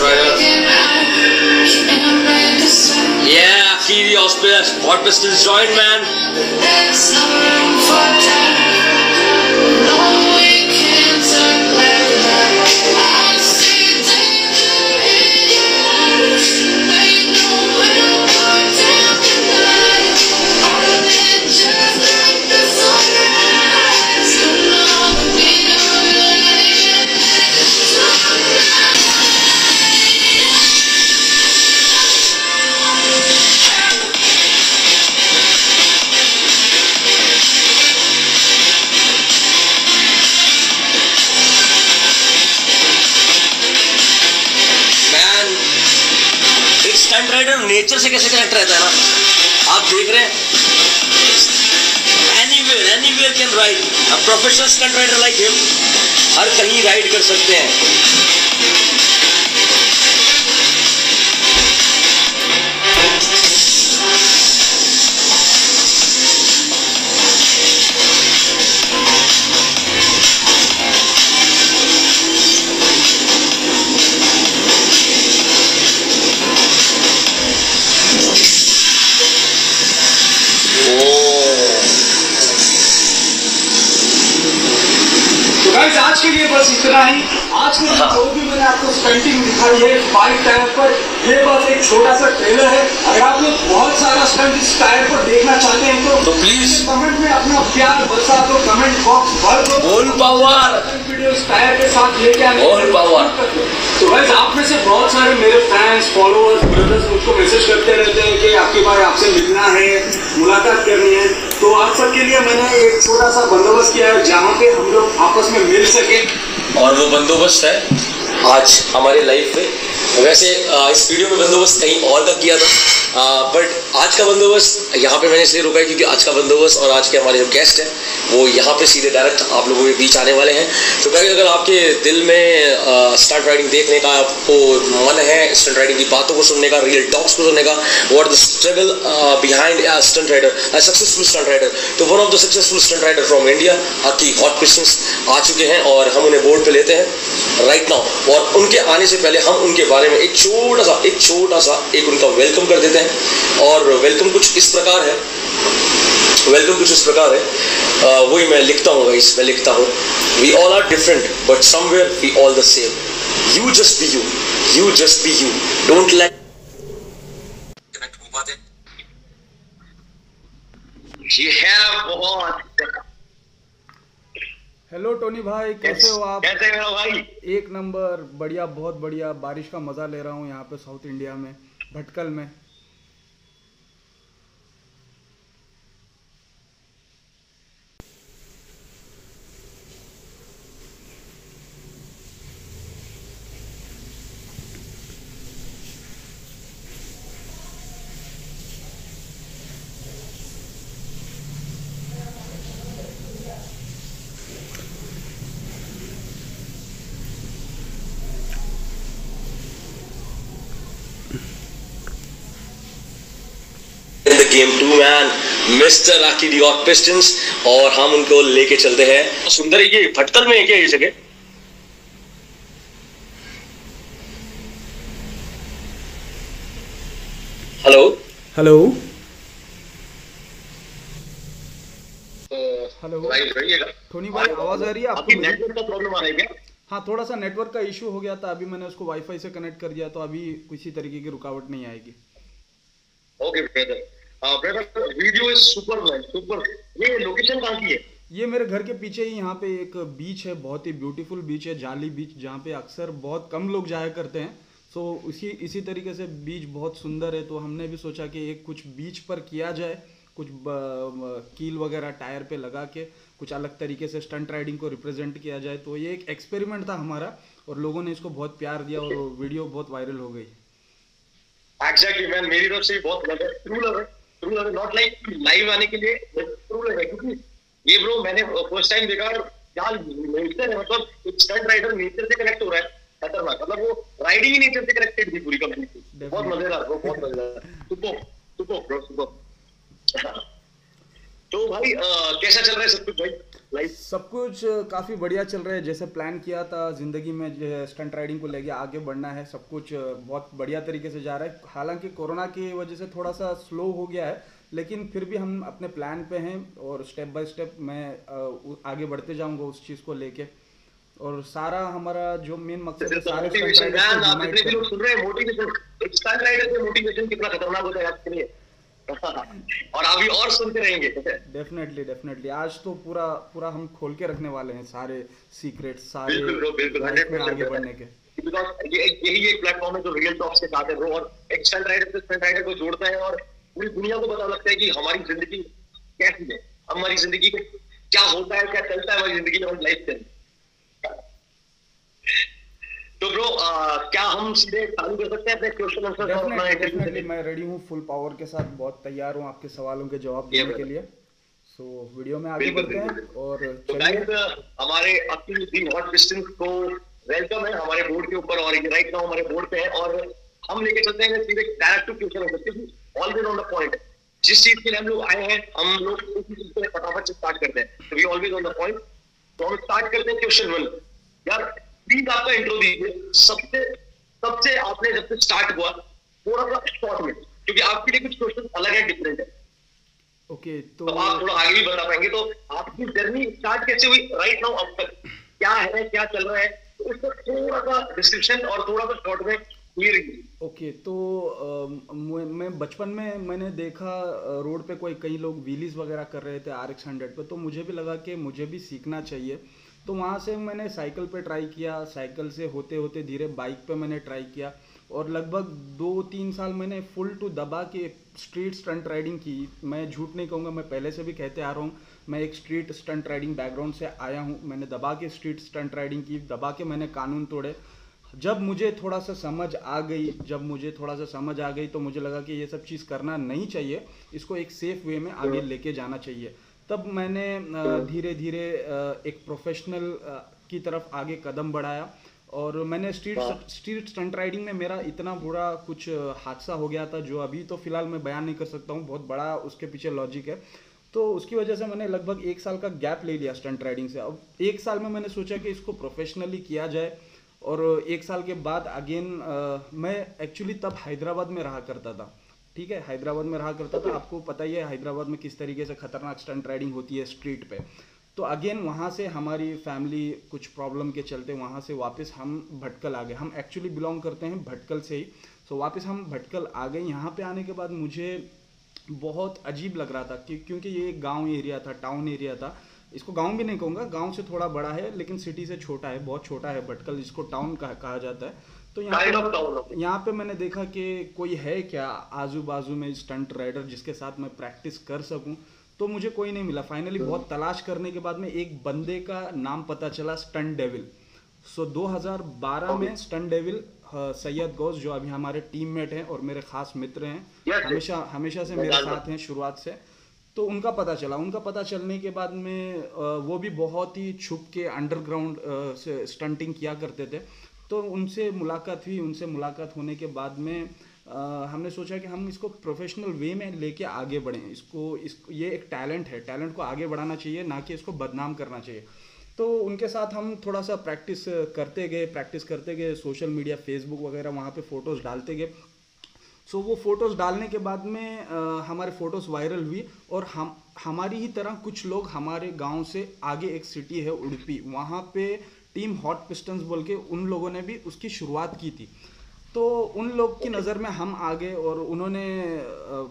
Yeah, Akidi Hot Pistons join, man. Stunt rider nature से कैसे connect रहता है ना, आप देख रहे हैं, anywhere can ride, a professional stunt rider like him हर कहीं राइड कर सकते हैं। आज के लिए बस इतना ही। आज के लिए जो भी मैंने आपको स्टंटिंग दिखाई है बाइक टायर पर, ये बस एक छोटा सा ट्रेलर है। अगर आप लोग बहुत सारा स्टंट इस टायर पर देखना चाहते हैं तो प्लीज कमेंट में अपना प्यार बरसा दो, कमेंट बॉक्स भर दो। बोल पावर वीडियो इस टायर के साथ लेके आने बोल पावर। तो गाइस आप में से बहुत सारे मेरे फैंस, फॉलोअर्स, ब्रदर्स मुझको मैसेज करते रहते हैं कि आपके भाई आपसे मिलना है, मुलाकात करनी है। तो आप सबके लिए मैंने एक छोटा सा बंदोबस्त किया है जहाँ पे हम लोग आपस में मिल सके, और वो बंदोबस्त है आज हमारे लाइफ में। वैसे इस वीडियो में बंदोबस्त कहीं और का किया था, बट आज का बंदोबस्त यहाँ पे मैंने इसलिए रुका है क्योंकि आज का बंदोबस्त और आज के हमारे जो गेस्ट हैं वो यहाँ पे सीधे डायरेक्ट आप लोगों के बीच आने वाले हैं। तो भाई अगर आपके दिल में स्टंट राइडिंग देखने का आपको मन है, स्टंट राइडिंग की बातों को सुनने का, रियल टॉक्स को सुनने का, what the struggle behind a stunt rider, a successful stunt rider, तो one of the successful stunt rider from India Akki hot pistons आ चुके हैं और हम उन्हें बोर्ड पे लेते हैं राइट नाउ। और उनके आने से पहले हम उनके बारे में एक छोटा सा उनका वेलकम कर देते हैं। और वेलकम कुछ इस प्रकार है, वही मैं लिखता हूँ गाइस, मैं लिखता हूँ, we all are different but somewhere we all the same, you just be you, don't let connect हो पाते। ये है बहुत। हेलो टोनी भाई, कैसे हो आप? कैसे हो भाई? एक नंबर, बढ़िया, बहुत बढ़िया। बारिश का मजा ले रहा हूँ यहाँ पे साउथ इंडिया में, भटकल में। गेम 2 मैन, मिस्टर आकी दी हॉट पिस्टन्स, और हम उनको लेके चलते हैं सुंदर। ये भटकल में है क्या ये जगह? हेलो हेलो टोनी भाई, आवाज आ रही है आपको? नेटवर्क का प्रॉब्लम आ रहा है क्या? हाँ, थोड़ा सा नेटवर्क का इशू हो गया था, अभी मैंने उसको वाईफाई से कनेक्ट कर दिया, तो अभी किसी तरीके की रुकावट नहीं आएगी। Okay brother, brother video is super. ये लोकेशन कहाँ की है? ये मेरे घर के पीछे ही यहाँ पे एक बीच है, बहुत ही ब्यूटीफुल बीच है, जाली बीच, जहाँ पे अक्सर बहुत कम लोग जाया करते हैं। सो इसी तरीके से बीच बहुत सुंदर है, तो हमने भी सोचा कि एक कुछ बीच पर किया जाए, कुछ कील वगैरह टायर पे लगा के कुछ अलग तरीके से स्टंट राइडिंग को रिप्रेजेंट किया जाए। तो ये एक एक्सपेरिमेंट था हमारा और लोगों ने इसको बहुत प्यार दिया और वीडियो बहुत वायरल हो गई। एग्जैक्टली मैन, मेरी तरफ से बहुत लव है, ट्रू लव है, नॉट लाइक लाइव आने के लिए, ट्रू लव है। क्योंकि ये ब्रो मैंने फर्स्ट टाइम देखा और यार नेचर है, मतलब एक स्टंट राइडर नेचर से कनेक्ट हो रहा है, खतरनाक। मतलब वो राइडिंग ही नेचर से कनेक्टेड थी पूरी कम्युनिटी, बहुत मजेदार ब्रो, बहुत मजेदार, सुपर ब्रो, सुपर। तो भाई कैसा चल रहा है सब कुछ भाई लाइफ? सब कुछ काफ़ी बढ़िया चल रहा है। जैसे प्लान किया था ज़िंदगी में स्टंट राइडिंग को लेके आगे बढ़ना है, सब कुछ बहुत बढ़िया तरीके से जा रहा है। हालांकि कोरोना की वजह से थोड़ा सा स्लो हो गया है, लेकिन फिर भी हम अपने प्लान पे हैं और स्टेप बाय स्टेप मैं आगे बढ़ते जाऊंगा उस चीज़ को लेके। और सारा हमारा जो मेन मकसद है सारे स्टंट मोटिवेशन राइडर्स को मैन, आप यूनाइट इतने भी लोग करना। सुन रहे हैं, मोटिवेशन, एक स्टंट राइडर से मोटिवेशन कितना खतरनाक होता है आपके लिए। और अभी और सुनते रहेंगे। डेफिनेटली डेफिनेटली, आज तो पूरा पूरा हम खोल के रखने वाले हैं सारे सीक्रेट, सारे बिल्कुल ब्रो, बिल्कुल लाइफ में 100% आगे बढ़ने के। बिकॉज यही एक प्लेटफॉर्म है जो रियल टॉक्स के साथ है ब्रो, और एक स्टंट राइडर से स्टंट राइडर को जोड़ता है और पूरी दुनिया को पता लगता है कि हमारी जिंदगी कैसी है, हमारी जिंदगी में क्या होता है, क्या चलता है हमारी जिंदगी में, हमारी लाइफ में। तो ब्रो क्या हम सीधे चालू कर सकते हैं अपने क्वेश्चन आंसर और अपना डेफिनेटली इंटरव्यू डेफिनेटली, देने? मैं रेडी हूँ फुल पावर के साथ, बहुत तैयार हूँ आपके सवालों के जवाब ये देने के brother, लिए। सो वीडियो में आगे बिल्कुल बढ़ते बिल्कुल हैं बिल्कुल। और तो चलिए। गाइस हमारे अपनी दी हॉट पिस्टन्स को वेलकम है हमारे बोर्ड के ऊपर, और राइट नाउ हमारे बोर्ड पे है, और हम लेके चलते हैं सीधे डायरेक्ट टू क्वेश्चन आंसर, क्योंकि ऑलवेज ऑन द पॉइंट। जिस चीज के लिए हम लोग आए हैं, हम लोग उसी चीज पे फटाफट से स्टार्ट करते हैं, तो we always on the point. तो हम स्टार्ट करते हैं क्वेश्चन 1। यार प्लीज आपका इंट्रो दीजिए, सबसे सबसे आपने जब से स्टार्ट हुआ थोड़ा सा शॉर्ट में, क्योंकि आपके लिए कुछ क्वेश्चन अलग है, डिफरेंट है, ओके तो आप थोड़ा आगे भी बता पाएंगे। तो आपकी जर्नी स्टार्ट कैसे हुई राइट नाउ अब तक, क्या है, क्या चल रहा है, तो उसको थोड़ा सा डिस्क्रिप्शन और थोड़ा सा शॉर्ट में क्लियर कीजिए। ओके, तो मैं बचपन में मैंने देखा रोड पे कोई कई लोग व्हीलीज वगैरह कर रहे थे RX 100 पे, तो मुझे भी लगा कि मुझे भी सीखना चाहिए। तो वहाँ से मैंने साइकिल पे ट्राई किया, साइकिल से होते होते धीरे बाइक पे मैंने ट्राई किया, और लगभग 2-3 साल मैंने फुल टू दबा के स्ट्रीट स्टंट राइडिंग की। मैं झूठ नहीं कहूँगा, मैं पहले से भी कहते आ रहा हूँ, मैं एक स्ट्रीट स्टंट राइडिंग बैकग्राउंड से आया हूँ। मैंने दबा के स्ट्रीट स्टंट राइडिंग की, दबा के मैंने कानून तोड़े। जब मुझे थोड़ा सा समझ आ गई तो मुझे लगा कि ये सब चीज़ करना नहीं चाहिए, इसको एक सेफ वे में आगे लेके जाना चाहिए। तब मैंने धीरे धीरे एक प्रोफेशनल की तरफ आगे कदम बढ़ाया, और मैंने स्ट्रीट स्टंट राइडिंग में मेरा इतना बुरा कुछ हादसा हो गया था, जो अभी तो फिलहाल मैं बयान नहीं कर सकता हूँ, बहुत बड़ा उसके पीछे लॉजिक है। तो उसकी वजह से मैंने लगभग 1 साल का गैप ले लिया स्टंट राइडिंग से। अब 1 साल में मैंने सोचा कि इसको प्रोफेशनली किया जाए, और 1 साल के बाद अगेन मैं एक्चुअली तब हैदराबाद में रहा करता था। ठीक है, हैदराबाद में रहा करता था, आपको पता ही है हैदराबाद में किस तरीके से खतरनाक स्टंट राइडिंग होती है स्ट्रीट पे। तो अगेन वहाँ से हमारी फैमिली कुछ प्रॉब्लम के चलते वहाँ से वापस हम भटकल आ गए। हम एक्चुअली बिलोंग करते हैं भटकल से ही, सो वापस हम भटकल आ गए। यहाँ पे आने के बाद मुझे बहुत अजीब लग रहा था क्योंकि ये एक गांव एरिया था, टाउन एरिया था। इसको गांव भी नहीं कहूँगा, गांव से थोड़ा बड़ा है, लेकिन सिटी से छोटा है, बहुत छोटा है भटकल, जिसको टाउन कहा जाता है। तो यहाँ पे मैंने देखा कि कोई है क्या आजू बाजू में स्टंट राइडर जिसके साथ मैं प्रैक्टिस कर सकूं, तो मुझे कोई नहीं मिला। फाइनली बहुत तलाश करने के बाद में एक बंदे का नाम पता चला, स्टंट डेविल। सो 2012 में स्टंट डेविल सैयद गौस, जो अभी हमारे टीममेट हैं और मेरे खास मित्र हैं, हमेशा से मेरे साथ हैं शुरुआत से, तो उनका पता चलने के बाद में वो भी बहुत ही छुप के अंडरग्राउंड से स्टंटिंग किया करते थे। तो उनसे मुलाकात होने के बाद में हमने सोचा कि हम इसको प्रोफेशनल वे में लेके आगे बढ़ें। इसको ये एक टैलेंट है, टैलेंट को आगे बढ़ाना चाहिए, ना कि इसको बदनाम करना चाहिए। तो उनके साथ हम थोड़ा सा प्रैक्टिस करते गए, सोशल मीडिया, फेसबुक वगैरह वहाँ पे फ़ोटोज़ डालते गए। सो वो फ़ोटोज़ डालने के बाद में हमारे फ़ोटोज़ वायरल हुई, और हमारी ही तरह कुछ लोग हमारे गांव से आगे एक सिटी है उडुपी, वहाँ पे टीम हॉट पिस्टन्स बोल के उन लोगों ने भी उसकी शुरुआत की थी। तो उन लोग की नज़र में हम आ गए, और उन्होंने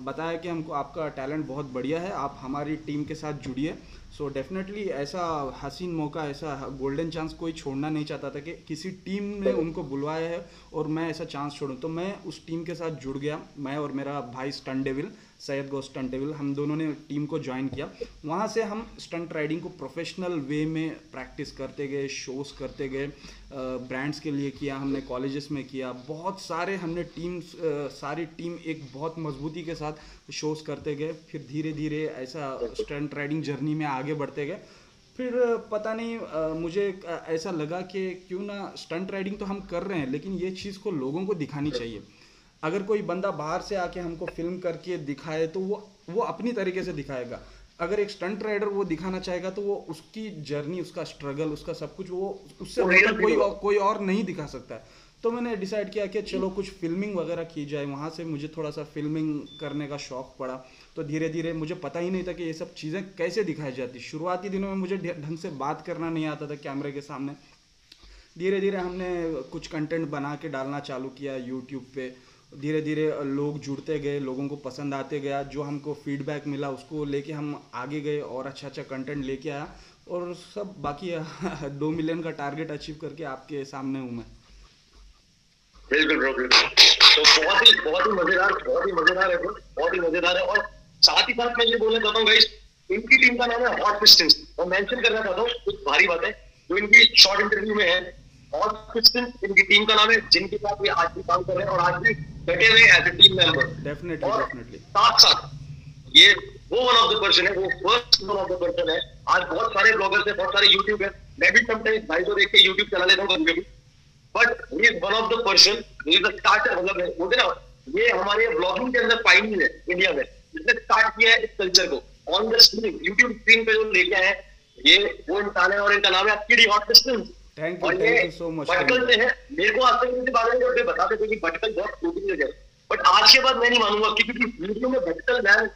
बताया कि हमको आपका टैलेंट बहुत बढ़िया है, आप हमारी टीम के साथ जुड़िए। सो डेफिनेटली ऐसा हसीन मौका, ऐसा गोल्डन चांस कोई छोड़ना नहीं चाहता था कि किसी टीम ने उनको बुलवाया है और मैं ऐसा चांस छोड़ूं। तो मैं उस टीम के साथ जुड़ गया, मैं और मेरा भाई stunt devil, Syed Ghaus stunt devil, हम दोनों ने टीम को ज्वाइन किया। वहाँ से हम स्टंट राइडिंग को प्रोफेशनल वे में प्रैक्टिस करते गए, शोज़ करते गए, ब्रांड्स के लिए किया हमने, कॉलेजेस में किया, बहुत सारे हमने सारी टीम एक बहुत मजबूती के साथ शोज़ करते गए। फिर धीरे धीरे ऐसा स्टंट राइडिंग जर्नी में आगे बढ़ते गए। फिर पता नहीं मुझे ऐसा लगा कि क्यों ना स्टंट राइडिंग तो हम कर रहे हैं, लेकिन ये चीज़ को लोगों को दिखानी चाहिए। अगर कोई बंदा बाहर से आके हमको फिल्म करके दिखाए तो वो अपनी तरीके से दिखाएगा, अगर एक स्टंट राइडर वो दिखाना चाहेगा तो वो उसकी जर्नी, उसका स्ट्रगल, उसका सब कुछ वो उससे बेहतर कोई और नहीं दिखा सकता है। तो मैंने डिसाइड किया कि चलो कुछ फिल्मिंग वगैरह की जाए। वहाँ से मुझे थोड़ा सा फिल्मिंग करने का शौक़ पड़ा। तो धीरे धीरे मुझे पता ही नहीं था कि ये सब चीज़ें कैसे दिखाई जाती। शुरुआती दिनों में मुझे ढंग से बात करना नहीं आता था कैमरे के सामने। धीरे धीरे हमने कुछ कंटेंट बना के डालना चालू किया यूट्यूब पे। धीरे धीरे लोग जुड़ते गए, लोगों को पसंद आते गया। जो हमको फीडबैक मिला उसको लेके हम आगे गए और अच्छा अच्छा कंटेंट लेके आया, और सब बाकी 2 मिलियन का टारगेट अचीव करके आपके सामने हूँ मैं। बिल्कुल ब्रो, बिल्कुल। तो बहुत ही मजेदार है ब्रो, बहुत ही मजेदार है। और साथ ही साथ मैं ये बोलना चाहता हूँ गाइस, इनकी टीम का नाम है हॉट पिस्टन्स। और मेंशन करना चाहता हूँ कुछ भारी बात है जो इनकी शॉर्ट इंटरव्यू में है। हॉट पिस्टन्स इनकी टीम का नाम है, जिनके साथ ये आज भी काम कर रहे हैं और आज भी बैठे हुए as a team member. Definitely साथ साथ ये वो वन ऑफ द पर्सन है, वो first one of the person है। आज बहुत सारे ब्लॉगर्स है, बहुत सारे यूट्यूब है, मैं भी समटाइम्स भाई को देख के यूट्यूब चला लेता हूँ कभी। But he is one of the person, he is the starter. मतलब बोलते ना, ये हमारे ब्लॉगिंग के अंदर पायनियर है इंडिया में, जिसने स्टार्ट किया है इस कल्चर को on the screen, YouTube screen पे जो लेके आए हैं, ये वो इंसान है। और इनका नाम है आपकी hot pistons. Thank you so much. Bhatkal से है, मेरे को आज तक इनके बारे में जब बताते थे कि भटकल बहुत छोटी जगह है, बट आज के बाद मैं नहीं मानूंगा, क्योंकि वीडियो में भटकल मैन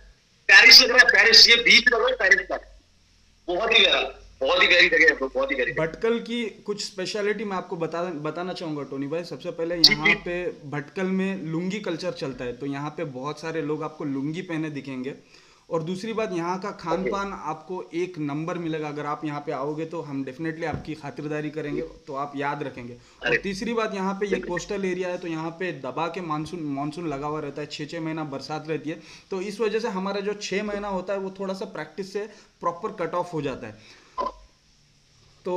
पेरिस लग रहा है, पेरिस, ये बीच लग रहा है पेरिस का। बहुत ही गहरी जगह है, बहुत ही गहरी। भटकल की कुछ स्पेशलिटी मैं आपको बताना चाहूँगा टोनी भाई। सबसे पहले यहाँ पे भटकल में लुंगी कल्चर चलता है, तो यहाँ पे बहुत सारे लोग आपको लुंगी पहने दिखेंगे। और दूसरी बात, यहाँ का खान पान आपको एक नंबर मिलेगा। अगर आप यहाँ पे आओगे तो हम डेफिनेटली आपकी खातिरदारी करेंगे, तो आप याद रखेंगे। और तीसरी बात, यहाँ पे ये कोस्टल एरिया है, तो यहाँ पे दबा के मानसून लगा हुआ रहता है। 6 महीना बरसात रहती है, तो इस वजह से हमारा जो 6 महीना होता है वो थोड़ा सा प्रैक्टिस से प्रॉपर कट ऑफ हो जाता है। तो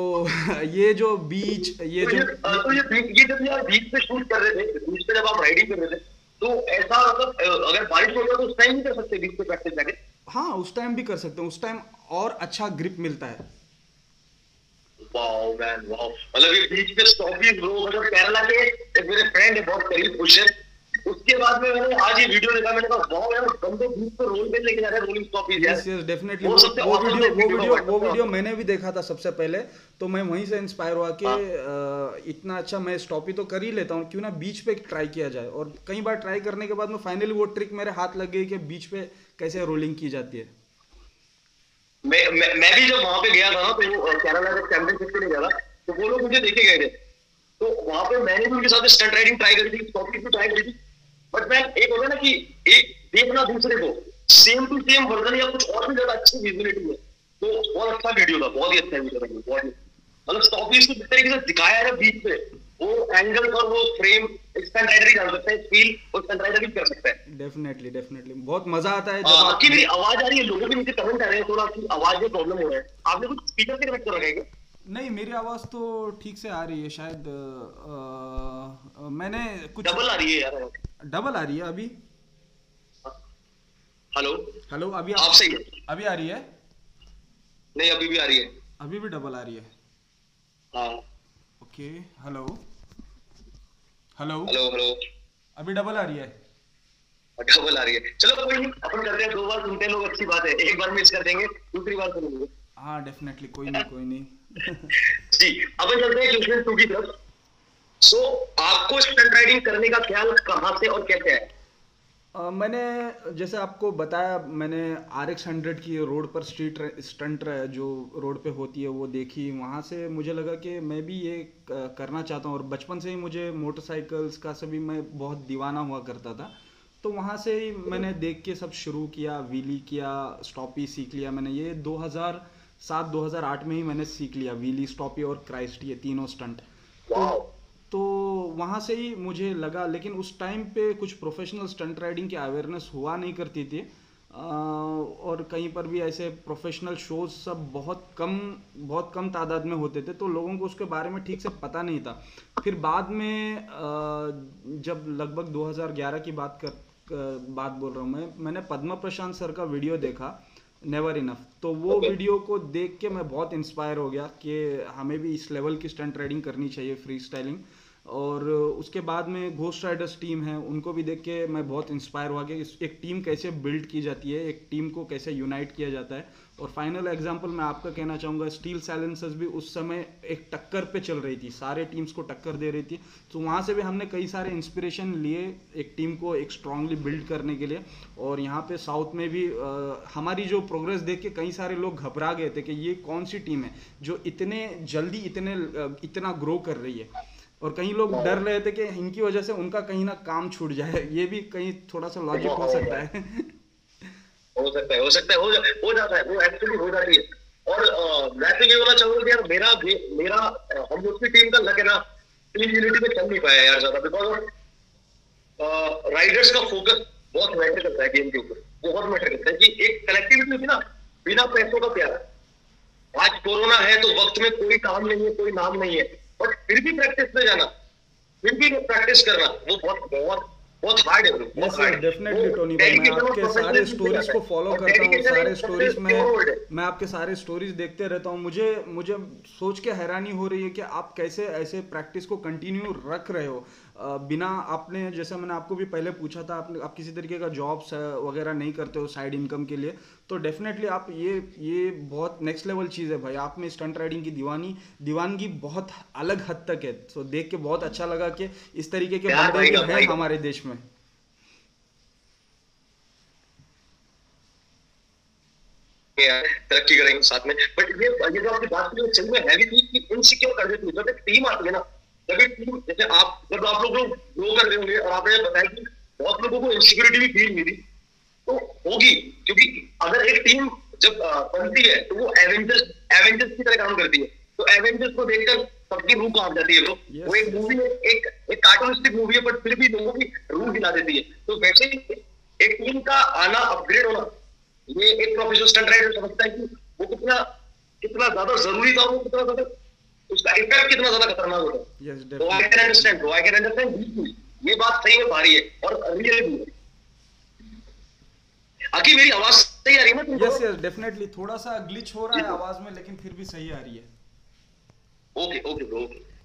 ये जो बीच, ये जब यार बीच पे शूट कर रहे थे, बीच पे जब आप राइडिंग कर रहे थे, तो ऐसा मतलब अगर बारिश हो जाए तो उस टाइम भी कर सकते बीच पे प्रैक्टिस जाके? हाँ, उस टाइम भी कर सकते हैं। उस टाइम और अच्छा ग्रिप मिलता है। Wow man, wow. मतलब ये बीच पे स्टॉपीज ब्रो, मतलब केरला के एक मेरे फ्रेंड है, बहुत करीब खुश है। उसके बाद में मैंने आज ये वीडियो देखा, मैंने कहा वाओ यार, बंदे बीच पे रोल पे लेके जा रहे हैं, रोलिंग स्टॉपीज यार। Yes definitely. वो वीडियो मैंने भी देखा था सबसे पहले, तो मैं वहीं से इंस्पायर हुआ कि इतना अच्छा मैं स्टॉपी तो कर ही लेता हूँ, क्यों ना बीच पे ट्राई किया जाए। और कई बार ट्राई करने के बाद में फाइनली वो ट्रिक मेरे हाथ लग गई कि बीच पे कैसे रोलिंग की जाती है। मैं भी जब वहां पे गया था ना, तो केरला जब चैंपियनशिप के लिए गया था, तो वो लोग मुझे देखे गए थे, तो वहां पे मैंने भी उनके साथ स्टंट राइडिंग ट्राई करी थी, स्टॉपी भी ट्राई करी थी। बट मैन, एक होता है ना कि एक देखना दूसरे को सेम टू सेम वर्जन या कुछ और भी ज्यादा अच्छी विजुअलिटी है, तो बहुत अच्छा वीडियो था, बहुत ही अच्छा वीडियो था, बहुत ही। मतलब स्टॉपीज को जिस तरीके से दिखाया है बीच पे, वो एंगल और वो फ्रेम स्टंट राइडर ही जान सकता है, फील और स्टंट राइडर भी कर सकता है। डेफिनेटली बहुत मजा आता है। आपकी मेरी आवाज आ रही है, लोगों के नीचे कमेंट आ रहे हैं थोड़ा कि आवाज में प्रॉब्लम हो रहा है। आपने कुछ स्पीकर से कनेक्ट कर रखा है क्या? नहीं, मेरी आवाज तो ठीक से आ रही है शायद। मैंने कुछ डबल आ रही है यार। डबल आ रही है अभी? हेलो अभी आप सही है? अभी आ रही है? नहीं, अभी भी आ रही है। अभी भी डबल आ रही है? हाँ। ओके। हेलो। अभी डबल आ रही है? डबल आ रही है। चलो कोई नहीं, अपन करते हैं, 2 बार सुनते हैं लोग, अच्छी बात है। एक बार मिस कर देंगे, दूसरी बार सुनेंगे। हाँ डेफिनेटली, कोई नहीं। जी, अपन चलते हैं क्वेश्चन 2 की तरफ। सो आपको स्टंट राइडिंग करने का ख्याल कहाँ से और कैसे है? मैंने जैसे आपको बताया, मैंने RX 100 की रोड पर स्ट्रीट स्टंट जो रोड पे होती है वो देखी। वहाँ से मुझे लगा कि मैं भी ये करना चाहता हूँ। और बचपन से ही मुझे मोटरसाइकिल्स का सभी मैं बहुत दीवाना हुआ करता था, तो वहाँ से ही मैंने देख के सब शुरू किया, व्हीली किया, स्टॉपी सीख लिया मैंने। ये 2007-2008 में ही मैंने सीख लिया व्हीली, स्टॉपी और क्राइस्ट, ये तीनों स्टंट। तो वहाँ से ही मुझे लगा। लेकिन उस टाइम पे कुछ प्रोफेशनल स्टंट राइडिंग की अवेयरनेस हुआ नहीं करती थी, और कहीं पर भी ऐसे प्रोफेशनल शोज सब बहुत कम तादाद में होते थे, तो लोगों को उसके बारे में ठीक से पता नहीं था। फिर बाद में जब लगभग 2011 की बात बोल रहा हूँ मैंने पद्मा प्रशांत सर का वीडियो देखा, नेवर इनफ। तो वो वीडियो को देख के मैं बहुत इंस्पायर हो गया कि हमें भी इस लेवल की स्टंट राइडिंग करनी चाहिए, फ्री स्टाइलिंग। और उसके बाद में घोस्ट राइडर्स टीम है, उनको भी देख के मैं बहुत इंस्पायर हुआ कि एक टीम कैसे बिल्ड की जाती है, एक टीम को कैसे यूनाइट किया जाता है। और फाइनल एग्जांपल मैं आपका कहना चाहूँगा, स्टील साइलेंसर्स भी उस समय एक टक्कर पे चल रही थी, सारे टीम्स को टक्कर दे रही थी। तो वहाँ से भी हमने कई सारे इंस्पिरेशन लिए एक टीम को एक स्ट्रांगली बिल्ड करने के लिए। और यहाँ पे साउथ में भी हमारी जो प्रोग्रेस देख के कई सारे लोग घबरा गए थे कि ये कौन सी टीम है जो इतने जल्दी इतना ग्रो कर रही है। और कई लोग डर रहे थे कि इनकी वजह से उनका कहीं ना काम छूट जाए। ये भी कहीं थोड़ा सा लॉजिक हो सकता है। हो सकता है, हो जाता है, वो एक्चुअली हो जाती है। और मैं तो ये बोलना चाहूंगा कि यार मेरा हम लोग की टीम का लक है ना, टीम यूनिटी में चल नहीं पाया यार ज्यादा, बिकॉज राइडर्स का फोकस बहुत मैटर करता है गेम के ऊपर, बहुत मैटर करता है कि एक कलेक्टिविटी होती है ना, बिना पैसों का प्यार। आज कोरोना है तो वक्त में कोई काम नहीं है, कोई नाम नहीं है, बट फिर भी प्रैक्टिस में जाना, फिर भी प्रैक्टिस करना, वो बहुत बहुत बहुत हार्ड है। यस सर, डेफिनेटली टोनी भाई, मैं आपके सारे स्टोरीज को फॉलो करता हूँ, सारे स्टोरीज में मैं आपके सारे स्टोरीज देखते रहता हूँ। मुझे सोच के हैरानी हो रही है कि आप कैसे ऐसे प्रैक्टिस को कंटिन्यू रख रहे हो बिना आपने, जैसे मैंने आपको भी पहले पूछा था, आप किसी तरीके का जॉब्स वगैरह नहीं करते हो साइड इनकम के लिए, तो डेफिनेटली आप ये बहुत नेक्स्ट लेवल चीज़ है भाई। आप में स्टंट राइडिंग की दीवानगी बहुत अलग हद तक है। तो देख के बहुत अच्छा लगा कि इस तरीके के बंदे भी हैं हमारे देश में। तरक्की करेंगे साथ में। बट ये जो आपकी बात की सही में हैवी थी कि इनसिक्योर कर देती है। जब एक टीम आती है ना, जब एक टीम, जैसे जब आप लोग ग्रो कर रहे होंगे और आपने बताया कि बहुत लोगों को इनसिक्योरिटी भी फील हुई थी, तो होगी, क्योंकि अगर एक टीम जब बनती है तो वो एवेंजर्स की तरह काम करती है। तो एवेंजर्स को देखकर सबकी रूह कांप जाती है। वो एक मूवी है, एक कार्टूनिस्टिक मूवी है, बट फिर भी लोगों की रूह हिला देती है। तो वैसे ही एक टीम का आना, अपग्रेड होना, ये एक प्रोफेशनल स्टंट राइडर समझता है कि वो कितना ज्यादा जरूरी था, वो कितना ज्यादा उसका इफेक्ट कितना ज्यादा खतरनाक होता है। तो आई कैन अंडरस्टैंड ये बात सही में भारी है और रियली भी है। आखिर मेरी आवाज सही आ रही है ना? यस डेफिनेटली, थोड़ा सा ग्लिच हो रहा है आवाज में, लेकिन फिर भी सही आ रही है। ओके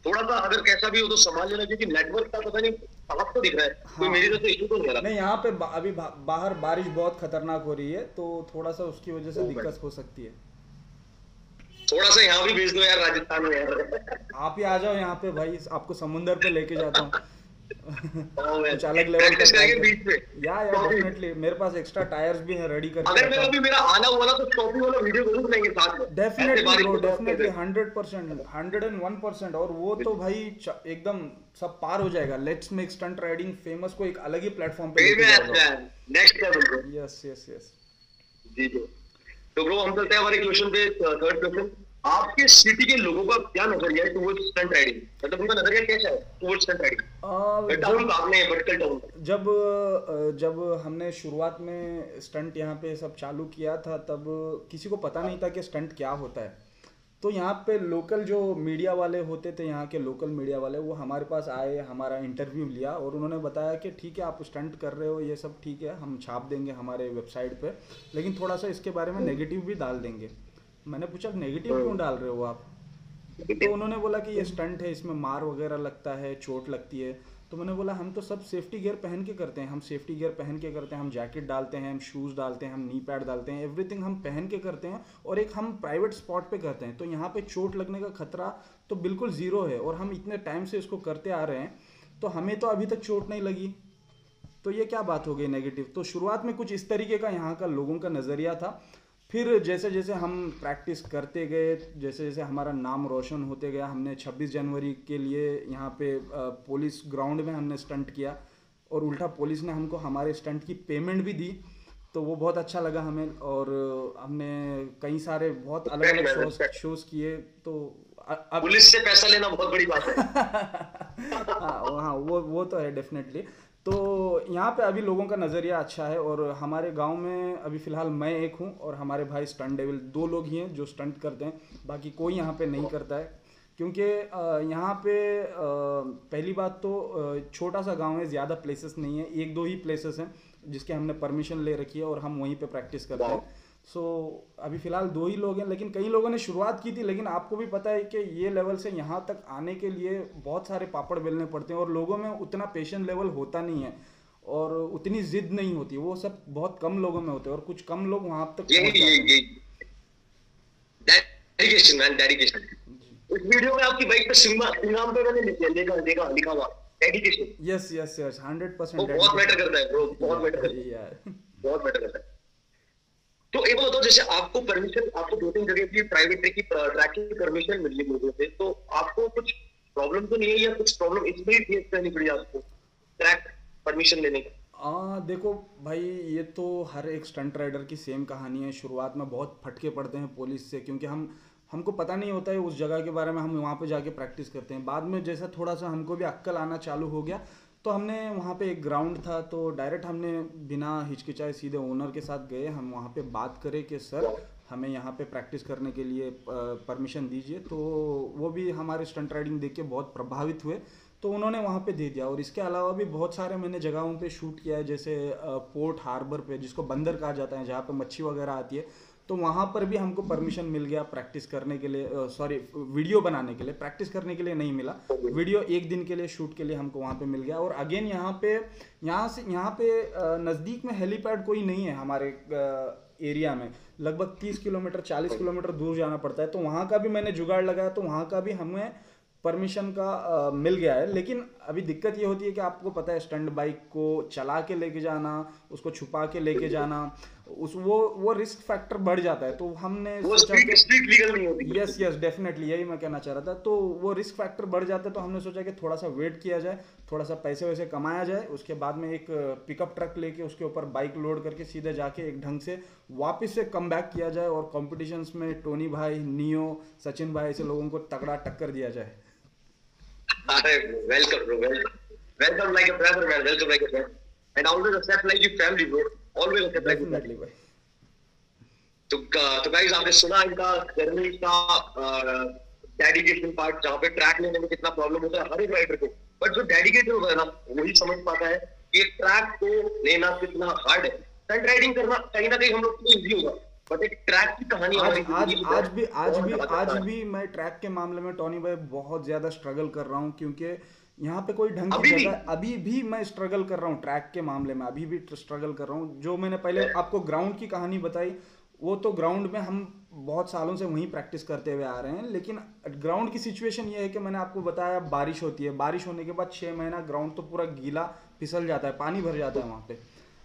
थोड़ा सा अगर कैसा भी हो तो संभाल लेना, क्योंकि नेटवर्क का पता नहीं साफ तो दिख रहा है। हाँ। कोई मेरी तरफ तो इशू तो नहीं आ रहा। नहीं, यहाँ पे अभी बाहर बारिश बहुत खतरनाक हो रही है, तो थोड़ा सा उसकी वजह से दिक्कत हो सकती है। थोड़ा सा यहाँ भी भेज दो यार, राजस्थान में यार। आप ही आ जाओ यहाँ पे भाई, आपको समुंदर पे लेके जाता हूँ। कुछ अलग लेवल प्रैक्टिस करेंगे बीच में। या डेफिनेटली, मेरे पास एक्स्ट्रा टायर्स भी हैं रेडी करके। अगर मेरा आना हुआ ना तो टॉपी वाला वीडियो जरूर बनाएंगे साथ में। डेफिनेटली 100%, 101%। और वो तो भाई एकदम सब पार हो जाएगा। Let's make stunt riding famous को एक अलग ही प्लेटफॉर्म पे लेके जाएगा। Next level. यस जी। तो ब्रो हम चलते हैं हमारे क्वेश्चन पे, थर्ड क्वेश्चन। आपके सिटी के लोगों का क्या नजरिया है टुवर्ड्स स्टंट राइडिंग? मतलब उनका नजरिया कैसा है टुवर्ड्स स्टंट राइडिंग? जब हमने शुरुआत में स्टंट यहाँ पे सब चालू किया था, तब किसी को पता नहीं था कि स्टंट क्या होता है। तो यहाँ पे लोकल जो मीडिया वाले होते थे, यहाँ के लोकल मीडिया वाले, वो हमारे पास आए, हमारा इंटरव्यू लिया और उन्होंने बताया कि ठीक है, आप स्टंट कर रहे हो, ये सब ठीक है, हम छाप देंगे हमारे वेबसाइट पे, लेकिन थोड़ा सा इसके बारे में नेगेटिव भी डाल देंगे। मैंने पूछा नेगेटिव क्यों डाल रहे हो आप? तो उन्होंने बोला कि ये स्टंट है, इसमें मार वगैरह लगता है, चोट लगती है। तो मैंने बोला हम तो सब सेफ्टी गियर पहन के करते हैं, हम सेफ्टी गियर पहन के करते हैं, हम जैकेट डालते हैं, हम शूज़ डालते हैं, हम नी पैड डालते हैं, एवरीथिंग हम पहन के करते हैं और एक हम प्राइवेट स्पॉट पे करते हैं। तो यहाँ पे चोट लगने का खतरा तो बिल्कुल ज़ीरो है और हम इतने टाइम से इसको करते आ रहे हैं, तो हमें तो अभी तक चोट नहीं लगी। तो ये क्या बात हो गई नेगेटिव? तो शुरुआत में कुछ इस तरीके का यहाँ का लोगों का नज़रिया था। फिर जैसे जैसे हम प्रैक्टिस करते गए, जैसे जैसे हमारा नाम रोशन होते गया, हमने 26 जनवरी के लिए यहाँ पे पुलिस ग्राउंड में हमने स्टंट किया और उल्टा पुलिस ने हमको हमारे स्टंट की पेमेंट भी दी। तो वो बहुत अच्छा लगा हमें और हमने कई सारे बहुत अलग अलग शोज किए। तो अब पुलिस से पैसा लेना बहुत बड़ी बात है। हाँ, वो तो है डेफिनेटली। तो यहाँ पे अभी लोगों का नज़रिया अच्छा है और हमारे गांव में अभी फ़िलहाल मैं एक हूँ और हमारे भाई स्टंट डेविल 2 लोग ही हैं जो स्टंट करते हैं, बाकी कोई यहाँ पे नहीं करता है। क्योंकि यहाँ पे पहली बात तो छोटा सा गांव है, ज़्यादा प्लेसेस नहीं है, 1-2 ही प्लेसेस हैं जिसके हमने परमिशन ले रखी है और हम वहीं पे प्रैक्टिस करते हैं। सो अभी फ़िलहाल 2 ही लोग हैं, लेकिन कई लोगों ने शुरुआत की थी, लेकिन आपको भी पता है कि ये लेवल से यहाँ तक आने के लिए बहुत सारे पापड़ बेलने पड़ते हैं और लोगों में उतना पेशेंस लेवल होता नहीं है और उतनी जिद नहीं होती, वो सब बहुत कम लोगों में होते हैं और कुछ कम लोग वहाँ तक पहुँच जाते हैं। Dedication man, dedication. जी। इस वीडियो में आपकी बाइक पे सिंघम पे मैंने लिखा हुआ डेडिकेशन। यस यस यस, 100% वो बहुत मैटर करता है ब्रो, बहुत मैटर करता है, यार। बहुत मैटर करता है। तो एक बात बताओ, जैसे आपको परमिशन, आपको 2-3 जगह की प्राइवेट ट्रैक की परमिशन मिली है लोगों से, तो आपको कुछ प्रॉब्लम तो नहीं है या कुछ प्रॉब्लम इसमें ही फेस करनी पड़ी आपको ट्रैक परमिशन लेने की? देखो भाई, ये तो हर एक स्टंट राइडर की सेम कहानी है। शुरुआत में बहुत फटके पड़ते हैं पुलिस से, क्योंकि हमको पता नहीं होता है उस जगह के बारे में, हम वहाँ पे जाके प्रैक्टिस करते हैं। बाद में जैसा थोड़ा सा हमको भी अक्ल आना चालू हो गया, तो हमने वहाँ पे एक ग्राउंड था, तो डायरेक्ट हमने बिना हिचकिचाए सीधे ओनर के साथ गए। हम वहाँ पे बात करें कि सर हमें यहाँ पे प्रैक्टिस करने के लिए परमिशन दीजिए, तो वो भी हमारे स्टंट राइडिंग देख के बहुत प्रभावित हुए, तो उन्होंने वहाँ पे दे दिया। और इसके अलावा भी बहुत सारे मैंने जगहों पे शूट किया है, जैसे पोर्ट हार्बर पे, जिसको बंदर कहा जाता है, जहाँ पे मच्छी वगैरह आती है, तो वहाँ पर भी हमको परमिशन मिल गया प्रैक्टिस करने के लिए, सॉरी वीडियो बनाने के लिए। प्रैक्टिस करने के लिए नहीं मिला, वीडियो एक दिन के लिए शूट के लिए हमको वहाँ पे मिल गया। और अगेन यहाँ पे नज़दीक में हेलीपैड कोई नहीं है हमारे एरिया में, लगभग 30 किलोमीटर 40 किलोमीटर दूर जाना पड़ता है, तो वहाँ का भी मैंने जुगाड़ लगाया, तो वहाँ का भी हमें परमिशन का मिल गया है। लेकिन अभी दिक्कत ये होती है कि आपको पता है स्टंट बाइक को चला के लेके जाना, उसको छुपा के लेके जाना, वो रिस्क फैक्टर बढ़ जाता है, तो हमने सोचा कि स्ट्रीट लीगल नहीं होती। यस यस, डेफिनेटली यही मैं कहना चाह रहा था। तो वो रिस्क फैक्टर बढ़ जाता है, तो हमने सोचा कि थोड़ा सा वेट किया जाए, थोड़ा सा पैसे वैसे कमाया जाए, उसके बाद में एक पिकअप ट्रक लेके उसके ऊपर बाइक लोड करके सीधे जाके एक ढंग से वापस से कम बैक किया जाए और कॉम्पिटिशन्स में टोनी भाई, नियो, सचिन भाई ऐसे लोगों को तगड़ा टक्कर दिया जाए। Welcome, bro. Welcome like a brother, man. Welcome like a friend. And always accept like your family, bro. Always accept like your family. भाई। तो गाइस, आपने सुना इनका जर्नी का डेडिकेशन पार्ट, जहाँ पे ट्रैक लेने में कितना प्रॉब्लम होता है हर एक राइडर को, बट जो डेडिकेटेड होता है ना, वही समझ पाता है कि एक ट्रैक को लेना कितना हार्ड है। स्टंट राइडिंग करना कहीं ना कहीं हम लोग को इजी होगा, बट एक ट्रैक की कहानी आज भी मैं ट्रैक के मामले में टोनी भाई बहुत ज्यादा स्ट्रगल कर रहा हूँ, क्योंकि यहाँ पे कोई ढंग की जगह, अभी भी मैं स्ट्रगल कर रहा हूँ ट्रैक के मामले में, अभी भी स्ट्रगल कर रहा हूँ। जो मैंने पहले आपको ग्राउंड की कहानी बताई, वो तो ग्राउंड में हम बहुत सालों से वहीं प्रैक्टिस करते हुए आ रहे हैं, लेकिन ग्राउंड की सिचुएशन ये है कि मैंने आपको बताया बारिश होती है, बारिश होने के बाद 6 महीना ग्राउंड तो पूरा गीला फिसल जाता है, पानी भर जाता है वहाँ पे।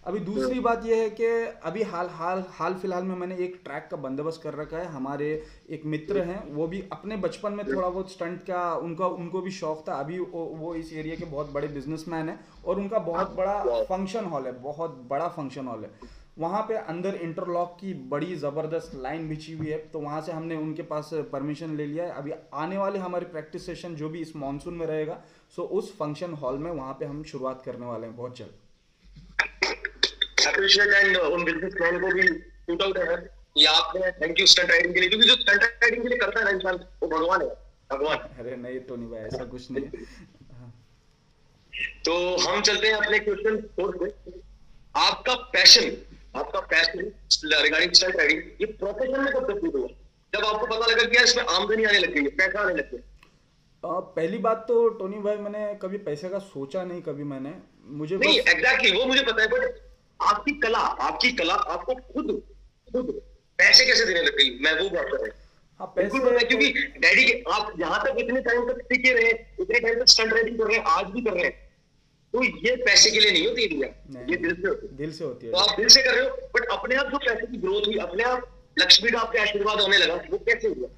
अभी दूसरी बात यह है कि अभी हाल फिलहाल में मैंने एक ट्रैक का बंदोबस्त कर रखा है। हमारे एक मित्र हैं, वो भी अपने बचपन में थोड़ा बहुत स्टंट का उनको भी शौक था। अभी वो इस एरिया के बहुत बड़े बिजनेसमैन हैं और उनका बहुत बड़ा फंक्शन हॉल है, बहुत बड़ा फंक्शन हॉल है। वहाँ पे अंदर इंटरलॉक की बड़ी ज़बरदस्त लाइन बिछी हुई है, तो वहाँ से हमने उनके पास परमिशन ले लिया है। अभी आने वाले हमारे प्रैक्टिस सेशन जो भी इस मानसून में रहेगा, सो उस फंक्शन हॉल में वहाँ पे हम शुरुआत करने वाले हैं बहुत जल्द। अप्रिशिएट एंड उन बिजनेसमैन को भी शूट आउट है कि आपने थैंक यू स्टंट राइडिंग के लिए, क्योंकि जो स्टंट राइडिंग के लिए करता है ना इंसान, वो भगवान है, भगवान। अरे नहीं टोनी भाई, ऐसा कुछ नहीं है। तो हम चलते हैं अपने क्वेश्चन 4 पे। आपका पैशन रिगार्डिंग स्टंट राइडिंग, ये प्रोफेशन में कब तक हुआ, जब आपको पता लगा कि यार इसमें आमदनी आने लग गई है, पैसा आने लग गया? पहली बात तो टोनी भाई, मैंने कभी पैसे का सोचा नहीं, कभी मैंने, मुझे नहीं एग्जैक्टली वो मुझे पता है, बट आपकी कला आपको खुद पैसे कैसे देने लग गई, मैं वो बात कर रहा हूँ। हाँ, बिल्कुल पता है, क्योंकि डैडी के आप यहाँ तक इतने टाइम तक सीखे रहे, इतने टाइम तक स्टंट राइडिंग कर रहे हैं, आज भी कर रहे हैं, तो ये पैसे के लिए नहीं होती है, ये दिल से होती है। तो आप दिल से कर रहे हो, बट अपने आप जो पैसे की ग्रोथ हुई, अपने आप लक्ष्मी का आपके आशीर्वाद होने लगा, वो कैसे हुआ?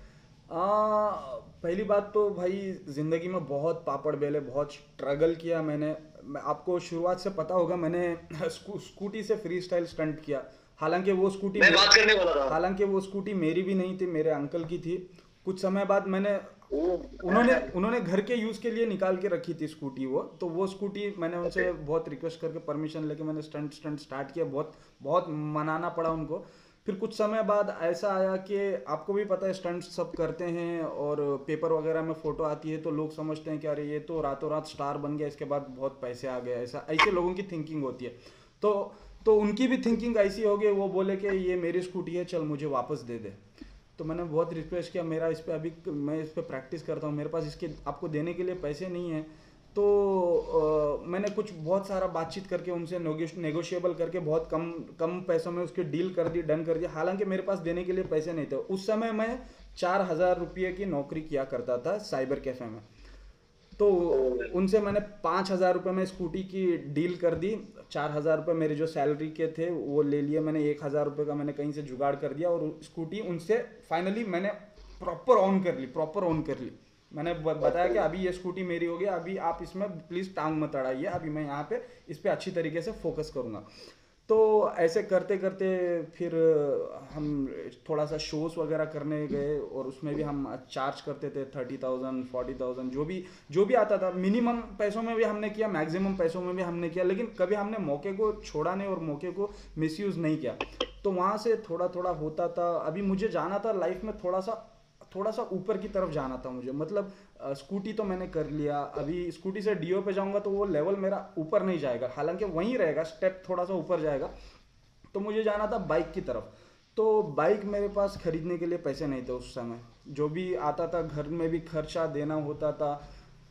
पहली बात तो भाई, जिंदगी में बहुत पापड़ बेले, बहुत स्ट्रगल किया मैंने। आपको शुरुआत से पता होगा, मैंने स्कूटी से फ्री स्टाइल स्टंट किया। हालांकि वो स्कूटी मैं बात करने वाला था। हालांकि वो स्कूटी मेरी भी नहीं थी, मेरे अंकल की थी। कुछ समय बाद मैंने उन्होंने घर के यूज़ के लिए निकाल के रखी थी स्कूटी वो स्कूटी मैंने उनसे बहुत रिक्वेस्ट करके परमिशन लेके मैंने स्टंट स्टार्ट किया। बहुत मनाना पड़ा उनको। फिर कुछ समय बाद ऐसा आया कि आपको भी पता है स्टंट सब करते हैं और पेपर वगैरह में फ़ोटो आती है तो लोग समझते हैं कि अरे ये तो रातों रात स्टार बन गया, इसके बाद बहुत पैसे आ गए, ऐसे लोगों की थिंकिंग होती है। तो तो उनकी भी थिंकिंग ऐसी हो गई, वो बोले कि ये मेरी स्कूटी है, चल मुझे वापस दे दे। तो मैंने बहुत रिक्वेस्ट किया, मेरा इस पे अभी मैं इस पे प्रैक्टिस करता हूँ, मेरे पास इसके आपको देने के लिए पैसे नहीं है। तो मैंने कुछ बहुत सारा बातचीत करके उनसे नेगोशिएबल करके बहुत कम कम पैसों में उसकी डील कर दी, डन कर दिया। हालांकि मेरे पास देने के लिए पैसे नहीं थे उस समय। मैं 4,000 रुपये की नौकरी किया करता था साइबर कैफ़े में। तो उनसे मैंने 5,000 रुपये में स्कूटी की डील कर दी। 4,000 रुपये मेरे जो सैलरी के थे वो ले लिए मैंने। 1,000 रुपये का मैंने कहीं से जुगाड़ कर दिया और स्कूटी उनसे फाइनली मैंने प्रॉपर ऑन कर ली। मैंने बताया कि अभी ये स्कूटी मेरी हो गई, अभी आप इसमें प्लीज़ टांग मत अड़ाइए, अभी मैं यहाँ पे इस पे अच्छी तरीके से फोकस करूँगा। तो ऐसे करते करते फिर हम थोड़ा सा शोज़ वगैरह करने गए और उसमें भी हम चार्ज करते थे 30,000 40,000 जो भी आता था। मिनिमम पैसों में भी हमने किया, मैक्सिमम पैसों में भी हमने किया, लेकिन कभी हमने मौके को छोड़ा नहीं और मौके को मिसयूज़ नहीं किया। तो वहाँ से थोड़ा थोड़ा होता था। अभी मुझे जाना था लाइफ में थोड़ा सा ऊपर की तरफ जाना था मुझे। मतलब स्कूटी तो मैंने कर लिया, अभी स्कूटी से डीओ पे जाऊंगा तो वो लेवल मेरा ऊपर नहीं जाएगा, हालांकि वहीं रहेगा, स्टेप थोड़ा सा ऊपर जाएगा। तो मुझे जाना था बाइक की तरफ। तो बाइक मेरे पास खरीदने के लिए पैसे नहीं थे उस समय। जो भी आता था घर में भी खर्चा देना होता था,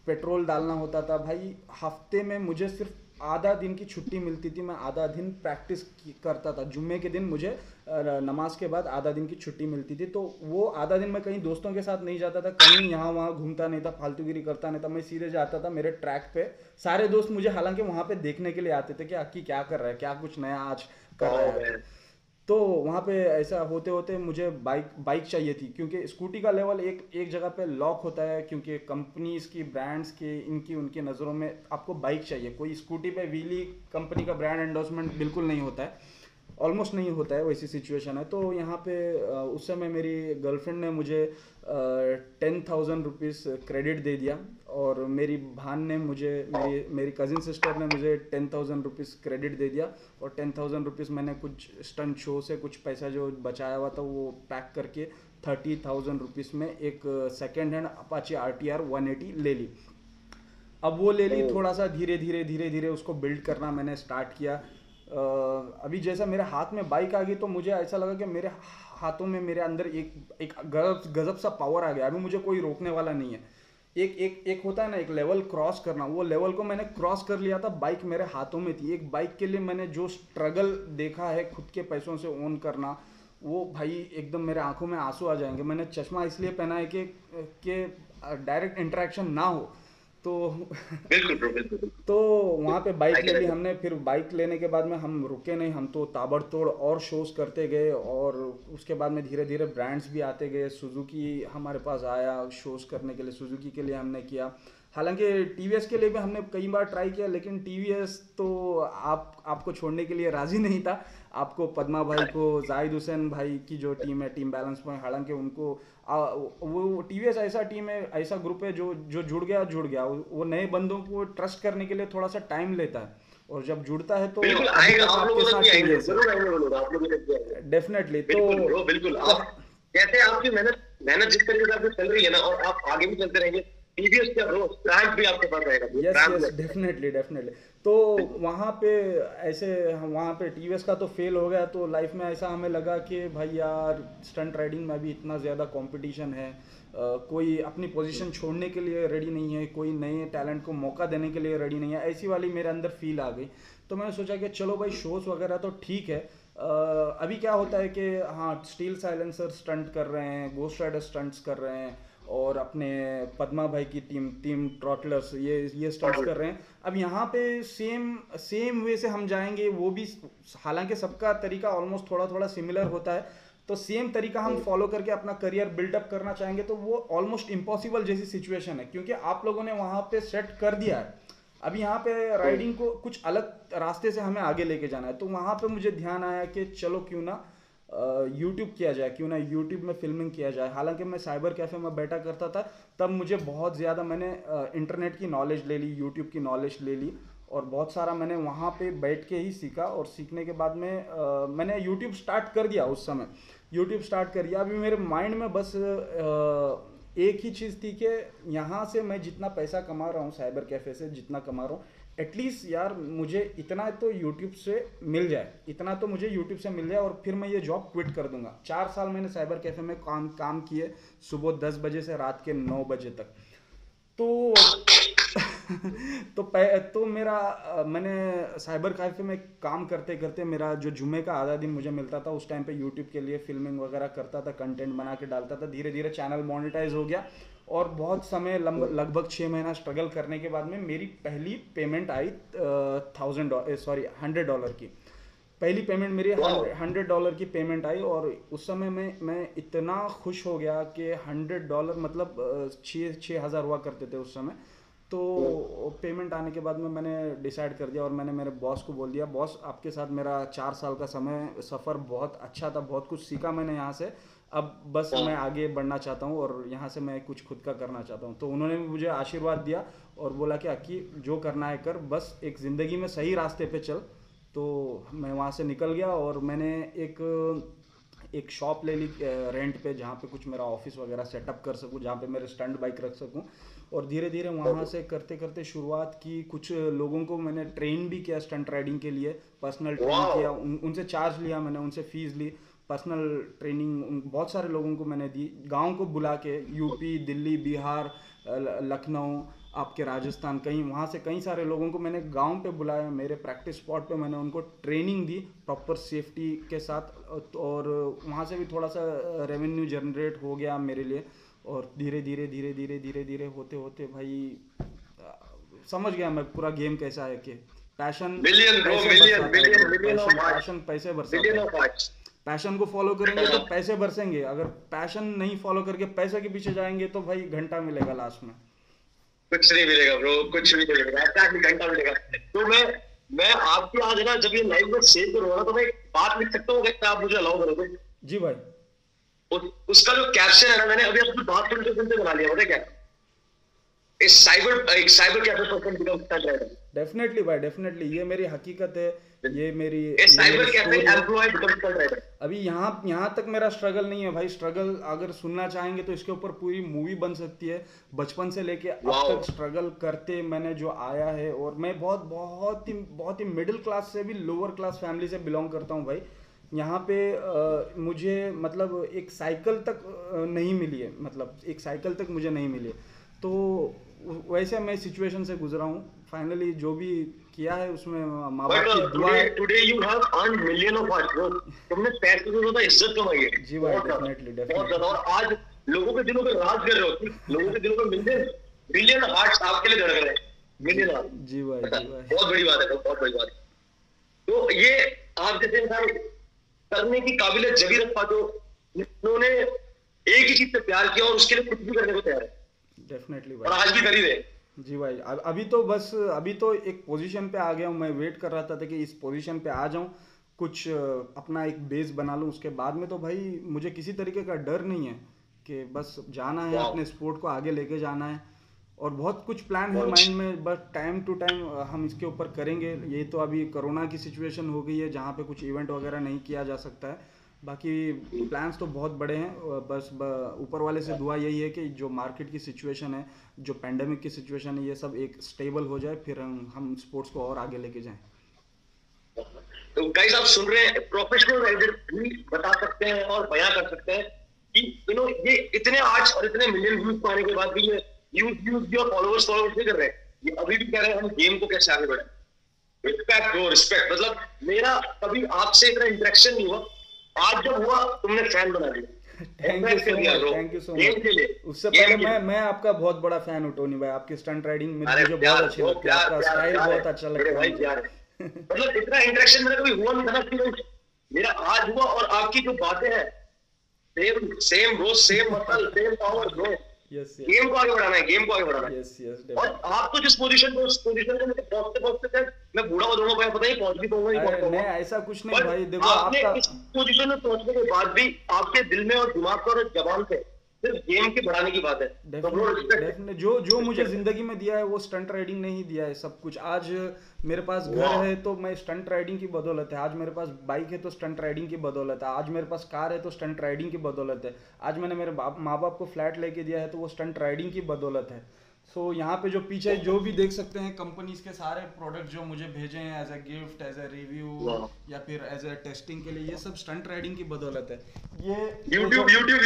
पेट्रोल डालना होता था। भाई हफ्ते में मुझे सिर्फ आधा दिन की छुट्टी मिलती थी, मैं आधा दिन प्रैक्टिस करता था। जुम्मे के दिन मुझे नमाज के बाद आधा दिन की छुट्टी मिलती थी। तो वो आधा दिन मैं कहीं दोस्तों के साथ नहीं जाता था, कहीं यहाँ वहाँ घूमता नहीं था, फालतूगिरी करता नहीं था। मैं सीधे जाता था मेरे ट्रैक पे। सारे दोस्त मुझे हालांकि वहाँ पे देखने के लिए आते थे कि अक्की क्या कर रहा है, क्या कुछ नया आज कर रहा है। तो वहाँ पे ऐसा होते होते मुझे बाइक चाहिए थी, क्योंकि स्कूटी का लेवल एक जगह पे लॉक होता है, क्योंकि कंपनीज की ब्रांड्स के उनकी नज़रों में आपको बाइक चाहिए। कोई स्कूटी पे व्हीली कंपनी का ब्रांड एंडोर्समेंट बिल्कुल नहीं होता है, ऑलमोस्ट नहीं होता है, वैसी सिचुएशन है। तो यहाँ पे उस समय मेरी गर्लफ्रेंड ने मुझे 10,000 रुपीज़ क्रेडिट दे दिया और मेरी भान ने मुझे मेरी कज़िन सिस्टर ने मुझे 10,000 रुपीज़ क्रेडिट दे दिया। और 10,000 रुपीज़ मैंने कुछ स्टंट शो से कुछ पैसा जो बचाया हुआ था वो पैक करके 30,000 रुपीज़ में एक सेकेंड हैंड अपाची RTR 180 ले ली। अब वो ले ली, थोड़ा सा धीरे धीरे उसको बिल्ड करना मैंने स्टार्ट किया। अभी जैसा मेरे हाथ में बाइक आ गई तो मुझे ऐसा लगा कि मेरे हाथों में मेरे अंदर एक गजब सा पावर आ गया। अभी मुझे कोई रोकने वाला नहीं है। एक होता है ना, एक लेवल क्रॉस करना, वो लेवल को मैंने क्रॉस कर लिया था। बाइक मेरे हाथों में थी। एक बाइक के लिए मैंने जो स्ट्रगल देखा है खुद के पैसों से ओन करना, वो भाई एकदम मेरे आंखों में आंसू आ जाएंगे। मैंने चश्मा इसलिए पहना है कि डायरेक्ट इंटरेक्शन ना हो। तो बिल्कुल। तो वहाँ पे बाइक ले ली हमने। फिर बाइक लेने के बाद में हम रुके नहीं, हम तो ताबड़तोड़ और शोज़ करते गए। और उसके बाद में धीरे धीरे ब्रांड्स भी आते गए। सुजुकी हमारे पास आया शोज़ करने के लिए, सुजुकी के लिए हमने किया। हालांकि TVS के लिए भी हमने कई बार ट्राई किया, लेकिन TVS तो आपको छोड़ने के लिए राज़ी नहीं था। आपको पद्मा भाई को, जाहिद हुसैन भाई की जो टीम है, टीम बैलेंस पॉइंट, हालांकि उनको वो TVS ऐसा टीम है, ऐसा ग्रुप है जो जुड़ गया। वो नए बंदों को ट्रस्ट करने के लिए थोड़ा सा टाइम लेता है, और जब जुड़ता है तो आपके साथ डेफिनेटली। तो बिल्कुल जैसे आपकी मेहनत जिस तरीके से आपकी चल रही है ना, और आप आगे भी चलते रहेंगे, TVS का ब्रांड भी आपके पास रहेगा। Yes definitely. तो वहाँ पे TVS का तो फेल हो गया। तो लाइफ में ऐसा हमें लगा कि भाई यार, स्टंट राइडिंग में अभी इतना ज़्यादा कंपटीशन है, कोई अपनी पोजीशन छोड़ने के लिए रेडी नहीं है, कोई नए टैलेंट को मौका देने के लिए रेडी नहीं है। ऐसी वाली मेरे अंदर फील आ गई। तो मैंने सोचा कि चलो भाई, शोज़ वगैरह तो ठीक है। अभी क्या होता है कि हाँ, स्टील साइलेंसर स्टंट कर रहे हैं, गोस्ट राइडर स्टंट्स कर रहे हैं, और अपने पद्मा भाई की टीम ट्रॉटलर्स ये स्टंट्स कर रहे हैं। अब यहाँ पे सेम वे से हम जाएंगे, वो भी हालांकि सबका तरीका ऑलमोस्ट थोड़ा सिमिलर होता है। तो सेम तरीका हम फॉलो करके अपना करियर बिल्डअप करना चाहेंगे तो वो ऑलमोस्ट इम्पॉसिबल जैसी सिचुएशन है, क्योंकि आप लोगों ने वहाँ पे सेट कर दिया है। अब यहाँ पे राइडिंग को कुछ अलग रास्ते से हमें आगे लेके जाना है। तो वहाँ पे मुझे ध्यान आया कि चलो क्यों ना यूट्यूब किया जाए, क्यों ना यूट्यूब में फिल्मिंग किया जाए। हालांकि मैं साइबर कैफ़े में बैठा करता था, तब मुझे बहुत ज़्यादा मैंने इंटरनेट की नॉलेज ले ली, यूट्यूब की नॉलेज ले ली, और बहुत सारा मैंने वहाँ पे बैठ के ही सीखा। और सीखने के बाद में मैंने यूट्यूब स्टार्ट कर दिया। उस समय यूट्यूब स्टार्ट कर दिया। अभी मेरे माइंड में बस एक ही चीज़ थी कि यहाँ से मैं जितना पैसा कमा रहा हूँ साइबर कैफ़े से, जितना कमा रहा हूँ, एटलीस्ट यार मुझे इतना तो यूट्यूब से मिल जाए, इतना तो मुझे यूट्यूब से मिल जाए और फिर मैं ये जॉब क्विट कर दूंगा। 4 साल मैंने साइबर कैफ़े में काम किए, सुबह 10 बजे से रात के 9 बजे तक। तो तो मेरा मैंने साइबर कैफ़े में काम करते करते मेरा जो जुम्मे का आधा दिन मुझे मिलता था, उस टाइम पे यूट्यूब के लिए फिल्मिंग वगैरह करता था, कंटेंट बना के डालता था। धीरे धीरे चैनल मोनेटाइज हो गया और बहुत समय लगभग 6 महीना स्ट्रगल करने के बाद में मेरी पहली पेमेंट आई $100 की। पहली पेमेंट मेरी $100 की पेमेंट आई और उस समय मैं इतना खुश हो गया कि $100 मतलब 6,000 हुआ करते थे उस समय। तो पेमेंट आने के बाद में मैंने डिसाइड कर दिया और मैंने मेरे बॉस को बोल दिया, बॉस आपके साथ मेरा 4 साल का सफ़र बहुत अच्छा था, बहुत कुछ सीखा मैंने यहाँ से, अब बस मैं आगे बढ़ना चाहता हूँ और यहाँ से मैं कुछ खुद का करना चाहता हूँ। तो उन्होंने भी मुझे आशीर्वाद दिया और बोला कि अक्की जो करना है कर, बस एक ज़िंदगी में सही रास्ते पे चल। तो मैं वहाँ से निकल गया और मैंने एक शॉप ले ली रेंट पे, जहाँ पे कुछ मेरा ऑफिस वगैरह सेटअप कर सकूँ, जहाँ पे मेरे स्टंट बाइक रख सकूँ। और धीरे धीरे वहाँ से करते करते शुरुआत की, कुछ लोगों को मैंने ट्रेन भी किया स्टंट राइडिंग के लिए, पर्सनल ट्रेन किया, उनसे चार्ज लिया मैंने, उनसे फीस ली, पर्सनल ट्रेनिंग बहुत सारे लोगों को मैंने दी, गांव को बुला के, यूपी, दिल्ली, बिहार, लखनऊ, आपके राजस्थान, कहीं वहाँ से कई सारे लोगों को मैंने गांव पे बुलाया, मेरे प्रैक्टिस स्पॉट पे मैंने उनको ट्रेनिंग दी प्रॉपर सेफ्टी के साथ। और वहाँ से भी थोड़ा सा रेवेन्यू जनरेट हो गया मेरे लिए। और धीरे धीरे होते होते भाई समझ गया मैं पूरा गेम कैसा है कि पैशन पैसे बरसाता है। पैशन को फॉलो करेंगे तो पैसे बरसेंगे, अगर पैशन नहीं फॉलो करके पैसे के पीछे जाएंगे तो भाई घंटा मिलेगा लास्ट में, कुछ नहीं मिलेगा ब्रो, कुछ नहीं मिलेगा, एग्जैक्टली घंटा मिलेगा। तो मैं आपके आज ना जब ये लाइव में शेयर करूंगा तो मैं एक बात लिख सकता हूँ, अगर आप मुझे अलाउ करोगे? जी भाई। उसका जो कैप्शन है ना, मैंने अभी अपनी बात सुनते बना लिया, पता है क्या? एक cyber cafe person become stunt rider. Definitely भाई, डेफिनेटली ये मेरी हकीकत है, ये मेरी cyber cafe employ become stunt rider. अभी यहाँ तक मेरा स्ट्रगल नहीं है भाई, स्ट्रगल अगर सुनना चाहेंगे तो इसके ऊपर पूरी मूवी बन सकती है। बचपन से लेके अब तक स्ट्रगल करते मैंने जो आया है, और मैं बहुत ही मिडिल क्लास से भी लोअर क्लास फैमिली से बिलोंग करता हूँ भाई। यहाँ पे मुझे मतलब एक साइकिल तक नहीं मिली है, मतलब एक साइकिल तक मुझे नहीं मिली है। तो वैसे मैं सिचुएशन से गुजरा हूँ, फाइनली जो भी किया है उसमें माँ बाप की दुआ है। Today you have earned million of hours bro, तुमने पैसे से ज्यादा इज्जत कमाई है। जी भाई, डेफिनेटली बहुत ज्यादा। और आज लोगों के दिलों पे राज कर रहे हो, लोगों के दिलों पे मिलियन हार्ट्स आपके लिए धड़क रहे हैं, मिलियन हार्ट। जी भाई, बहुत बड़ी बात है, बहुत बड़ी बात है। तो ये आप जैसे इंसान करने की काबिलियत जब रख पाते हो जिन्होंने एक ही चीज से प्यार किया और उसके लिए कुछ भी करने को तैयार है। डेफिनेटली भाई, और आज भी कर ही रहे। जी भाई, अभी तो एक पोजीशन पे आ गया हूँ। मैं वेट कर रहा था कि इस पोजीशन पे आ जाऊँ, कुछ अपना एक बेस बना लूँ, उसके बाद में तो भाई मुझे किसी तरीके का डर नहीं है कि बस जाना है, अपने स्पोर्ट को आगे लेके जाना है। और बहुत कुछ प्लान है माइंड में, बस टाइम टू टाइम हम इसके ऊपर करेंगे। ये तो अभी कोरोना की सिचुएशन हो गई है जहाँ पे कुछ इवेंट वगैरह नहीं किया जा सकता है, बाकी प्लान्स तो बहुत बड़े हैं। बस ऊपर वाले से दुआ यही है कि जो मार्केट की सिचुएशन है, जो पेंडेमिक की सिचुएशन है, ये सब एक स्टेबल हो जाए, फिर हम स्पोर्ट्स को और आगे लेके जाएं। तो गाइस आप सुन रहे हैं, प्रोफेशनल राइडर भी बता सकते हैं और बयां कर सकते हैं कि ये इतने आर्ट्स और इतने मिलियन व्यूज पाने के बाद भी ये यूज योर फॉलोअर्स नहीं कर रहे हैं, ये अभी भी कह रहे हैं हम गेम को कैसे आगे बढ़ाएं। Respect bro, respect. मतलब मेरा कभी आपसे इतना इंटरेक्शन नहीं हुआ, आज जब हुआ तुमने फैन बना दिया। Thank you so much. उससे पहले मैं आपका बहुत बड़ा फैन हूँ टोनी भाई, आपकी स्टंट राइडिंग में मुझे बहुत अच्छी लगती है, आपका स्टाइल बहुत अच्छा लगता है। मतलब इतना इंटरेक्शन मेरा कभी हुआ नहीं था ना, मेरा आज हुआ। और आपकी जो बातें हैं same bro, same muscle, same power bro. Game को आगे बढ़ाना है, गेम को आगे बढ़ाना है। और आप तो जिस पोजीशन पे, उस पोजीशन पे मुझे पहुंचते मैं बूढ़ा हो जाऊंगा, पता नहीं पहुंच भी पाऊंगा। नहीं ऐसा कुछ नहीं भाई, देखो आपने इस पोजीशन में पहुंचने के बाद भी आपके दिल में और दिमाग पर और जबान पे सिर्फ गेम के बढ़ाने की बात है। डेफिनेटली जो मुझे जिंदगी में दिया है वो स्टंट राइडिंग ने ही दिया है सब कुछ। आज मेरे पास घर है तो मैं स्टंट राइडिंग की बदौलत है, आज मेरे पास बाइक है तो स्टंट राइडिंग की बदौलत है, आज मेरे पास कार है तो स्टंट राइडिंग की बदौलत है, आज मैंने मेरे माँ बाप को फ्लैट लेके दिया है तो वो स्टंट राइडिंग की बदौलत है। सो यहाँ पे जो पीछे जो भी देख सकते हैं कंपनीज के सारे प्रोडक्ट जो मुझे भेजे हैं as a gift, as a review या फिर एज ए टेस्टिंग के लिए, ये सब स्टंट राइडिंग की बदौलत है। ये YouTube बटन, ये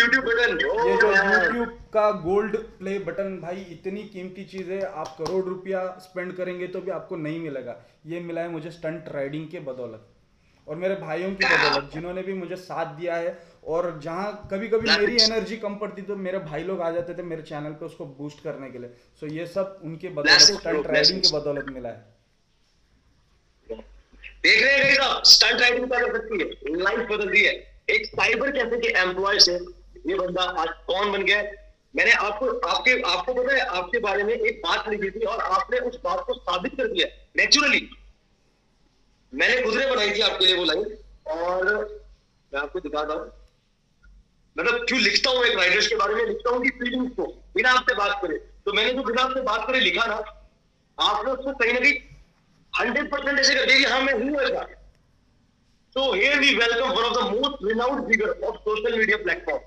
जो YouTube का गोल्ड प्ले बटन भाई इतनी कीमती चीज है, आप करोड़ रुपया स्पेंड करेंगे तो भी आपको नहीं मिलेगा। ये मिला है मुझे स्टंट राइडिंग के बदौलत और मेरे भाइयों की बदौलत, जिन्होंने भी मुझे साथ दिया है। और जहाँ कभी कभी मेरी एनर्जी कम पड़ती तो मेरे भाई लोग आ जाते थे मेरे चैनल पे उसको बूस्ट करने के लिए। सो ये सब उनके बदौलत, स्टंट राइडिंग के बदौलत मिला है। देख रहे हैं गाइस, स्टंट राइडिंग क्या कर सकती है, लाइफ बदल दी है। एक साइबर कैफे के एम्प्लॉय से ये बंदा आज कौन बन गया है। मैंने आपको पता है, आपके बारे में एक बात लिखी थी और आपने उस बात को साबित कर दिया नेचुरली। मैंने खुदरे बनाई थी आपके लिए वो लाइन, और मैं आपको दिखाता हूँ। मतलब क्यों लिखता हूँ एक राइडर्स के बारे में, लिखता हूँ कि फीलिंग्स को बिना आपसे बात करे। तो मैंने जो बिना आपसे बात करे लिखा ना, आपने उसको कहीं ना कहीं 100% ऐसे कर दिया कि हाँ मैं हूँ ऐसा। So here we welcome one of the most renowned figure of social media platform.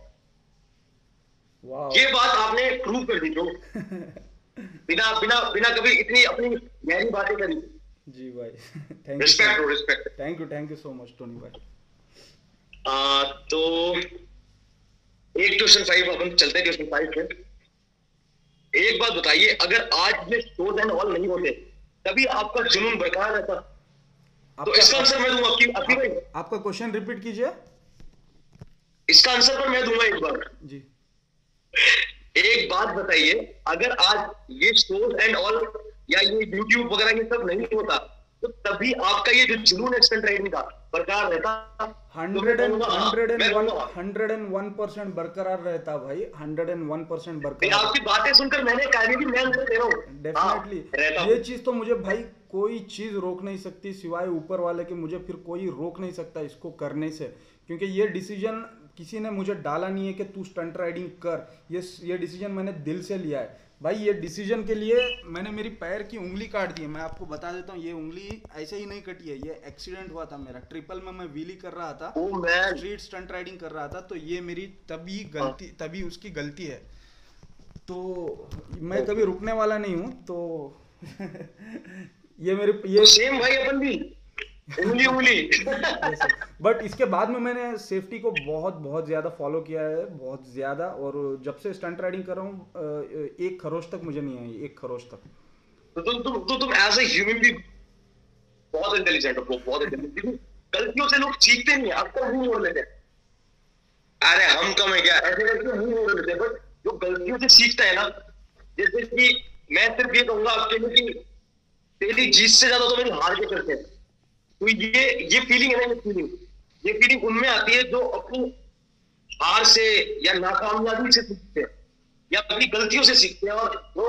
Wow. ये बात आपने प्रूव कर दी जो बिना बिना बिना कभी इतनी अपनी गहरी बातें करी। जी भाई thank you, respect bro, respect. Thank you so much Tony भाई। तो एक क्वेश्चन 5 अपन चलते हैं क्वेश्चन 5 पे। एक बात बताइए, अगर आज ये शोज एंड ऑल नहीं होते तभी आपका जुनून बरकरार रहता? तो इसका आंसर मैं दूंगा आपकी भाई। आपका क्वेश्चन रिपीट कीजिए। इसका आंसर पर मैं दूंगा एक बार जी। एक बात बताइए, अगर आज ये शोज एंड ऑल या ये यूट्यूब वगैरह ये सब नहीं होता तो तभी आपका ये जो जुनून है स्टंट राइडिंग का बरकरार रहता? 101% बरकरार रहता भाई, 101% बरकरार। आपकी बातें सुनकर मैंने कहा कि मैं आंसर दे रहा हूं। डेफिनेटली ये चीज तो मुझे भाई कोई चीज रोक नहीं सकती सिवाय ऊपर वाले के। मुझे फिर कोई रोक नहीं सकता इसको करने से, क्योंकि ये डिसीजन किसी ने मुझे डाला नहीं है कि तू स्टंट राइडिंग कर। ये डिसीजन मैंने दिल से लिया है भाई। ये डिसीजन के लिए मैंने मेरी पैर की उंगली काट दी है। मैं आपको बता देता हूँ, ये उंगली ऐसे ही नहीं कटी है, ये एक्सीडेंट हुआ था मेरा। ट्रिपल में मैं व्हीली कर रहा था, स्ट्रीट स्टंट राइडिंग कर रहा था, तो ये मेरी तभी उसकी गलती है। तो मैं कभी रुकने वाला नहीं हूँ। तो ये सेम भाई अपन भी उंगली बट इसके बाद में मैंने सेफ्टी को बहुत ज्यादा फॉलो किया है, बहुत ज्यादा। और जब से स्टंट राइडिंग कर रहा हूँ एक खरोच तक मुझे नहीं आई, एक खरोच तक। तो तुम एज ए ह्यूमन भी बहुत इंटेलिजेंट हो, बहुत इंटेलिजेंट। गलतियों से लोग सीखते नहीं है, आपको मुंह मोड़ लेते हैं। अरे हम कम है क्या, ऐसे करके मुंह मोड़ लेते हैं। बट जो गलतियों से सीखता है ना, जैसे कि मैं सिर्फ ये कहूंगा आपके लिए कि तेरी जीत से ज्यादा तो मेरी हार के करते हैं। तो ये फीलिंग है ना, ये फीलिंग उनमें आती है जो अपनी हार से या नाकामयाबी से सीखते हैं या अपनी गलतियों से सीखते हैं। और वो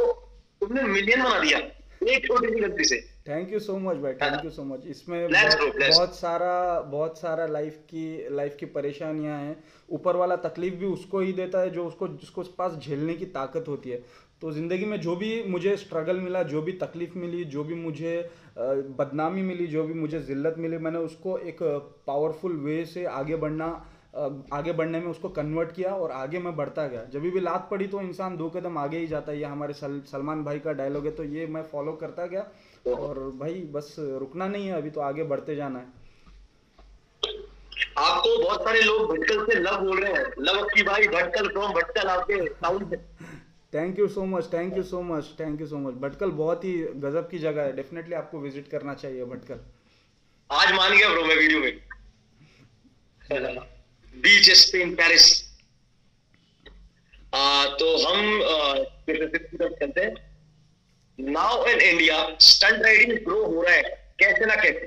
तुमने मिलियन बना दिया एक छोटी सी गलती से। थैंक यू सो मच भाई, थैंक यू सो मच। इसमें बहुत सारा लाइफ की परेशानियां हैं। ऊपर वाला तकलीफ भी उसको ही देता है जो जिसको पास झेलने की ताकत होती है। तो ज़िंदगी में जो भी मुझे स्ट्रगल मिला, जो भी तकलीफ मिली, जो भी मुझे बदनामी मिली, जो भी मुझे ज़िल्लत मिली, मैंने उसको एक पावरफुल वे से आगे बढ़ने में उसको कन्वर्ट किया और आगे मैं बढ़ता गया। जब भी लात पड़ी तो इंसान 2 कदम आगे ही जाता है। ये हमारे सलमान भाई का डायलॉग है, तो ये मैं फॉलो करता गया। और भाई बस रुकना नहीं है, अभी तो आगे बढ़ते जाना है। आपको बहुत सारे लोग भटकल से लव बोल रहे हैं, लव की भाई भटकल फ्रॉम भटकल आपके साउंड से। Thank you so much. Bhatkal बहुत ही गजब की जगह है, डेफिनेटली आपको विजिट करना चाहिए भटकल। आज मान गया ब्रो मैं वीडियो में। बीच स्पेन पेरिस। तो हम चलते हैं। Now in India stunt riding grow हो रहा है कैसे ना कैसे।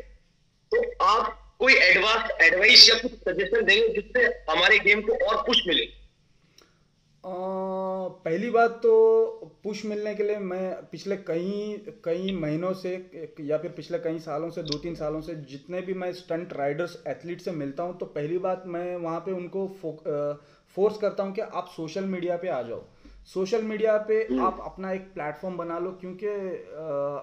तो आप कोई एडवाइस या कुछ सजेशन देंगे जिससे हमारे गेम को और पुश मिले? पहली बात तो पुश मिलने के लिए मैं पिछले कई महीनों से या फिर पिछले कई सालों से 2-3 सालों से जितने भी मैं स्टंट राइडर्स एथलीट से मिलता हूं, तो पहली बात मैं वहां पे उनको फोर्स करता हूं कि आप सोशल मीडिया पे आ जाओ। सोशल मीडिया पे आप अपना एक प्लेटफॉर्म बना लो, क्योंकि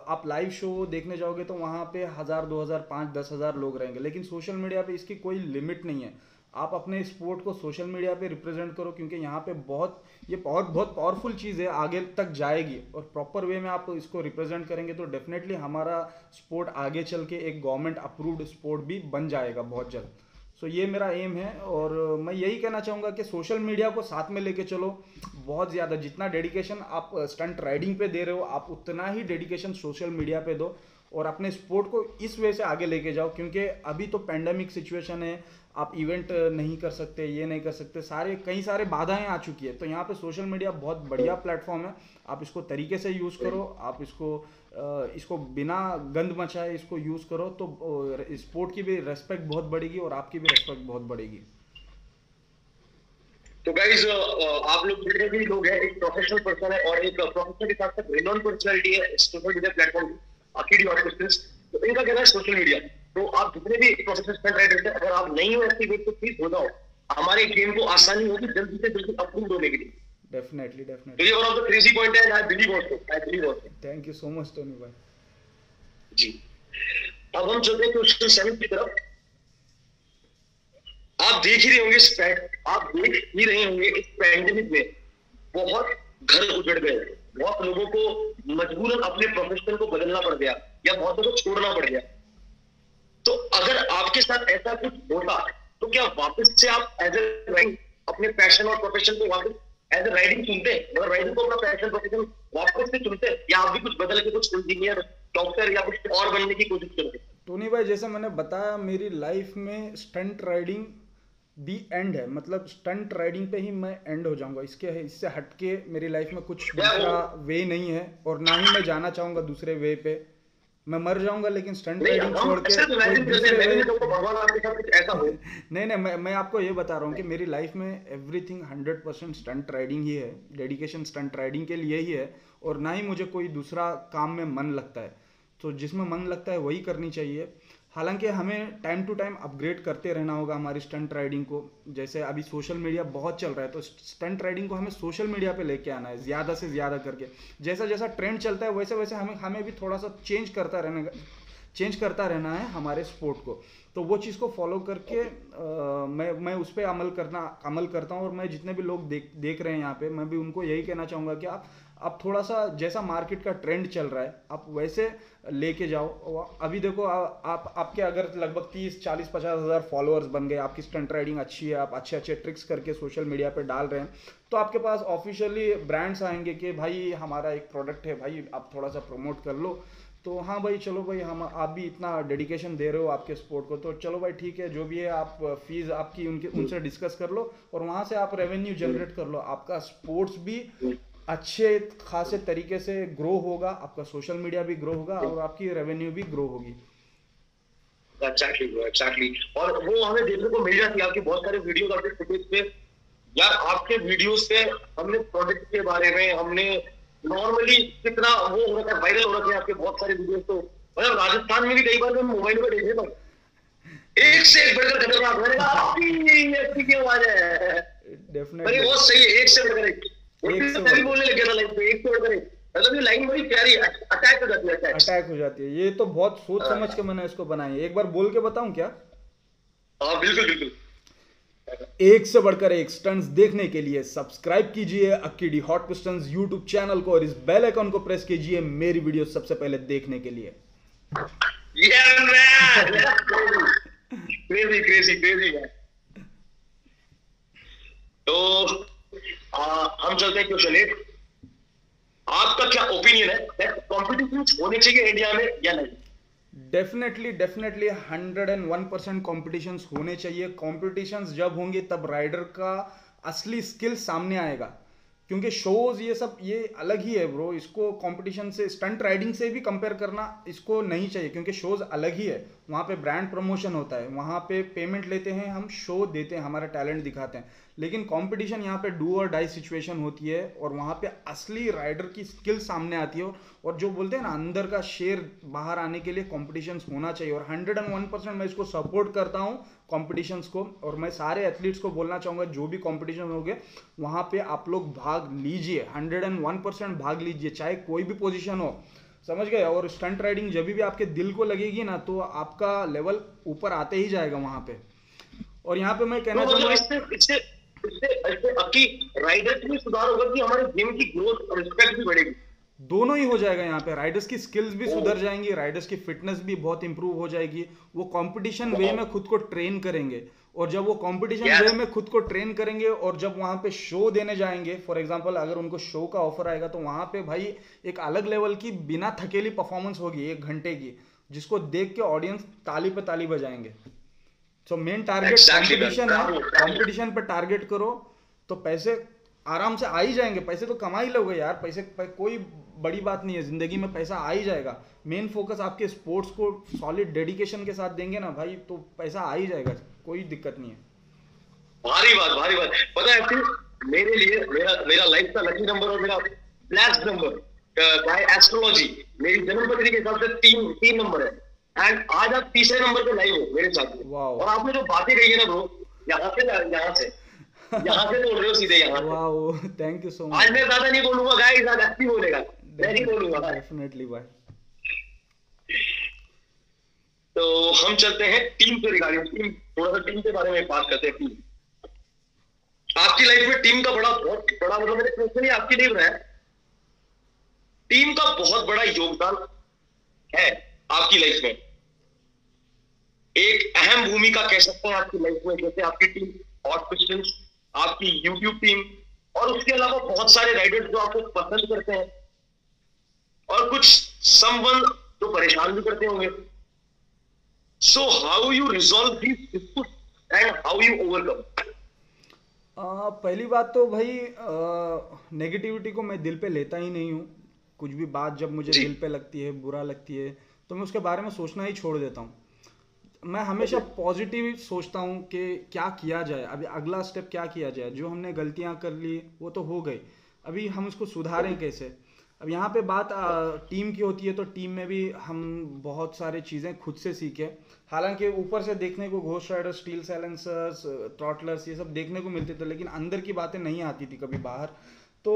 आप लाइव शो देखने जाओगे तो वहाँ पे 1000, 2000, 5000, 10,000 लोग रहेंगे, लेकिन सोशल मीडिया पे इसकी कोई लिमिट नहीं है। आप अपने स्पोर्ट को सोशल मीडिया पे रिप्रेजेंट करो, क्योंकि यहाँ पे बहुत बहुत पावरफुल चीज़ है, आगे तक जाएगी। और प्रॉपर वे में आप इसको रिप्रेजेंट करेंगे तो डेफिनेटली हमारा स्पोर्ट आगे चल के एक गवर्नमेंट अप्रूव्ड स्पोर्ट भी बन जाएगा बहुत जल्द। सो ये मेरा एम है, और मैं यही कहना चाहूँगा कि सोशल मीडिया को साथ में लेके चलो। बहुत ज़्यादा जितना डेडिकेशन आप स्टंट राइडिंग पे दे रहे हो, आप उतना ही डेडिकेशन सोशल मीडिया पे दो, और अपने स्पोर्ट को इस वे से आगे लेके जाओ। क्योंकि अभी तो पेंडेमिक सिचुएशन है, आप इवेंट नहीं कर सकते, ये नहीं कर सकते, कई सारे बाधाएं आ चुकी है। तो यहाँ पे सोशल मीडिया बहुत बढ़िया प्लेटफॉर्म है, आप इसको तरीके से यूज़ करो, आप इसको बिना गंद मचाए इसको यूज़ करो, तो स्पोर्ट की भी रेस्पेक्ट बहुत बढ़ेगी और आपकी भी रेस्पेक्ट बहुत बढ़ेगी। तो गाइज आप लोग जितने भी लोग हैं, एक प्रोफेशनल पर्सन है और एक प्रोफेशनल के साथ साथ रिनोन पर्सनालिटी है सोशल मीडिया प्लेटफॉर्म अकेडी हॉट पिस्टन्स। तो इनका कहना है सोशल मीडिया, तो आप जितने भी प्रोफेशनल स्टंट राइडर्स हैं, अगर आप नहीं हो एक्टिवेट तो प्लीज हो जाओ, हमारे गेम को आसानी होगी जल्दी से जल्दी अप्रूव होने के लिए। डेफिनेटली तो ये one of the crazy point है, I believe also. Thank you so much Tony भाई जी। अब हम चलते हैं क्वेश्चन 7 की तरफ। आप देख ही रहे होंगे इस पैंडेमिक में बहुत घर उजड़ गए, बहुत लोगों को मजबूरन अपने प्रोफेशन को बदलना पड़ गया या बहुत लोगों को छोड़ना पड़ गया। तो अगर आपके साथ ऐसा कुछ होता तो क्या वापस से आप एज ए राइडिंग अपने पैशन और प्रोफेशन को वापस एज ए राइडिंग चुनते, मतलब राइडिंग को अपना पैशन प्रोफेशन वापस से चुनते, या आप भी कुछ बदल के कुछ इंजीनियर, डॉक्टर या कुछ और बनने की कोशिश करते? टोनी भाई, जैसे मैंने बताया, मेरी लाइफ में स्टंट राइडिंग दी एंड है, मतलब स्टंट राइडिंग पे ही मैं एंड हो जाऊंगा। इससे हटके मेरी लाइफ में कुछ दूसरा वे नहीं है, और ना ही मैं जाना चाहूंगा दूसरे वे पे। मैं मर जाऊंगा लेकिन स्टंट राइडिंग छोड़ के कोई दूसरे वे नहीं, मैं आपको ये बता रहा हूँ कि मेरी लाइफ में एवरीथिंग 100% स्टंट राइडिंग ही है, डेडिकेशन स्टंट राइडिंग के लिए ही है, और ना ही मुझे कोई दूसरा काम में मन लगता है। तो जिसमें मन लगता है वही करनी चाहिए। हालांकि हमें टाइम टू टाइम अपग्रेड करते रहना होगा हमारी स्टंट राइडिंग को। जैसे अभी सोशल मीडिया बहुत चल रहा है, तो स्टंट राइडिंग को हमें सोशल मीडिया पे लेके आना है ज़्यादा से ज़्यादा करके। जैसा जैसा ट्रेंड चलता है वैसे वैसे हमें भी थोड़ा सा चेंज करता रहना है हमारे स्पोर्ट को। तो वो चीज़ को फॉलो करके मैं उस पर अमल करता हूँ। और मैं जितने भी लोग देख रहे हैं यहाँ पे, मैं भी उनको यही कहना चाहूँगा कि आप थोड़ा सा जैसा मार्केट का ट्रेंड चल रहा है आप वैसे लेके जाओ। अभी देखो आपके अगर लगभग 30, 40, 50 हज़ार फॉलोअर्स बन गए, आपकी स्टंट राइडिंग अच्छी है, आप अच्छे ट्रिक्स करके सोशल मीडिया पे डाल रहे हैं, तो आपके पास ऑफिशियली ब्रांड्स आएंगे कि भाई हमारा एक प्रोडक्ट है, भाई आप थोड़ा सा प्रमोट कर लो। तो हाँ भाई, चलो भाई, आप भी इतना डेडिकेशन दे रहे हो आपके स्पोर्ट को, तो चलो भाई ठीक है, जो भी है आप फीस आपकी उनसे डिस्कस कर लो और वहाँ से आप रेवेन्यू जनरेट कर लो। आपका स्पोर्ट्स भी अच्छे खासे तरीके से ग्रो होगा, आपका सोशल मीडिया भी ग्रो होगा और आपकी रेवेन्यू भी ग्रो होगी। एक्जैक्टली। और वो हमें देखने को मिल जाती है आपके बहुत सारे वीडियोस, आपके फुटेज पे। यार आपके वीडियोस पे हमने प्रोडक्ट के बारे में, हमने नॉर्मली कितना वो हो रखा है, वायरल हो रखे हैं आपके बहुत सारे वीडियोस। तो मतलब राजस्थान में भी कई बार मैं मोबाइल पे देखे तो एक से एक बढ़कर खतरनाक, मैंने कहा आपकी क्या आवाज है, डेफिनेटली बहुत सही है, एक से बढ़कर एक बोलने लग गया था लाइन पे, एक से बढ़कर एक। मतलब ये लाइन बड़ी प्यारी अटैक हो जाती है। ये तो बहुत सोच समझ के मैंने इसको बनाई है। एक बार बोल के बताऊं क्या? हाँ बिल्कुल। एक से बढ़कर एक स्टंट्स देखने के लिए सब्सक्राइब कीजिए अकेडी हॉट पिस्टन्स यूट्यूब चैनल को और इस बेल आइकन को प्रेस कीजिए मेरी वीडियो सबसे पहले देखने के लिए। क्रेजी। तो हम चलते हैं क्वेश्चन 8। आपका क्या ओपिनियन है, कॉम्पिटिशन होने चाहिए इंडिया में या नहीं? डेफिनेटली 101% कॉम्पिटिशन्स होने चाहिए। कॉम्पिटिशन्स जब होंगे तब राइडर का असली स्किल सामने आएगा, क्योंकि शोज ये सब ये अलग ही है ब्रो। इसको कंपटीशन से, स्टंट राइडिंग से भी कंपेयर करना इसको नहीं चाहिए, क्योंकि शोज अलग ही है। वहाँ पे ब्रांड प्रमोशन होता है, वहाँ पे पेमेंट लेते हैं, हम शो देते हैं, हमारा टैलेंट दिखाते हैं। लेकिन कंपटीशन यहाँ पे डू और डाई सिचुएशन होती है और वहाँ पे असली राइडर की स्किल सामने आती है। और जो बोलते हैं ना, अंदर का शेर बाहर आने के लिए कॉम्पिटिशन्स होना चाहिए। और 101% मैं इसको सपोर्ट करता हूँ कॉम्पिटिशन्स को। और मैं सारे एथलीट्स को बोलना चाहूँगा, जो भी कॉम्पिटिशन हो गए वहाँ पे आप लोग भाग लीजिए, 101% भाग लीजिए, चाहे कोई भी पोजीशन हो, समझ गए। और स्टंट राइडिंग जब भी आपके दिल को लगेगी ना, तो आपका लेवल ऊपर आते ही जाएगा वहाँ पे। और यहाँ पे मैं कहना तो मतलब चाहूंगा, इससे आपकी राइडर्स में सुधार होगा कि हमारे गेम की ग्रोथ और रिस्पेक्ट भी बढ़ेगी। दोनों ही हो जाएगा यहाँ पे। राइडर्स की स्किल्स भी सुधर जाएंगी, राइडर्स की फिटनेस भी बहुत इंप्रूव हो जाएगी। वो कंपटीशन वे में खुद को ट्रेन करेंगे, और जब वो कंपटीशन वे में खुद को ट्रेन करेंगे और जब वहाँ पे शो देने जाएंगे, फॉर एग्जांपल अगर उनको शो का ऑफर आएगा तो वहाँ पे भाई एक अलग लेवल की बिना थकेली परफॉर्मेंस होगी 1 घंटे की, जिसको देख के ऑडियंस ताली पे ताली बजाएंगे। सो मेन टारगेट कंपटीशन है, कंपटीशन पे टारगेट करो तो पैसे आराम से आ ही जाएंगे। पैसे तो कमा ही लोगे यार, पैसे कोई बड़ी बात नहीं है, जिंदगी में पैसा आ ही जाएगा। मेन फोकस आपके स्पोर्ट्स को सॉलिड डेडिकेशन के साथ देंगे ना भाई, तो पैसा आ ही जाएगा, कोई दिक्कत नहीं है। भारी बात। पता है फिर मेरे लिए मेरा लाइफ का लकी नंबर और मेरा ब्लेस्ड नंबर बाय एस्ट्रोलॉजी मेरी जन्म पत्री के हिसाब से 3 नंबर है। एंड आज आप 3रे नंबर पे लाइव हो मेरे साथ। और आपने जो बातें कही है ना ब्रो, यहाँ से बोल रहे हो सीधे यहाँ से। Wow, thank you so much. आज मैं ज्यादा नहीं बोलूंगा गाइस, आज एक्टिव बोलेगा, मैं नहीं बोलूंगा। डेफिनेटली भाई। तो हम चलते हैं टीम के रिगार्डिंग, थोड़ा सा टीम के बारे में बात करते हैं। टीम आपकी लाइफ में टीम का बहुत बड़ा मतलब मेरे क्वेश्चन ही आपकी नहीं रहा है, टीम का बहुत बड़ा योगदान है आपकी लाइफ में, एक अहम भूमिका कह सकते हैं आपकी लाइफ में। जैसे आपकी टीम हॉट पिस्टन्स, आपकी यूट्यूब टीम, और उसके अलावा बहुत सारे राइडर्स जो आपको पसंद करते हैं, और कुछ समवन जो परेशान भी करते होंगे। So how you resolve this dispute and how you overcome? पहली बात तो भाई नेगेटिविटी को मैं दिल पे लेता ही नहीं हूँ। कुछ भी बात जब मुझे दिल पे लगती है, बुरा लगती है, तो मैं उसके बारे में सोचना ही छोड़ देता हूँ। मैं हमेशा पॉजिटिव सोचता हूँ कि क्या किया जाए, अभी अगला स्टेप क्या किया जाए। जो हमने गलतियाँ कर ली वो तो हो गई, अभी हम उसको सुधारें कैसे। अब यहाँ पे बात टीम की होती है, तो टीम में भी हम बहुत सारी चीज़ें खुद से सीखे। हालांकि ऊपर से देखने को घोस्ट राइडर, स्टील साइलेंसर्स, थ्रॉटलर्स ये सब देखने को मिलते थे, लेकिन अंदर की बातें नहीं आती थी कभी बाहर। तो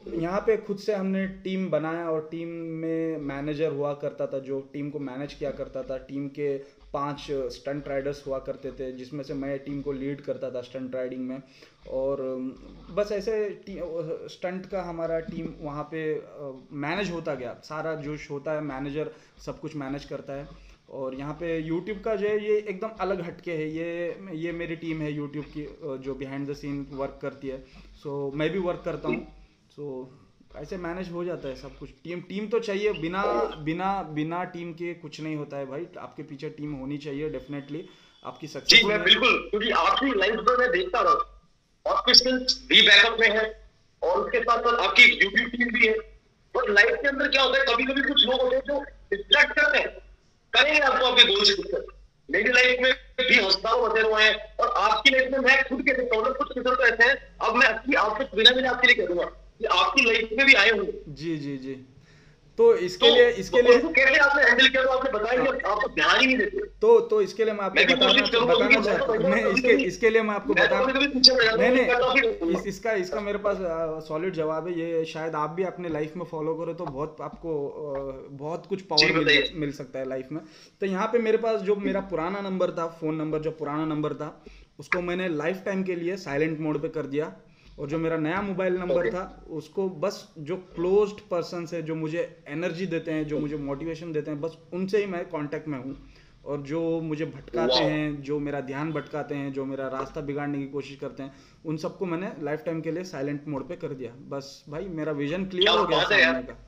यहाँ पे खुद से हमने टीम बनाया, और टीम में मैनेजर हुआ करता था जो टीम को मैनेज किया करता था। टीम के 5 स्टंट राइडर्स हुआ करते थे, जिसमें से मैं टीम को लीड करता था स्टंट राइडिंग में। और बस ऐसे स्टंट का हमारा टीम वहाँ पे मैनेज होता गया। सारा जो होता है मैनेजर सब कुछ मैनेज करता है। और यहाँ पे यूट्यूब का जो है ये एकदम अलग हटके है। ये मेरी टीम है यूट्यूब की जो बिहाइंड द सीन वर्क करती है। सो मैं भी वर्क करता हूँ। सो ऐसे मैनेज हो जाता है सब कुछ। टीम तो चाहिए, बिना टीम के कुछ नहीं होता है भाई। आपके पीछे टीम होनी चाहिए डेफिनेटली आपकी सक्सेस। जी मैं बिल्कुल, क्योंकि आपकी लाइफ में मैं देखता रहा ऑफिस भी बैकअप में है, और उसके साथ साथ आपकी यूट्यूब टीम भी है। बट लाइफ के अंदर क्या होता है, कभी कभी कुछ लोग होते हैं जो डिस्ट्रैक्ट करते हैं, करेंगे आपको आपके गोल से डिस्ट्रैक्ट। मेरी लाइफ में भी हजारों बचे हुए हैं, और आपकी लाइफ में मैं खुद के देखता हूँ कुछ रिजल्ट तो ऐसे हैं। अब मैं आपसे बिना आपके लिए कह दूंगा कि आपकी लाइफ में भी आए होंगे। जी। तो इसके लिए कैसे आपने हैंडल किया, तो आपने बताया कि आप ध्यान ही नहीं देते। तो इसके लिए मैं आपको बताना चाहता हूँ। मैं इसके लिए मैं आपको नहीं, इसका मेरे पास सॉलिड जवाब है। ये शायद आप भी अपने लाइफ में फॉलो करो तो बहुत आपको बहुत कुछ पावर मिल सकता है लाइफ में। तो यहाँ पे मेरे पास जो मेरा पुराना नंबर था, फोन नंबर जो पुराना नंबर था, उसको मैंने लाइफ टाइम के लिए साइलेंट मोड पे कर दिया। और जो मेरा नया मोबाइल नंबर था उसको बस जो क्लोज्ड पर्सन है, जो मुझे एनर्जी देते हैं, जो मुझे मोटिवेशन देते हैं, बस उनसे ही मैं कांटेक्ट में हूँ। और जो मुझे भटकाते हैं, जो मेरा ध्यान भटकाते हैं, जो मेरा रास्ता बिगाड़ने की कोशिश करते हैं, उन सबको मैंने लाइफ टाइम के लिए साइलेंट मोड पे कर दिया। बस भाई मेरा विजन क्लियर हो गया सामने का।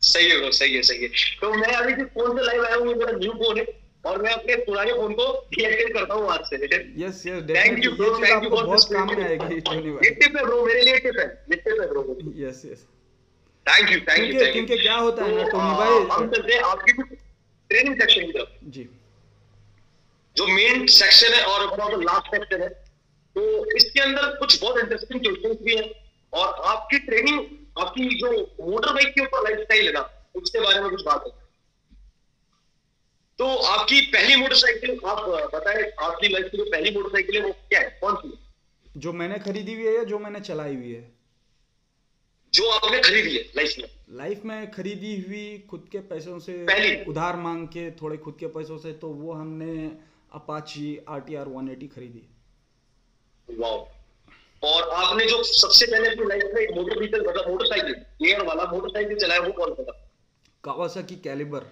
सही है। तो मैं अभी जो फोन से लाइव आया हूँ, मेरा न्यू फोन है, और मैं अपने पुराने फोन को डीएक्टिवेट करता हूँ आज से। Yes thank you bro, thank you, बहुत काम में आएगी। ये टिप है ब्रो, मेरे लिए टिप है ब्रो। Yes thank you. क्योंकि क्या होता है ना टोनी भाई, हम चलते हैं आपकी ट्रेनिंग सेक्शन की तरफ जी, जो मेन सेक्शन है और लास्ट सेक्शन है। तो इसके अंदर कुछ बहुत इंटरेस्टिंग क्वेश्चंस भी हैं, और आपकी ट्रेनिंग, आपकी जो मोटर बाइक के ऊपर लाइफस्टाइल है ना, उसके बारे में कुछ बात है। तो आपकी पहली मोटरसाइकिल आप बताएं, आपकी लाइफ की जो पहली मोटरसाइकिल है वो क्या है, कौन सी? जो मैंने खरीदी हुई है या जो मैंने चलाई हुई है? जो आपने खरीदी है लाइफ में खरीदी हुई खुद के पैसों से, पहली उधार मांग के थोड़े खुद के पैसों से, तो वो हमने अपाची RTR 180 खरीदी। वाओ। और आपने जो सबसे पहले अपनी लाइफ में एक मोटरसाइकिल, मतलब मोटरसाइकिल, गियर वाला मोटरसाइकिल चलाया, वो कौन सा था? Kawasaki caliber.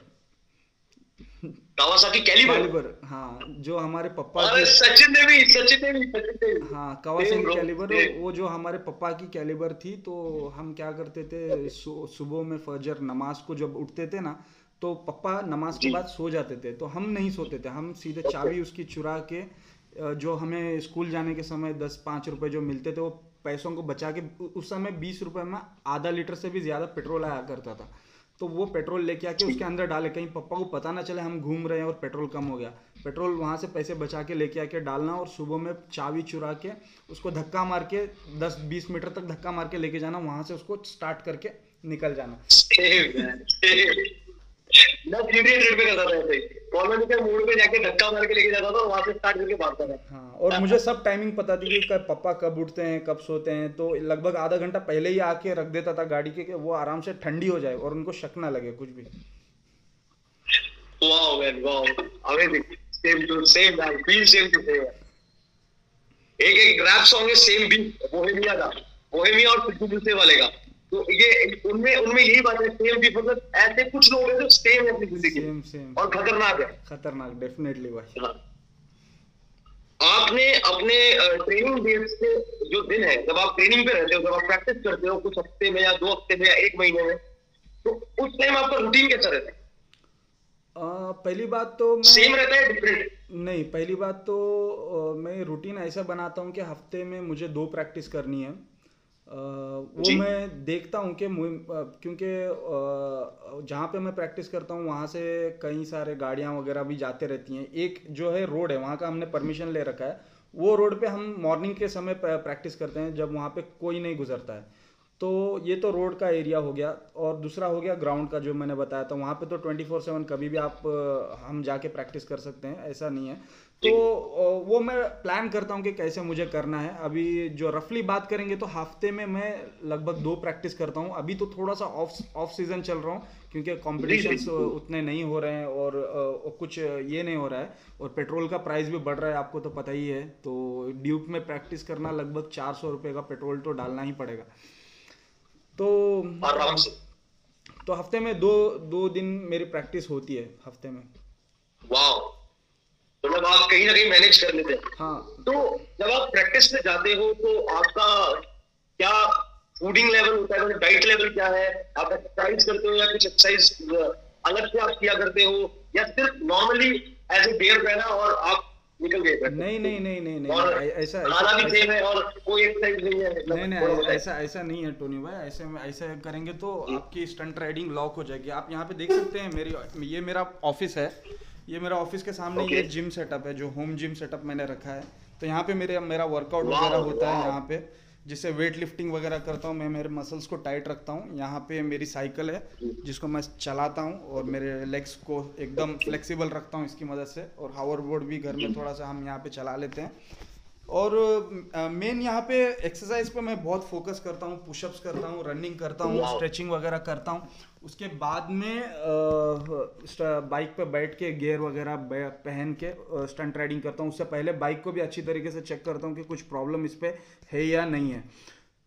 Kawasaki caliber. हाँ, जो हमारे पापा अरे की, सचिन ने भी हाँ कावासाकी सेम कैलिबर, सेम। वो जो हमारे पापा की कैलिबर थी। तो हम क्या करते थे, सुबह में फजर नमाज को जब उठते थे ना, तो पापा नमाज के जी। बाद सो जाते थे, तो हम नहीं सोते थे, हम सीधे ओके। चाबी उसकी चुरा के जो हमें स्कूल जाने के समय 10-5 रुपए जो मिलते थे, वो पैसों को बचा के, उस समय 20 रुपए में आधा लीटर से भी ज़्यादा पेट्रोल आया करता था। तो वो पेट्रोल लेके आके उसके अंदर डाले, कहीं पापा को पता ना चले हम घूम रहे हैं और पेट्रोल कम हो गया। पेट्रोल वहाँ से पैसे बचा के लेके आके डालना, और सुबह में चाबी चुरा के उसको धक्का मार के 10-20 मीटर तक धक्का मार के लेके जाना, वहाँ से उसको स्टार्ट करके निकल जाना। Same man, same. मैं सीरियस रेट पे करता था ऐसे ही। कॉलोनी के मोड़ पे जाके धक्का मार के लेके जाता था, वहां से स्टार्ट करके भागता था। हाँ, और मुझे सब टाइमिंग पता थी कि पापा कब उठते हैं कब सोते हैं, तो लगभग आधा घंटा पहले ही आके रख देता था गाड़ी के, कि वो आराम से ठंडी हो जाए और उनको शक ना लगे कुछ भी। Wow man, wow, amazing. Same to same man, feel same to same. एक एक रैप सॉन्ग है सेम भी, बोहेमिया का, बोहेमिया और सिद्धू मूसेवाले का। तो ये उनमें उनमें यही बात है, सेम भी। मतलब ऐसे कुछ लोग हैं जो सेम है अपनी जिंदगी में सेम और खतरनाक है। खतरनाक, डेफिनेटली भाई। हाँ। आपने अपने ट्रेनिंग डेज के जो दिन है, जब आप ट्रेनिंग पे रहते हो, जब आप प्रैक्टिस करते हो, कुछ हफ्ते में या 2 हफ्ते में या 1 महीने में, तो उस टाइम आपका रूटीन कैसा रहता है? पहली बात तो सेम मैं, रहता है, डिफरेंट? नहीं, पहली बात तो मैं रूटीन ऐसा बनाता हूँ कि हफ्ते में मुझे 2 प्रैक्टिस करनी है। वो जी। मैं देखता हूँ कि क्योंकि जहाँ पे मैं प्रैक्टिस करता हूँ वहाँ से कई सारे गाड़ियाँ वगैरह भी जाते रहती हैं। एक जो है रोड है, वहाँ का हमने परमिशन ले रखा है, वो रोड पे हम मॉर्निंग के समय प्रैक्टिस करते हैं जब वहाँ पे कोई नहीं गुजरता है। तो ये तो रोड का एरिया हो गया, और दूसरा हो गया ग्राउंड का, जो मैंने बताया था वहाँ पे तो 24/7 कभी भी आप हम जाके प्रैक्टिस कर सकते हैं, ऐसा नहीं है। तो वो मैं प्लान करता हूँ कि कैसे मुझे करना है। अभी जो रफली बात करेंगे तो हफ्ते में मैं लगभग 2 प्रैक्टिस करता हूँ। अभी तो थोड़ा सा ऑफ सीजन चल रहा हूँ, क्योंकि कॉम्पिटिशन्स उतने नहीं हो रहे हैं, और कुछ ये नहीं हो रहा है, और पेट्रोल का प्राइस भी बढ़ रहा है, आपको तो पता ही है। तो ड्यूक में प्रैक्टिस करना लगभग 400 रुपये का पेट्रोल तो डालना ही पड़ेगा। तो आराम से। तो हफ्ते में दो दिन मेरी प्रैक्टिस होती है हफ्ते में। वाओ, मतलब आप कहीं ना कहीं मैनेज कर लेते हैं। हाँ, तो जब आप प्रैक्टिस में जाते हो तो आपका क्या फूडिंग लेवल होता है, मतलब डाइट लेवल क्या है? आप एक्सरसाइज करते हो या कुछ एक्सरसाइज अलग से आप किया करते हो, या सिर्फ नॉर्मली एज ए बेयर पहना और आप निकल गए? नहीं नहीं नहीं नहीं नहीं, और ऐसा खाना भी ऐसा सेम है और कोई एक्सरसाइज नहीं है? मतलब नहीं थोड़ा नहीं, बताइए। ऐसा नहीं है टोनी भाई। ऐसे में ऐसे करेंगे तो आपकी स्टंट राइडिंग लॉक हो जाएगी। आप यहाँ पे देख सकते हैं, ये मेरा ऑफिस है। ये मेरा ऑफिस के सामने ये जिम सेटअप है, जो होम जिम सेटअप मैंने रखा है। तो यहाँ पे मेरा वर्कआउट वगैरह होता है यहाँ पे, जिससे वेट लिफ्टिंग वगैरह करता हूँ मैं, मेरे मसल्स को टाइट रखता हूँ। यहाँ पे मेरी साइकिल है जिसको मैं चलाता हूँ, और मेरे लेग्स को एकदम फ्लेक्सिबल रखता हूँ इसकी मदद से। और हावर बोर्ड भी घर में थोड़ा सा हम यहाँ पे चला लेते हैं। और मेन यहाँ पे एक्सरसाइज पे मैं बहुत फोकस करता हूँ, पुशअप्स करता हूँ, रनिंग करता हूँ, स्ट्रेचिंग वगैरह करता हूँ। उसके बाद में बाइक पे बैठ के गियर वगैरह पहन के स्टंट राइडिंग करता हूँ। उससे पहले बाइक को भी अच्छी तरीके से चेक करता हूँ कि कुछ प्रॉब्लम इस पे है या नहीं है।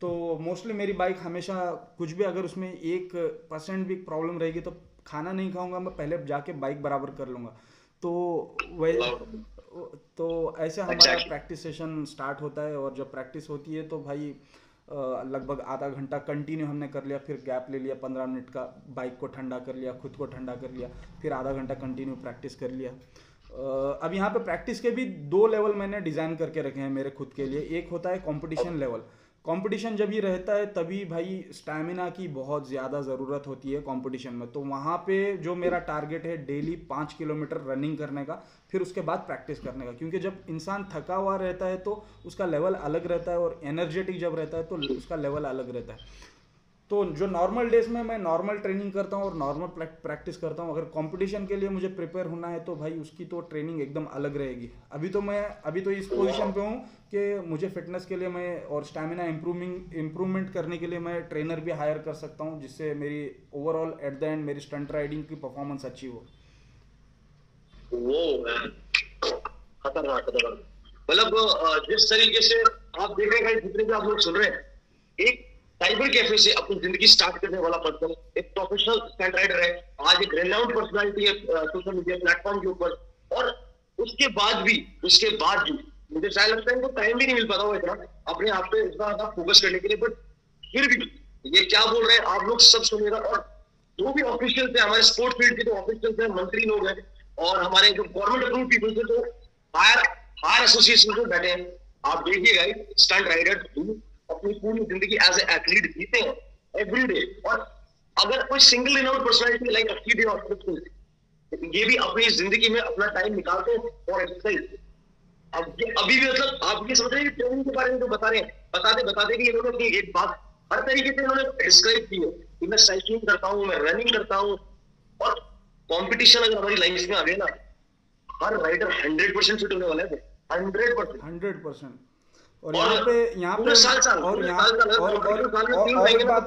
तो मोस्टली मेरी बाइक हमेशा, कुछ भी अगर उसमें 1% भी प्रॉब्लम रहेगी तो खाना नहीं खाऊंगा, मैं पहले जाके बाइक बराबर कर लूँगा। तो वही, तो ऐसे हमारा प्रैक्टिस सेशन स्टार्ट होता है। और जब प्रैक्टिस होती है तो भाई लगभग आधा घंटा कंटिन्यू हमने कर लिया, फिर गैप ले लिया 15 मिनट का, बाइक को ठंडा कर लिया, खुद को ठंडा कर लिया, फिर आधा घंटा कंटिन्यू प्रैक्टिस कर लिया। अब यहाँ पे प्रैक्टिस के भी 2 लेवल मैंने डिज़ाइन करके रखे हैं मेरे खुद के लिए। एक होता है कंपटीशन लेवल। कंपटीशन जब ये रहता है तभी भाई स्टैमिना की बहुत ज़्यादा ज़रूरत होती है कंपटीशन में। तो वहाँ पे जो मेरा टारगेट है डेली 5 किलोमीटर रनिंग करने का, फिर उसके बाद प्रैक्टिस करने का। क्योंकि जब इंसान थका हुआ रहता है तो उसका लेवल अलग रहता है, और एनर्जेटिक जब रहता है तो उसका लेवल अलग रहता है। तो जो नॉर्मल डेज में मैं नॉर्मल ट्रेनिंग करता हूँ और नॉर्मल प्रैक्टिस करता हूँ। अगर कंपटीशन के लिए मुझे प्रिपेयर होना है तो भाई उसकी तो ट्रेनिंग एकदम अलग रहेगी। अभी तो इस पोजीशन पे हूँ कि मुझे फिटनेस के लिए मैं और स्टैमिना इम्प्रूवमेंट करने के लिए मैं ट्रेनर भी हायर कर सकता हूँ, जिससे मेरी ओवरऑल एट द एंड मेरी स्टंट राइडिंग की परफॉर्मेंस अच्छी हो। वो खतरनाक खतरनाक। मतलब जिस तरीके से आप देख रहे हैं, जितने भी आप लोग सुन रहे हैं, एक साइबर कैफे से अपनी जिंदगी स्टार्ट करने वाला पर्सन एक प्रोफेशनल स्टंट राइडर है, आज एक रेनाउंड पर्सनालिटी है सोशल मीडिया प्लेटफॉर्म के ऊपर, और उसके बाद भी मुझे शायद लगता है इनको टाइम भी नहीं मिल पाता होगा इतना अपने आप पे इतना ज्यादा फोकस करने के लिए, बट फिर भी ये क्या बोल रहे हैं आप लोग सब सुनिएगा। और जो भी ऑफिशियल है हमारे स्पोर्ट्स फील्ड के, जो ऑफिशियल है, मंत्री लोग हैं और हमारे जो गवर्नमेंट अप्रूव पीपल है, जो हायर एसोसिएशन में बैठे हैं, आप देखिएगा स्टंट राइडर अपनी पूरी जिंदगी एज ए एथलीट जीते हैं एवरी डे। और अगर कोई single renowned personality like Akshay और ये भी अपनी जिंदगी में अपना टाइम निकालते हैं फॉर एक्सरसाइज। अब ये अभी भी मतलब आप ये समझ रहे हैं ट्रेनिंग के बारे में जो बता रहे हैं, बताते कि इन्होंने अपनी एक बात हर तरीके से इन्होंने डिस्क्राइब की है कि मैं साइकिलिंग करता हूँ, मैं रनिंग करता हूँ, और कंपटीशन अगर हमारी लाइफ में आ गया ना, हर राइडर 100% फिट होने वाला है, 100%। और यहाँ पे और एक बात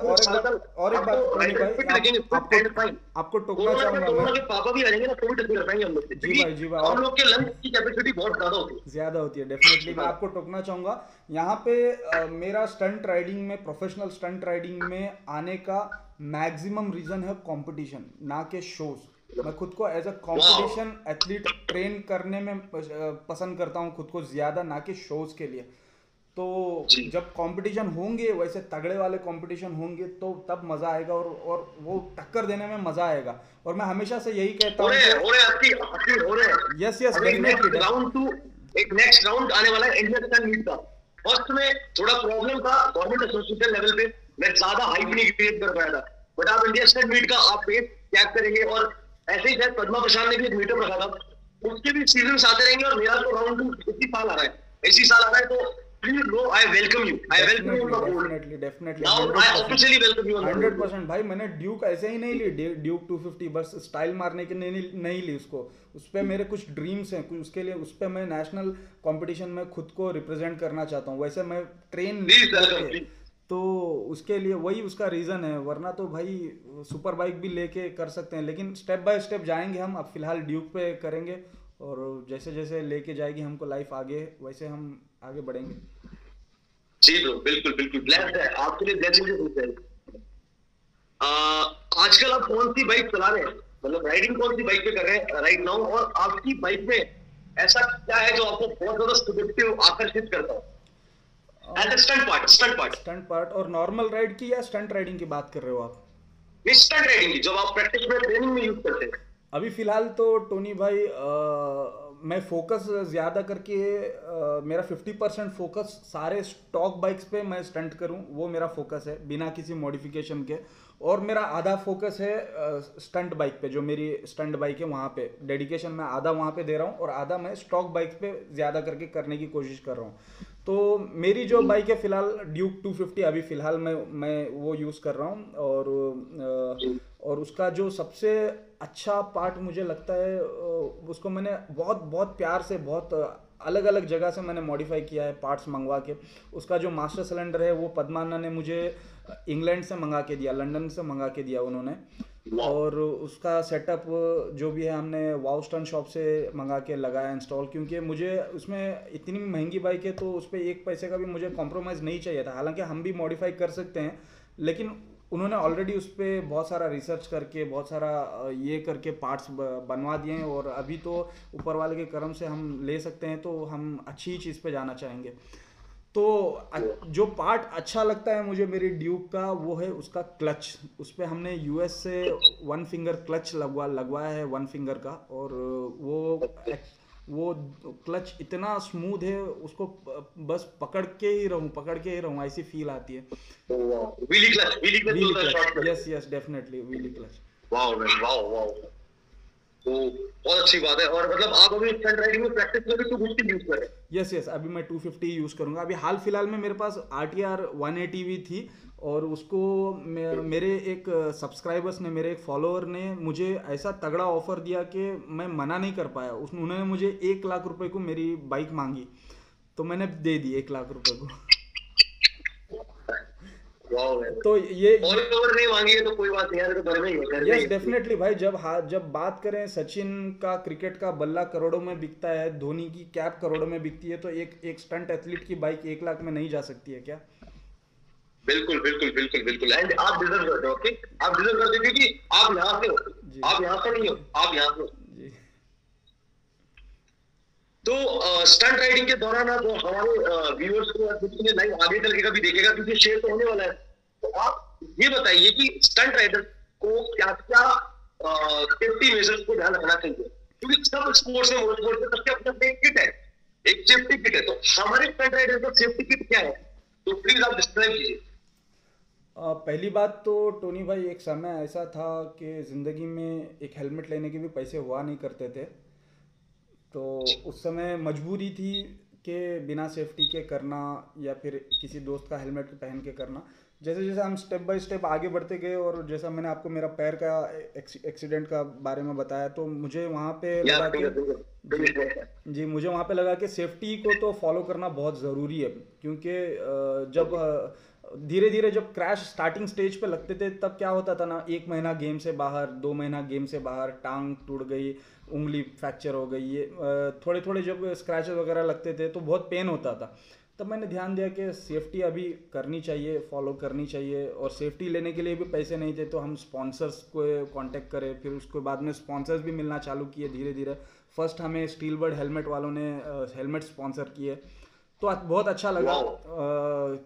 आपको टोकना चाहूंगा मैं, पापा भी आ जाएंगे ना तो भी टक्कर पाएंगे हम लोग से। जी भाई हम लोग के लंग्स की कैपेसिटी बहुत ज्यादा होती है डेफिनेटली। मैं आपको टोकना चाहूंगा यहाँ पे मेरा स्टंट राइडिंग में, प्रोफेशनल स्टंट राइडिंग में आने का मैक्सिमम रीजन है कंपटीशन, ना के शोज। मैं खुद को as a competition athlete train करने में पसंद करता हूँ खुद को ज्यादा, ना कि शोज के लिए। तो जब कंपटीशन होंगे, वैसे तगड़े वाले कंपटीशन होंगे, तो तब मजा आएगा और वो टक्कर देने में मजा आएगा। और मैं हमेशा से यही कहता हूँ, यस डेफिनेटली एक नेक्स्ट राउंड आने वाला है इंडियन स्टंट मीट का। फर्स्ट में थोड़ा प्रॉब्लम था गवर्नमेंट एसोसिएशन लेवल पे, मैं ज्यादा हाइप नहीं क्रिएट कर पाया था, बट आप इंडियन स्टंट मीट का आप पेज चेक करेंगे। और ऐसे ही शायद पद्मा प्रसाद ने भी एक मीटअप रखा था, उसके भी सीजन आते रहेंगे। और मेरा तो राउंड इसी साल आ रहा है, तो please bro, I welcome you. I welcome you. Definitely. Now I officially welcome you. 100% भाई, मैंने ड्यूक ऐसे ही नहीं ली, ड्यूक 250 बस स्टाइल मारने के नहीं ली उसको। उस पे मेरे कुछ ड्रीम्स हैं, उसके लिए उस पे मैं नेशनल कंपटीशन में खुद को रिप्रेजेंट करना चाहता हूँ। वैसे मैं ट्रेन तो उसके लिए वही उसका रीज़न है, वरना तो भाई सुपर बाइक भी लेके कर सकते हैं, लेकिन स्टेप बाय स्टेप जाएंगे हम। अब फिलहाल ड्यूक पे करेंगे, और जैसे जैसे लेके जाएगी हमको लाइफ आगे, वैसे हम आगे बढ़ेंगे। जी ब्रो, बिल्कुल ब्लेस्ड है, आपके लिए ब्लेसिंग है। आजकल आप कौन सी बाइक चला रहे हैं, मतलब राइडिंग कौन सी बाइक पे कर रहे हैं राइट नाउ, और आपकी बाइक में ऐसा क्या है जो आपको बहुत ज्यादा सब्जेक्टिव आकर्षित करता है? स्टंट पार्ट और नॉर्मल राइड की या स्टंट राइडिंग की बात कर रहे हो आप? स्टंट राइडिंग की जो आप प्रैक्टिस में ट्रेनिंग में यूज करते हैं। अभी फिलहाल तो टोनी भाई मैं फोकस ज़्यादा करके मेरा 50% फोकस सारे स्टॉक बाइक्स पे मैं स्टंट करूं, वो मेरा फोकस है बिना किसी मॉडिफिकेशन के। और मेरा आधा फोकस है स्टंट बाइक पे, जो मेरी स्टंट बाइक है वहाँ पे डेडिकेशन मैं आधा वहाँ पे दे रहा हूँ, और आधा मैं स्टॉक बाइक पे ज़्यादा करके करने की कोशिश कर रहा हूँ। तो मेरी जो बाइक है फिलहाल ड्यूक 250 अभी फ़िलहाल मैं वो यूज़ कर रहा हूँ। और उसका जो सबसे अच्छा पार्ट मुझे लगता है, उसको मैंने बहुत प्यार से, बहुत अलग अलग जगह से मैंने मॉडिफाई किया है पार्ट्स मंगवा के। उसका जो मास्टर सिलेंडर है वो पद्माना ने मुझे इंग्लैंड से मंगा के दिया, लंदन से मंगा के दिया उन्होंने। और उसका सेटअप जो भी है हमने वाउ स्टंट शॉप से मंगा के लगाया इंस्टॉल, क्योंकि मुझे उसमें इतनी महंगी बाइक है तो उस पर एक पैसे का भी मुझे कॉम्प्रोमाइज़ नहीं चाहिए था। हालांकि हम भी मॉडिफाई कर सकते हैं, लेकिन उन्होंने ऑलरेडी उस पर बहुत सारा रिसर्च करके, बहुत सारा ये करके पार्ट्स बनवा दिए हैं, और अभी तो ऊपर वाले के करम से हम ले सकते हैं, तो हम अच्छी चीज़ पे जाना चाहेंगे। तो जो पार्ट अच्छा लगता है मुझे मेरी ड्यूक का, वो है उसका क्लच। उस पर हमने यूएस से 1 फिंगर क्लच लगवाया है 1 फिंगर का, और वो क्लच इतना स्मूथ है, उसको बस पकड़ के ही रहूं ऐसी फील आती है। Wheelie clutch, yes definitely wheelie clutch. Wow, तो बहुत अच्छी बात है। और मतलब आप अभी स्टंट राइडिंग में प्रैक्टिस में भी 250 यूज कर रहे हैं? यस अभी मैं 250 यूज करूंगा। अभी हाल फिलहाल में मेरे पास RTR 180 भी थी, और उसको मेरे एक सब्सक्राइबर्स ने, मेरे एक फॉलोअर ने मुझे ऐसा तगड़ा ऑफर दिया कि मैं मना नहीं कर पाया। उन्होंने मुझे 1 लाख रुपए को मेरी बाइक मांगी, तो मैंने दे दी 1 लाख रुपए को। वाओ मैन, तो ये ऑल ओवर नहीं मांगी है तो कोई बात नहीं यार, तो घर में ही है, घर में ही यस है। डेफिनेटली भाई, जब बात करें सचिन का क्रिकेट का बल्ला करोड़ों में बिकता है, धोनी की कैप करोड़ों में बिकती है, तो एक स्टंट एथलीट की बाइक 1 लाख में नहीं जा सकती है क्या? बिल्कुल बिल्कुल बिल्कुल बिल्कुल, एंड आप डिजर्व करते हो, ओके, आप डिजर्व करते हो क्योंकि आप यहाँ से हो, जी आप यहाँ से नहीं हो, आप यहाँ से हो। जी। तो स्टंट राइडिंग के दौरान आप हमारे व्यूअर्स को लाइव आगे चल के कभी देखेगा क्योंकि शेयर तो होने वाला है, तो आप ये बताइए कि स्टंट राइडर को क्या क्या सेफ्टी मेजर्स को ध्यान रखना चाहिए, क्योंकि सब स्पोर्ट्स में, मोटर स्पोर्ट्स में सबके अपना एक किट है, एक सेफ्टी किट है, तो हमारे स्टंट राइडर का सेफ्टी किट क्या है, तो प्लीज आप डिस्क्राइब कीजिए। पहली बात तो टोनी भाई, एक समय ऐसा था कि ज़िंदगी में एक हेलमेट लेने के भी पैसे हुआ नहीं करते थे, तो उस समय मजबूरी थी कि बिना सेफ्टी के करना या फिर किसी दोस्त का हेलमेट पहन के करना। जैसे जैसे हम स्टेप बाय स्टेप आगे बढ़ते गए, और जैसा मैंने आपको मेरा पैर का एक्सीडेंट का बारे में बताया, तो मुझे वहाँ पे लगा कि जी, मुझे वहाँ पे लगा कि सेफ्टी को तो फॉलो करना बहुत ज़रूरी है, क्योंकि जब धीरे धीरे जब क्रैश स्टार्टिंग स्टेज पे लगते थे, तब क्या होता था ना, 1 महीना गेम से बाहर, 2 महीना गेम से बाहर, टांग टूट गई, उंगली फ्रैक्चर हो गई, ये थोड़े थोड़े जब स्क्रैचेस वगैरह लगते थे तो बहुत पेन होता था। तब मैंने ध्यान दिया कि सेफ्टी अभी करनी चाहिए, फॉलो करनी चाहिए, और सेफ्टी लेने के लिए भी पैसे नहीं थे, तो हम स्पॉन्सर्स को कांटेक्ट करें, फिर उसके बाद में स्पॉन्सर्स भी मिलना चालू किए धीरे धीरे। फर्स्ट हमें स्टील बर्ड हेलमेट वालों ने हेलमेट स्पॉन्सर किए, तो बहुत अच्छा लगा,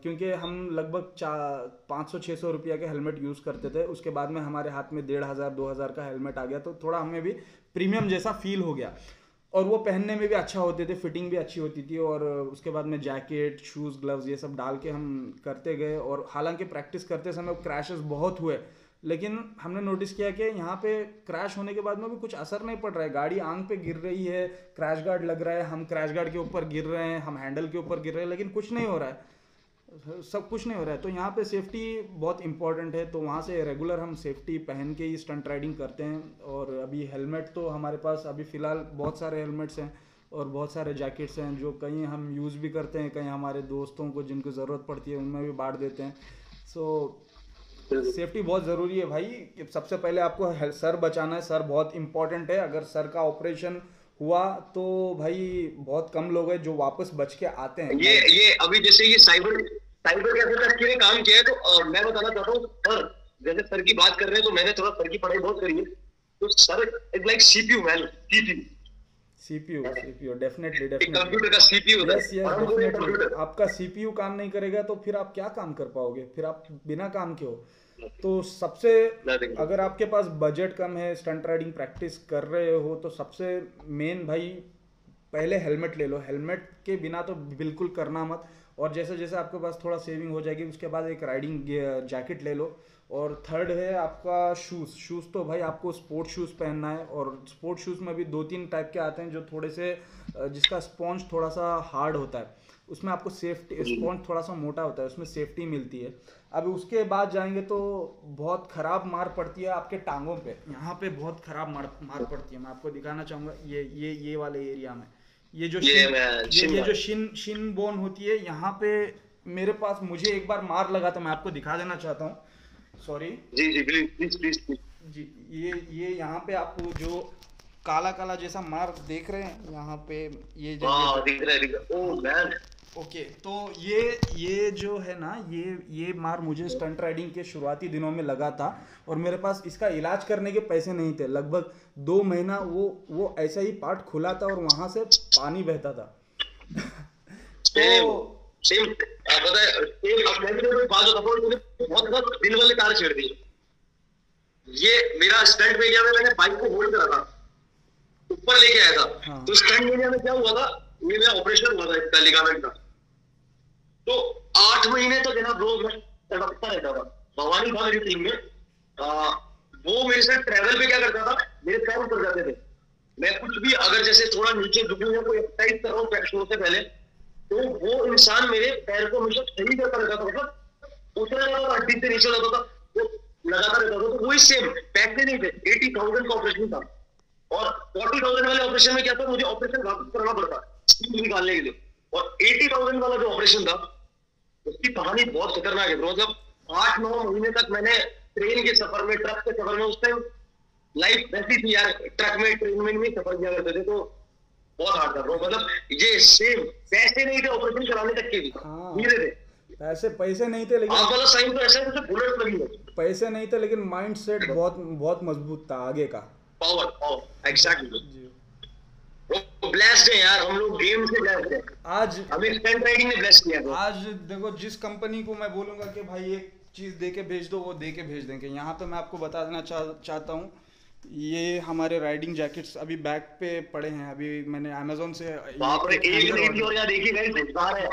क्योंकि हम लगभग 500-600 रुपया के हेलमेट यूज़ करते थे, उसके बाद में हमारे हाथ में 1500-2000 का हेलमेट आ गया, तो थोड़ा हमें भी प्रीमियम जैसा फील हो गया, और वो पहनने में भी अच्छा होते थे, फिटिंग भी अच्छी होती थी, और उसके बाद में जैकेट, शूज़, ग्लव्स ये सब डाल के हम करते गए। और हालांकि प्रैक्टिस करते समय क्रैशेस बहुत हुए, लेकिन हमने नोटिस किया कि यहाँ पे क्रैश होने के बाद में भी कुछ असर नहीं पड़ रहा है, गाड़ी आंग पे गिर रही है, क्रैश गार्ड लग रहा है, हम क्रैश गार्ड के ऊपर गिर रहे हैं, हम हैंडल के ऊपर गिर रहे हैं, लेकिन कुछ नहीं हो रहा है, सब कुछ नहीं हो रहा है। तो यहाँ पे सेफ्टी बहुत इंपॉर्टेंट है, तो वहाँ से रेगुलर हम सेफ्टी पहन के ही स्टंट राइडिंग करते हैं। और अभी हेलमेट तो हमारे पास अभी फ़िलहाल बहुत सारे हेलमेट्स हैं और बहुत सारे जैकेट्स हैं, जो कहीं हम यूज़ भी करते हैं, कहीं हमारे दोस्तों को जिनको ज़रूरत पड़ती है उनमें भी बांट देते हैं। सो सेफ्टी बहुत ज़रूरी है भाई। सबसे पहले आपको सर बचाना है, सर बहुत इंपॉर्टेंट है। अगर सर का ऑपरेशन हुआ तो भाई बहुत कम लोग हैं जो वापस बच के आते हैं। ये अभी जैसे ये साइबर कैफे ने काम किया है, तो मैं बताना चाहता हूँ सर, जैसे सर की बात कर रहे हैं तो मैंने थोड़ा सर की पढ़ाई बहुत करी है, तो sir is like CPU man, CPU definitely computer का सीपीयू। Yes definitely. आपका सीपीयू काम नहीं करेगा तो फिर आप क्या काम कर पाओगे, फिर आप बिना काम के हो। तो सबसे, अगर आपके पास बजट कम है, स्टंट राइडिंग प्रैक्टिस कर रहे हो, तो सबसे मेन भाई पहले हेलमेट ले लो। हेलमेट के बिना तो बिल्कुल करना मत। और जैसे जैसे आपके पास थोड़ा सेविंग हो जाएगी उसके बाद एक राइडिंग जैकेट ले लो। और थर्ड है आपका शूज़ तो भाई आपको स्पोर्ट शूज़ पहनना है। और स्पोर्ट शूज़ में भी 2-3 टाइप के आते हैं, जो थोड़े से जिसका स्पॉन्ज थोड़ा सा हार्ड होता है, उसमें आपको सेफ्टी, स्पॉन्ज थोड़ा सा मोटा होता है, उसमें सेफ्टी मिलती है। अब उसके बाद जाएंगे तो बहुत ख़राब मार पड़ती है आपके टांगों पे, यहाँ पे बहुत ख़राब मार पड़ती है। मैं आपको दिखाना चाहूँगा, ये वाले एरिया में, ये जो शिन बोन होती है यहाँ पे मेरे पास, मुझे एक बार मार लगा था, मैं आपको दिखा देना चाहता हूँ। सॉरी जी प्लीज जी, ये यहाँ पे आपको जो काला काला जैसा मार देख रहे हैं यहाँ पे, ये दिख रहा है। Oh man, okay. तो ये जो है ना, ये मार मुझे स्टंट राइडिंग के शुरुआती दिनों में लगा था, और मेरे पास इसका इलाज करने के पैसे नहीं थे। लगभग 2 महीना वो ऐसा ही पार्ट खुला था और वहां से पानी बहता था। तो सेम पता है, अब मैं भी बात बताता हूँ, बहुत दिल वाले कार छेड़ दी। ये मेरा स्टंट मीडिया में मैंने बाइक को होल्ड करा था, ऊपर लेके आया था। हाँ। तो स्टंट मीडिया में क्या हुआ था, ये मेरा ऑपरेशन हुआ था इसका, लिगामेंट का। तो 8 महीने तक जनाब रोज मैं तड़पता रहता था। भवानी था मेरी टीम में, वो मेरे साथ ट्रैवल पे क्या करता था, मेरे पैर ऊपर जाते थे। मैं कुछ भी अगर जैसे थोड़ा नीचे झुकूं या कोई एक्सरसाइज कर रहा हूँ शो से पहले, तो वो इंसान मेरे पैर को हमेशा सही करता रहता था, मतलब उतरा जाता था, हड्डी से नीचे जाता था, वो लगाता रहता था। तो वही सेम, पैसे नहीं थे। 80,000 का ऑपरेशन था, और 40,000 वाले ऑपरेशन में क्या था, मुझे ऑपरेशन वापस करना पड़ता निकालने के लिए। और 80,000 वाला जो ऑपरेशन था, उसकी कहानी बहुत खतरनाक है। मतलब 8-9 महीने तक मैंने ट्रेन के सफर में, ट्रक के सफर में, उस टाइम लाइफ वैसी थी यार, ट्रक में ट्रेन में नहीं सफर किया करते थे, तो बहुत हार्ड था ब्रो। मतलब ये सेम पैसे नहीं थे ऑपरेशन कराने तक के भी, धीरे थे पैसे नहीं थे, लेकिन आप वाला साइन तो ऐसा है जैसे बुलेट लगी है। पैसे नहीं थे लेकिन माइंड सेट बहुत बहुत मजबूत था आगे का। Power exactly. वो ब्लेस्ड है यार, हम लोग गेम से ब्लेस्ड है। आज हमें स्टंट राइडिंग ने ब्लेस किया है। आज देखो, जिस कंपनी को मैं बोलूंगा कि भाई एक चीज दे के भेज दो, वो दे के भेज देंगे। यहाँ पे मैं आपको बता देना चाहता हूँ, ये हमारे राइडिंग जैकेट्स अभी बैक पे पड़े हैं। अभी मैंने अमेजोन से बाप रे, एक नहीं थी और यार देखिए गाइस गुजार है।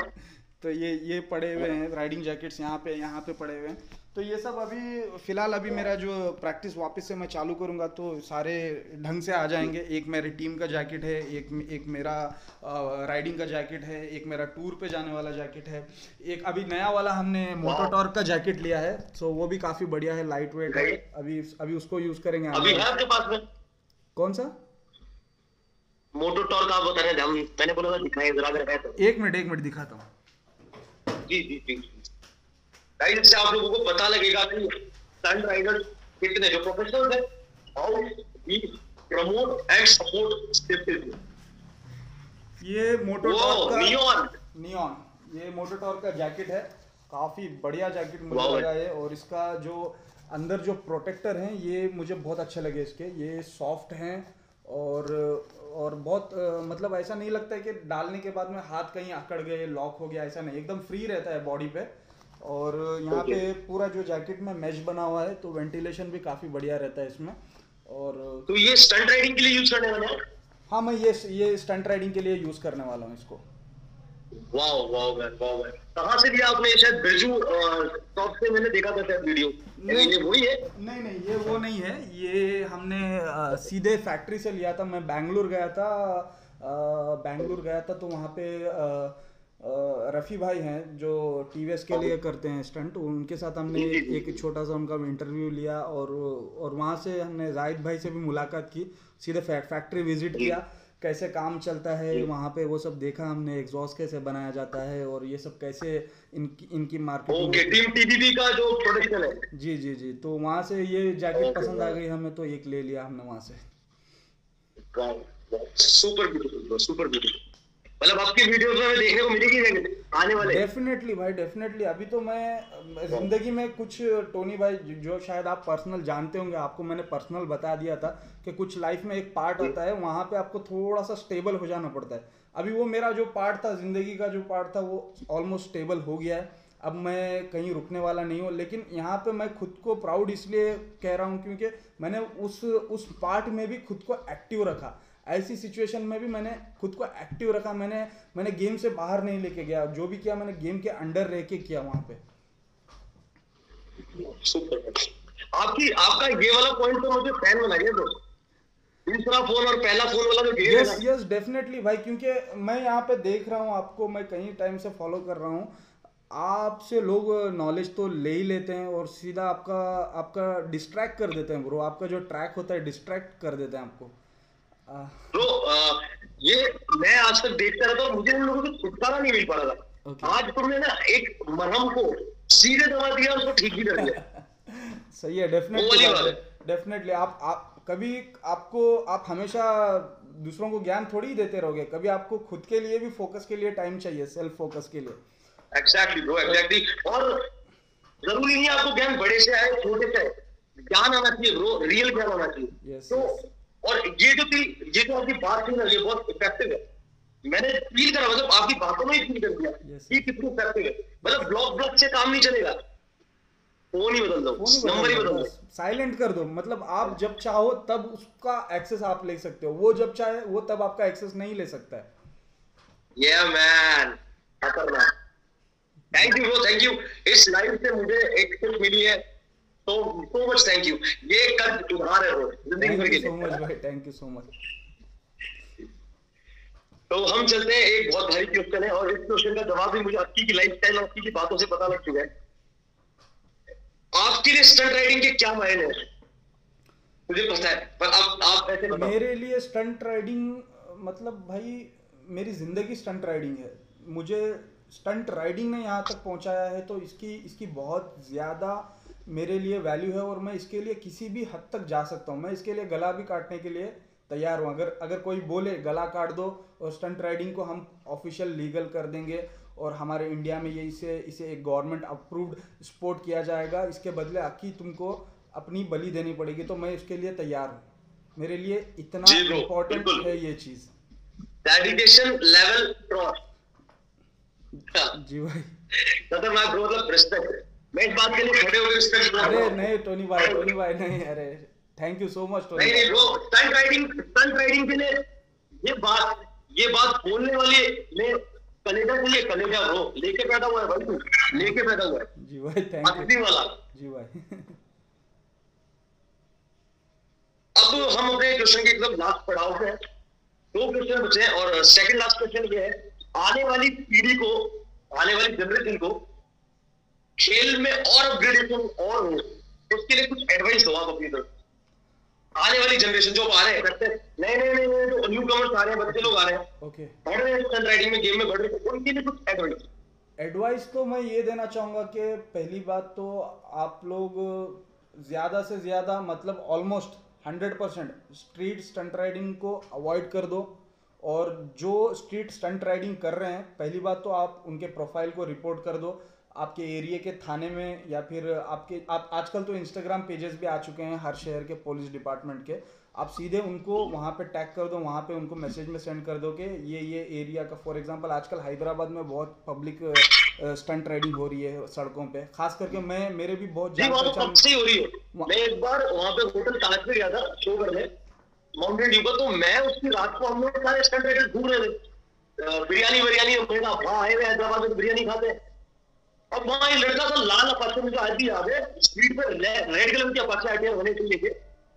तो ये पड़े हुए हैं राइडिंग जैकेट्स, यहाँ पे पड़े हुए हैं। तो ये सब अभी फिलहाल अभी मेरा जो प्रैक्टिस वापस से मैं चालू करूँगा तो सारे ढंग से आ जाएंगे। एक मेरी टीम का जैकेट है, एक मेरा राइडिंग का जैकेट है, एक मेरा टूर पे जाने वाला जैकेट है, एक अभी नया वाला हमने मोटोटॉर्क का जैकेट लिया है। सो वो भी काफ़ी बढ़िया है, लाइट वेट है। अभी उसको यूज़ करेंगे। अभी है आपके पास में कौन सा मोटोटॉर्क? आप बता रहे थे, मैंने बोला दिखाएं जरा, अगर है तो। एक मिनट दिखाता हूँ। जी जी जी गाइस, इससे आप लोगों को पता लगेगा कि स्टंट राइडर्स कितने जो प्रोफेशनल्स हैं, how we promote and support safety. ये मोटोटॉर्क का नियॉन, ये मोटोटॉर्क का जैकेट है, काफी बढ़िया जैकेट मुझे लगा है। और इसका जो अंदर जो प्रोटेक्टर हैं ये मुझे बहुत अच्छे लगे इसके। ये सॉफ्ट हैं और बहुत मतलब ऐसा नहीं लगता है कि डालने के बाद में हाथ कहीं अकड़ गए, लॉक हो गया, ऐसा नहीं, एकदम फ्री रहता है बॉडी पे। और यहाँ पे पूरा जो जैकेट में मैश बना हुआ है, तो वेंटिलेशन भी काफी बढ़िया रहता है इसमें। और तो ये स्टंट राइडिंग के लिए यूज करने वाला है? हाँ, मैं ये स्टंट राइडिंग के लिए यूज करने वाला हूँ इसको। Wow wow man, wow man. कहाँ से लिया आपने? शायद बिरजू शॉप से मैंने देखा था शायद वीडियो। ये वही है? नहीं, ये वो नहीं है। ये हमने सीधे फैक्ट्री से लिया था। मैं बैंगलोर गया था तो वहाँ पे रफ़ी भाई हैं जो टीवीएस के लिए करते हैं स्टंट, उनके साथ हमने एक छोटा सा उनका इंटरव्यू लिया। और वहाँ से हमने जाहिद भाई से भी मुलाकात की, सीधे फैक्ट्री विजिट किया, कैसे काम चलता है वहाँ पे, वो सब देखा हमने। एग्जॉस्ट कैसे बनाया जाता है और ये सब कैसे इनकी मार्केटिंग। ओके, टीम टीडीबी का जो प्रोडक्शन है। जी। तो वहाँ से ये जैकेट पसंद आ गई हमें, तो एक ले लिया हमने वहाँ से। Super beautiful, super beautiful. मतलब आपकी वीडियोस में देखने को मिलेगी आने वाले। डेफिनेटली भाई, डेफिनेटली। अभी तो मैं जिंदगी में कुछ, टोनी भाई जो शायद आप पर्सनल जानते होंगे, आपको मैंने पर्सनल बता दिया था कि कुछ लाइफ में एक पार्ट होता है, वहाँ पे आपको थोड़ा सा स्टेबल हो जाना पड़ता है। अभी वो मेरा जो पार्ट था, जिंदगी का जो पार्ट था, वो ऑलमोस्ट स्टेबल हो गया है। अब मैं कहीं रुकने वाला नहीं हूँ। लेकिन यहाँ पे मैं खुद को प्राउड इसलिए कह रहा हूँ क्योंकि मैंने उस पार्ट में भी खुद को एक्टिव रखा। ऐसी सिचुएशन में भी मैंने खुद को एक्टिव रखा। मैंने गेम से बाहर नहीं लेके गया, जो भी किया मैंने गेम के अंडर रह के किया वहाँ पे। सुपर। आपका ये वाला पॉइंट तो मुझे फैन बना गया। तो दूसरा फोन और पहला फोन वाला जो गेम है। यस डेफिनेटली भाई, क्योंकि मैं यहाँ पे देख रहा हूँ आपको, मैं कई टाइम से फॉलो कर रहा हूँ। आपसे लोग नॉलेज तो ले ही लेते हैं और सीधा आपका डिस्ट्रैक्ट कर देते हैं ब्रो। आपका जो ट्रैक होता है डिस्ट्रैक्ट कर देते हैं आपको। ब्रो ये मैं आज तक देखता रहता हूँ, मुझे इन लोगों से छुटकारा नहीं मिल पा रहा था। आज तुमने ना एक मरहम को सीधे दबा दिया, उसको ठीक भी कर दिया। सही है, डेफिनेटली। आप कभी आप हमेशा दूसरों को ज्ञान थोड़ी ही देते रहोगे, कभी आपको खुद के लिए भी फोकस के लिए टाइम चाहिए, सेल्फ फोकस के लिए। Exactly bro, exactly. और जरूरी नहीं है आपको ज्ञान बड़े से आए छोटे से आए, ज्ञान आना चाहिए ब्रो, रियल ज्ञान आना चाहिए। तो और ये जो आपकी बात थी ना, ये बहुत इफेक्टिव है। मैंने फील करा, मतलब आपकी बातों में ही फील कर दिया कि कितनी इफेक्टिव है। मतलब ब्लॉक से काम नहीं चलेगा, फोन ही बदल दो, नंबर ही बदल दो, साइलेंट कर दो। मतलब आप जब चाहो तब उसका एक्सेस आप ले सकते हो, वो जब चाहे वो तब आपका एक्सेस नहीं ले सकता है। ये मैन खतरनाक। Thank you bro, thank you. इस लाइव से मुझे एक टिप मिली है, तो so much thank you। ये कर्ज उधार है ब्रो, जिंदगी भर के लिए। so much भाई, थैंक यू सो मच। तो हम चलते हैं, एक बहुत भारी क्वेश्चन है और इस क्वेश्चन का जवाब भी मुझे आपकी लाइफस्टाइल और आपकी बातों से पता लग चुका है। आपके लिए स्टंट राइडिंग के क्या मायने हैं मुझे पता है, पर अब आप ऐसे बताओ। मेरे लिए स्टंट राइडिंग मतलब भाई मेरी जिंदगी स्टंट राइडिंग है। मुझे स्टंट राइडिंग ने यहाँ तक पहुँचाया है तो इसकी बहुत ज़्यादा मेरे लिए वैल्यू है, और मैं इसके लिए किसी भी हद तक जा सकता हूँ। मैं इसके लिए गला भी काटने के लिए तैयार हूँ। अगर कोई बोले गला काट दो और स्टंट राइडिंग को हम ऑफिशियल लीगल कर देंगे और हमारे इंडिया में ये इसे एक गवर्नमेंट अप्रूव्ड स्पोर्ट किया जाएगा, इसके बदले आपकी तुमको अपनी बलि देनी पड़ेगी, तो मैं इसके लिए तैयार हूँ। मेरे लिए इतना इम्पोर्टेंट है ये चीज़। Dedication level cross. जी भाई, खतरनाक ब्रो, मतलब रिस्पेक्ट। मैं इस बात के लिए खड़े होकर रिस्पेक्ट। अरे नहीं टोनी भाई नहीं, अरे thank you so much Tony. नहीं ब्रो, स्टंट राइडिंग के लिए ये बात बोलने वाले में कलेजा चाहिए, कलेजा ब्रो, लेके पैदा हुआ है भाई, तू लेके पैदा हुआ है। जी भाई थैंक यू वाला। जी भाई। अब हम अपने क्वेश्चन के एकदम लास्ट पड़ाव पे हैं। 2 क्वेश्चन बचे हैं और सेकंड लास्ट क्वेश्चन ये है, आने वाली पीढ़ी को, आने वाली जनरेशन को खेल में और अपग्रेडेशन और हो, उसके लिए कुछ एडवाइस दो आप अपनी तरफ। आने वाली जनरेशन जो आ रहे हैं, करते नए जो न्यू कमर्स आ रहे हैं, बच्चे लोग आ रहे हैं, ओके, बढ़ रहे हैं स्टंट राइडिंग में, गेम में बढ़ रहे हैं, उनके लिए कुछ एडवाइस तो मैं ये देना चाहूँगा कि पहली बात तो आप लोग ज़्यादा से ज़्यादा, मतलब ऑलमोस्ट 100% स्ट्रीट स्टंट राइडिंग को अवॉइड कर दो। और जो स्ट्रीट स्टंट राइडिंग कर रहे हैं, पहली बात तो आप उनके प्रोफाइल को रिपोर्ट कर दो आपके एरिया के थाने में, या फिर आप आजकल तो इंस्टाग्राम पेजेस भी आ चुके हैं हर शहर के पुलिस डिपार्टमेंट के, आप सीधे उनको वहाँ पे टैग कर दो, वहाँ पे उनको मैसेज में सेंड कर दो कि ये एरिया का, फॉर एग्जांपल आजकल हैदराबाद में बहुत पब्लिक स्टंट राइडिंग हो रही है सड़कों पे, खास करके मेरे भी बहुत जान पहचान हो रही है। मैं एक बार वहाँ पे होटल ताज में गया था शो करने माउंटेन ड्यू का, तो मैं उसकी रात को हम लोग सारे स्टंट राइडर घूम रहे थे, बिरयानी वहाँ आए हुए हैदराबाद में बिरयानी खाते हैं। अब वहाँ एक लड़का था लाल अपाचे, मुझे आज भी याद है, स्पीड पे रेड कलर की अपाचे आईटीआर होने के लिए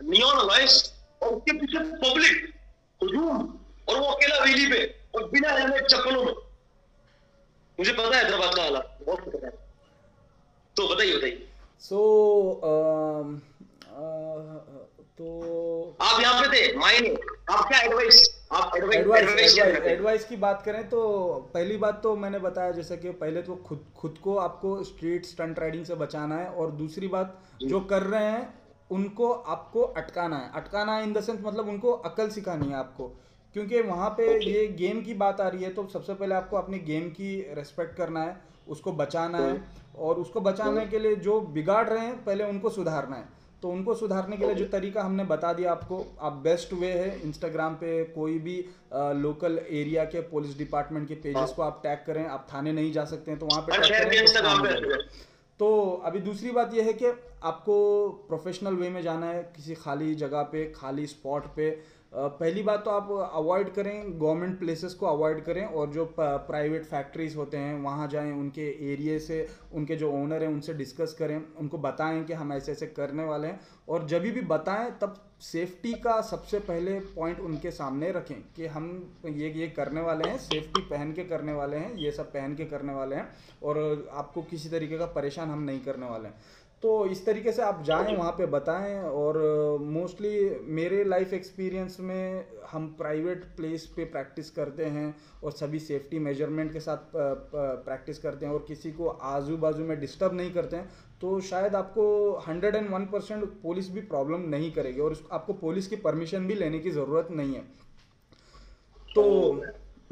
नियॉन अलॉयस, और उसके पीछे पब्लिक हुजूम, और वो अकेला व्हीली पे और बिना हेलमेट चप्पलों में। मुझे पता है हैदराबाद का हालात बहुत पता है, तो बताइए। तो आप यहाँ पे थे मायने, आप क्या एडवाइस की बात करें तो पहली बात तो मैंने बताया, जैसे कि पहले तो खुद को आपको स्ट्रीट स्टंट राइडिंग से बचाना है, और दूसरी बात जो कर रहे हैं उनको आपको अटकाना है इन द सेंस, मतलब उनको अकल सिखानी है आपको, क्योंकि वहाँ पे ये गेम की बात आ रही है, तो सबसे पहले आपको अपनी गेम की रेस्पेक्ट करना है, उसको बचाना है, और उसको बचाने के लिए जो बिगाड़ रहे हैं पहले उनको सुधारना है। तो उनको सुधारने के लिए जो तरीका हमने बता दिया आपको, आप बेस्ट वे है इंस्टाग्राम पे कोई भी लोकल एरिया के पुलिस डिपार्टमेंट के पेजेस को आप टैग करें, आप थाने नहीं जा सकते हैं तो वहाँ पे टैग करें। तो अभी दूसरी बात यह है कि आपको प्रोफेशनल वे में जाना है, किसी खाली जगह पे, खाली स्पॉट पे। पहली बात तो आप अवॉइड करें, गवर्नमेंट प्लेसेस को अवॉइड करें, और जो प्राइवेट फैक्ट्रीज होते हैं वहाँ जाएं, उनके एरिया से उनके जो ओनर हैं उनसे डिस्कस करें, उनको बताएं कि हम ऐसे ऐसे करने वाले हैं, और जब भी बताएं तब सेफ्टी का सबसे पहले पॉइंट उनके सामने रखें कि हम ये करने वाले हैं, सेफ्टी पहन के करने वाले हैं, ये सब पहन के करने वाले हैं, और आपको किसी तरीके का परेशान हम नहीं करने वाले हैं। तो इस तरीके से आप जाएं, वहाँ पे बताएं। और मोस्टली मेरे लाइफ एक्सपीरियंस में हम प्राइवेट प्लेस पे प्रैक्टिस करते हैं और सभी सेफ्टी मेजरमेंट के साथ प्रैक्टिस करते हैं, और किसी को आजू बाजू में डिस्टर्ब नहीं करते हैं, तो शायद आपको 101% पुलिस भी प्रॉब्लम नहीं करेगी, और आपको पुलिस की परमिशन भी लेने की ज़रूरत नहीं है। तो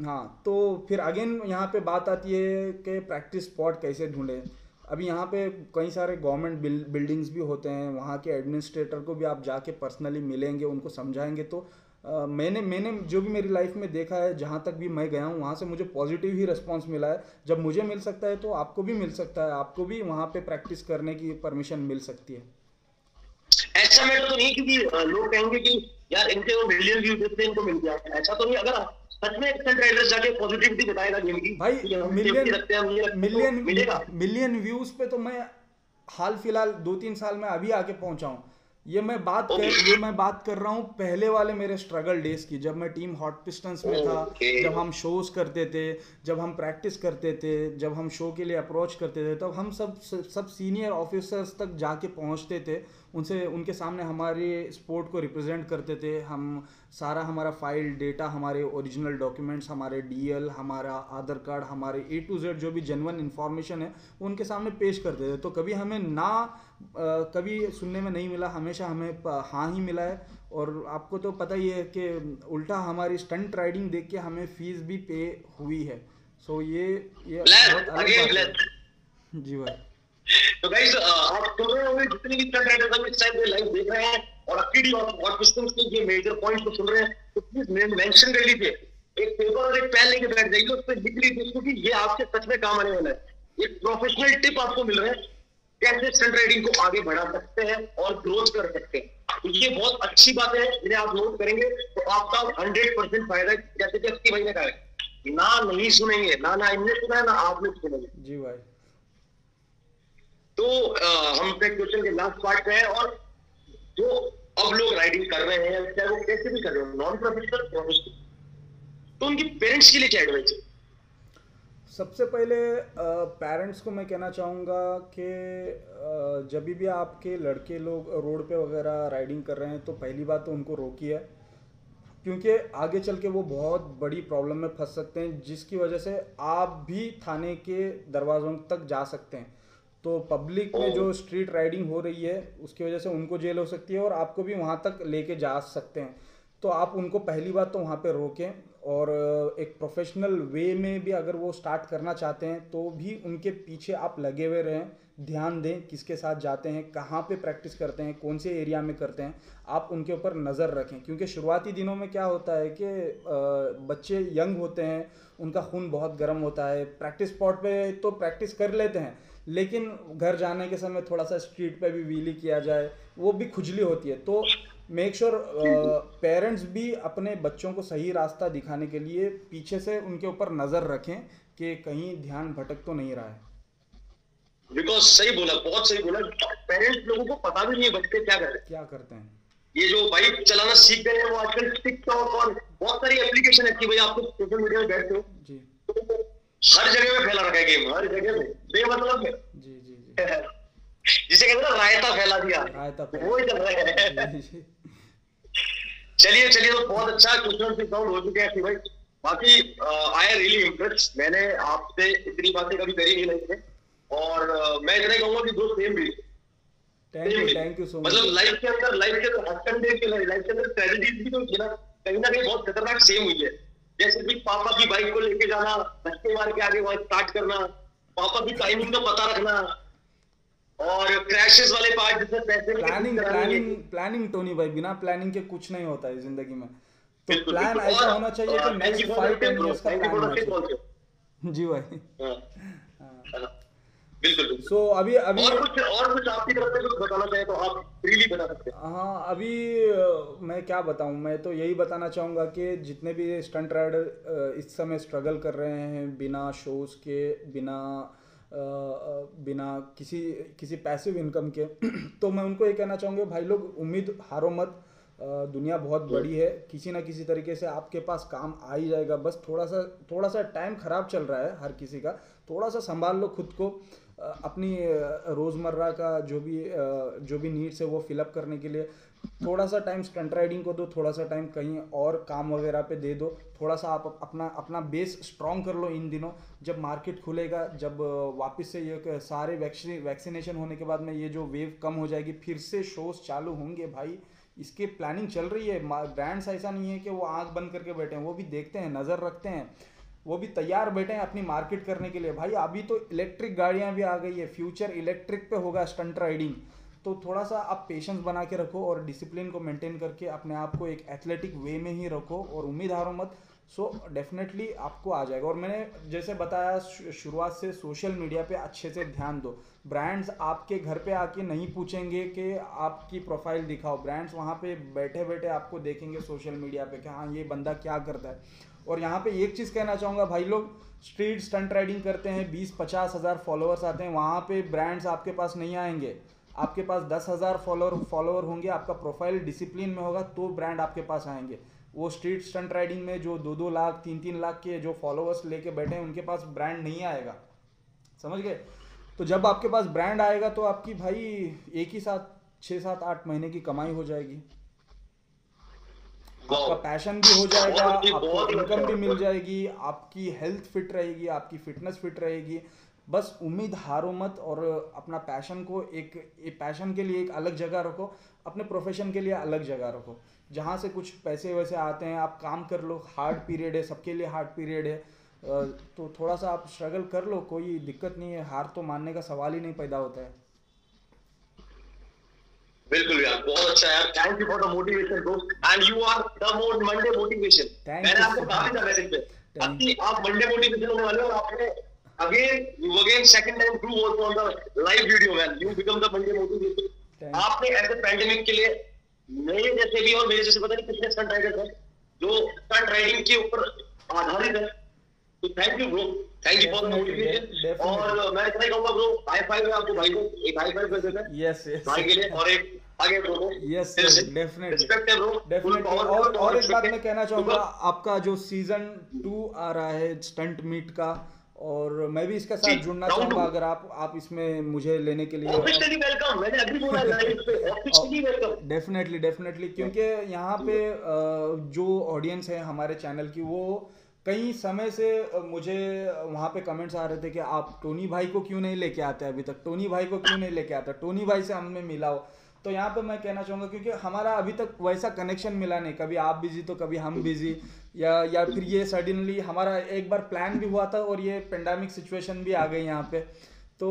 हाँ, तो फिर अगेन यहाँ पे बात आती है कि प्रैक्टिस स्पॉट कैसे ढूंढें। अभी यहाँ पे कई सारे गवर्नमेंट बिल्डिंग्स भी होते हैं, वहाँ के एडमिनिस्ट्रेटर को भी आप जाके पर्सनली मिलेंगे, उनको समझाएंगे। तो मैंने जो भी मेरी लाइफ में देखा है, जहाँ तक भी मैं गया हूँ वहाँ से मुझे पॉजिटिव ही रिस्पांस मिला है। जब मुझे मिल सकता है तो आपको भी मिल सकता है, आपको भी वहाँ पे प्रैक्टिस करने की परमिशन मिल सकती है। ऐसा मैटर तो नहीं क्योंकि लोग कहेंगे कि यार इनके वो मिलियन व्यूज देते हैं इनको मिल गया, ऐसा तो नहीं। अगर सच में स्टंट राइडर्स जाके पॉजिटिविटी बताएगा गेम की, भाई मिलियन व्यूज पे तो मैं हाल फिलहाल 2-3 साल में अभी आके पहुंचा हूँ। ये मैं बात कर रहा हूँ पहले वाले मेरे स्ट्रगल डेज की, जब मैं टीम हॉट पिस्टन्स में था, जब हम शोज करते थे, जब हम प्रैक्टिस करते थे, जब हम शो के लिए अप्रोच करते थे, तब हम सब सीनियर ऑफिसर्स तक जाके पहुँचते थे उनसे उनके सामने हमारे स्पोर्ट को रिप्रेजेंट करते थे। हम सारा हमारा फाइल डेटा, हमारे ओरिजिनल डॉक्यूमेंट्स, हमारे डीएल, हमारा आधार कार्ड, हमारे A to Z जो भी जेन्युइन इन्फॉर्मेशन है वो उनके सामने पेश करते थे। तो कभी हमें कभी सुनने में नहीं मिला, हमेशा हमें हाँ ही मिला है। और आपको तो पता ही है कि उल्टा हमारी स्टंट राइडिंग देख के हमें फीस भी पे हुई है। सो ये बहुत अलग बात है। जी भाई। तो गाइस आप सुन रहे होंगे जितने भी स्टंट राइडर्स हम इस टाइम पे लाइव देख रहे हैं और अपनी और पिस्टन्स के ये मेजर पॉइंट्स को सुन रहे हैं, तो प्लीज मेंशन कर लीजिए, एक पेपर और एक पेन लेके बैठ जाइए, उस पर लिख लीजिए क्योंकि ये आपके सच में काम आने वाला है। एक प्रोफेशनल टिप आपको मिल रहा है कैसे स्टंट राइडिंग को आगे बढ़ा सकते हैं और ग्रोथ कर सकते हैं। तो ये बहुत अच्छी बात है, जिन्हें आप नोट करेंगे तो आपका 100% फायदा है। जैसे कि अस्सी भाई ने कहा ना नहीं सुनेंगे, ना इनने सुना है ना आपने सुनेंगे। जी भाई। तो हम क्वेश्चन के लास्ट पार्ट पे हैं, और जो अब लोग राइडिंग कर रहे हैं चाहे वो कैसे भी कर रहे हो, नॉन प्रोफेशनल प्रोफेशनल, तो उनके पेरेंट्स के लिए क्या एडवाइस है? सबसे पहले पेरेंट्स को मैं कहना चाहूँगा कि जब भी आपके लड़के लोग रोड पे वगैरह राइडिंग कर रहे हैं तो पहली बात तो उनको रोकिए, क्योंकि आगे चल के वो बहुत बड़ी प्रॉब्लम में फंस सकते हैं, जिसकी वजह से आप भी थाने के दरवाज़ों तक जा सकते हैं। तो पब्लिक में जो स्ट्रीट राइडिंग हो रही है उसकी वजह से उनको जेल हो सकती है और आपको भी वहाँ तक लेके जा सकते हैं। तो आप उनको पहली बात तो वहाँ पे रोकें, और एक प्रोफेशनल वे में भी अगर वो स्टार्ट करना चाहते हैं तो भी उनके पीछे आप लगे हुए रहें, ध्यान दें किसके साथ जाते हैं, कहाँ पे प्रैक्टिस करते हैं, कौन से एरिया में करते हैं, आप उनके ऊपर नज़र रखें। क्योंकि शुरुआती दिनों में क्या होता है कि बच्चे यंग होते हैं, उनका खून बहुत गर्म होता है, प्रैक्टिस स्पॉट पे तो प्रैक्टिस कर लेते हैं, लेकिन घर जाने के समय थोड़ा सा स्ट्रीट पे भी व्हीली किया जाए वो भी खुजली होती है। तो मेक श्योर पेरेंट्स भी अपने बच्चों को सही रास्ता दिखाने के लिए पीछे से उनके ऊपर नज़र रखें कि कहीं ध्यान भटक तो नहीं रहा है। बिकॉज सही बोला, बहुत सही बोला, पेरेंट्स लोगों को पता भी नहीं है बच्चे क्या करते हैं। ये जो बाइक चलाना सीख गए हैं वो आजकल टिकटॉक और बहुत सारी एप्लीकेशन है कि भाई आपको सोशल मीडिया में बैठते हो जी, तो हर जगह में फैला रखा है गेम, हर जगह में बेमतलब है। जी जी जी। जिसे कहते हैं ना रायता फैला दिया, वो ही चल रहा है। चलिए तो बहुत अच्छा क्वेश्चन से साउंड हो चुके हैं भाई। बाकी आई एम रियली इम्प्रेस्ड, मैंने आपसे इतनी बातें कभी करी नहीं लाइफ में, और मैं इतना कहूंगा कि दो सेम भी। Thank you so much. मतलब लाइफ के अंदर लाइफ के अंदर ट्रेजेडीज भी तो कहीं ना कहीं बहुत खतरनाक सेम हुई है। जैसे कि पापा की बाइक को लेके जाना, धक्के मार के आगे वहां स्टार्ट करना, पापा की टाइमिंग का पता रखना, और क्रैशेस वाले पार्ट जिसमें पैसे प्लानिंग टोनी भाई, बिना प्लानिंग के कुछ नहीं होता है जिंदगी में। तो प्लान ऐसा होना चाहिए कि नेक्स्ट 5-10 इयर्स का प्लान होना चाहिए। जी भाई। बिल्कुल। सो अभी और कुछ आपकी तरफ से कुछ बताना चाहे तो आप फ्रीली बता सकते हैं। हाँ, अभी मैं क्या बताऊँ, मैं तो यही बताना चाहूँगा कि जितने भी स्टंट राइडर इस समय स्ट्रगल कर रहे हैं बिना शोज़ के, बिना किसी पैसिव इनकम के, तो मैं उनको ये कहना चाहूँगा भाई लोग उम्मीद हारो मत, दुनिया बहुत बड़ी है, किसी ना किसी तरीके से आपके पास काम आ ही जाएगा। बस थोड़ा सा टाइम ख़राब चल रहा है हर किसी का, थोड़ा सा संभाल लो खुद को, अपनी रोज़मर्रा का जो भी नीड्स है वो फिलअप करने के लिए थोड़ा सा टाइम स्टंट राइडिंग को दो, थोड़ा सा टाइम कहीं और काम वगैरह पे दे दो, थोड़ा सा आप अपना बेस स्ट्रॉन्ग कर लो इन दिनों। जब मार्केट खुलेगा, जब वापस से ये सारे वैक्सीनेशन होने के बाद में ये जो वेव कम हो जाएगी, फिर से शोज़ चालू होंगे भाई, इसकी प्लानिंग चल रही है। ब्रांड्स ऐसा नहीं है कि वो आंख बंद करके बैठे हैं, वो भी देखते हैं, नज़र रखते हैं, वो भी तैयार बैठे हैं अपनी मार्केट करने के लिए। भाई अभी तो इलेक्ट्रिक गाड़ियां भी आ गई है, फ्यूचर इलेक्ट्रिक पे होगा स्टंट राइडिंग। तो थोड़ा सा आप पेशेंस बना के रखो और डिसिप्लिन को मेंटेन करके अपने आप को एक एथलेटिक वे में ही रखो और उम्मीद हारो मत। सो डेफिनेटली आपको आ जाएगा। और मैंने जैसे बताया शुरुआत से, सोशल मीडिया पे अच्छे से ध्यान दो। ब्रांड्स आपके घर पे आके नहीं पूछेंगे कि आपकी प्रोफाइल दिखाओ, ब्रांड्स वहाँ पे बैठे बैठे आपको देखेंगे सोशल मीडिया पे कि हाँ ये बंदा क्या करता है। और यहाँ पे एक चीज़ कहना चाहूँगा भाई लोग, स्ट्रीट स्टंट राइडिंग करते हैं, 20-50 हज़ार फॉलोअर्स आते हैं, वहाँ पे ब्रांड्स आपके पास नहीं आएंगे। आपके पास 10,000 फॉलोअर होंगे, आपका प्रोफाइल डिसिप्लिन में होगा तो ब्रांड आपके पास आएंगे। वो स्ट्रीट स्टंट राइडिंग में जो 2-2 लाख 3-3 लाख के जो फॉलोअर्स लेके बैठे हैं, उनके पास ब्रांड नहीं आएगा, समझ गए। तो जब आपके पास ब्रांड आएगा तो आपकी भाई एक ही साथ 6-7-8 महीने की कमाई हो जाएगी, आपका पैशन भी हो जाएगा, आपको इनकम भी मिल जाएगी, आपकी हेल्थ फिट रहेगी, आपकी फिटनेस फिट रहेगी। बस उम्मीद हारो मत और अपना पैशन को एक पैशन के लिए एक अलग जगह रखो, अपने प्रोफेशन के लिए अलग जगह रखो, जहाँ से कुछ पैसे वैसे आते हैं आप काम कर लो। हार्ड पीरियड है, सबके लिए हार्ड पीरियड है, तो थोड़ा सा आप स्ट्रगल कर लो, कोई दिक्कत नहीं है, हार तो मानने का सवाल ही नहीं पैदा होता है। बिल्कुल यार, बहुत अच्छा यार, thank you for the motivation bro, and you are the Monday motivation. मैंने आपको कहा था मैसेज पे कि आप मंडे मोटिवेशन होने वाले हो, और आपने again second time prove also on the live video man, you become the Monday motivation. आपने ऐसे पैंडेमिक के लिए मेरे जैसे भी और मेरे जैसे पता नहीं कितने स्टंट राइडर हैं जो स्टंट राइडिंग के ऊपर आधारित है, तो thank you bro, thank you for the motivation. और मैं इतना ही कहूंगा ब्रो, हाई फाइव है आपको भाई को, एक हाई फाइव कर देते हैं यस भाई के लिए, और एक आगे ब्रो को। यस डेफिनेटली रिस्पेक्ट है ब्रो, डेफिनेटली। और एक बात मैं कहना चाहूंगा, आपका जो सीजन 2 आ रहा है स्टंट मीट का, और मैं भी इसके साथ जुड़ना चाहूंगा, अगर आप इसमें मुझे लेने के लिए ऑफिशियली वेलकम, मैंने अभी बोला है इस पे ऑफिशियली वेलकम। डेफिनेटली क्योंकि यहाँ पे जो ऑडियंस है हमारे चैनल की, वो कई समय से मुझे वहाँ पे कमेंट्स आ रहे थे कि आप टोनी भाई को क्यों नहीं लेके आते, अभी तक टोनी भाई को क्यों नहीं लेके आते, टोनी भाई से हमें मिलाओ। तो यहाँ पे मैं कहना चाहूँगा क्योंकि हमारा अभी तक वैसा कनेक्शन मिला नहीं, कभी आप बिजी तो कभी हम बिजी, या फिर ये सडनली हमारा एक बार प्लान भी हुआ था और ये पेंडेमिक सिचुएशन भी आ गई यहाँ पे। तो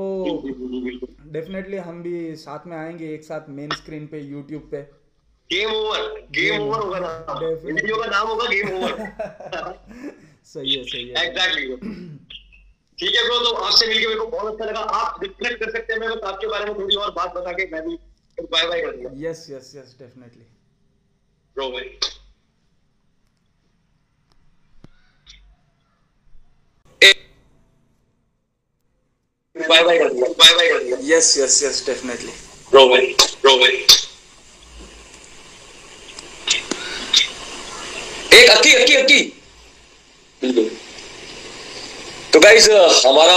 डेफिनेटली हम भी साथ में आएंगे एक साथ मेन स्क्रीन पे यूट्यूब पे। गेम ओवर होगा ना, वीडियो का नाम होगा गेम ओवर। सही है एग्जैक्टली। ठीक है ब्रो, तो आपसे मिलके मेरे को बहुत अच्छा लगा। आप रिफ्लेक्ट कर सकते हैं मेरे को आपके बारे में थोड़ी और बात बता के, मैं भी बाय बाय कर दूंगा। यस डेफिनेटली ब्रो भाई। बाय बाय कर दूंगा। यस डेफिनेटली ब्रो भाई। एक अक्की बिल्कुल। तो गाइज हमारा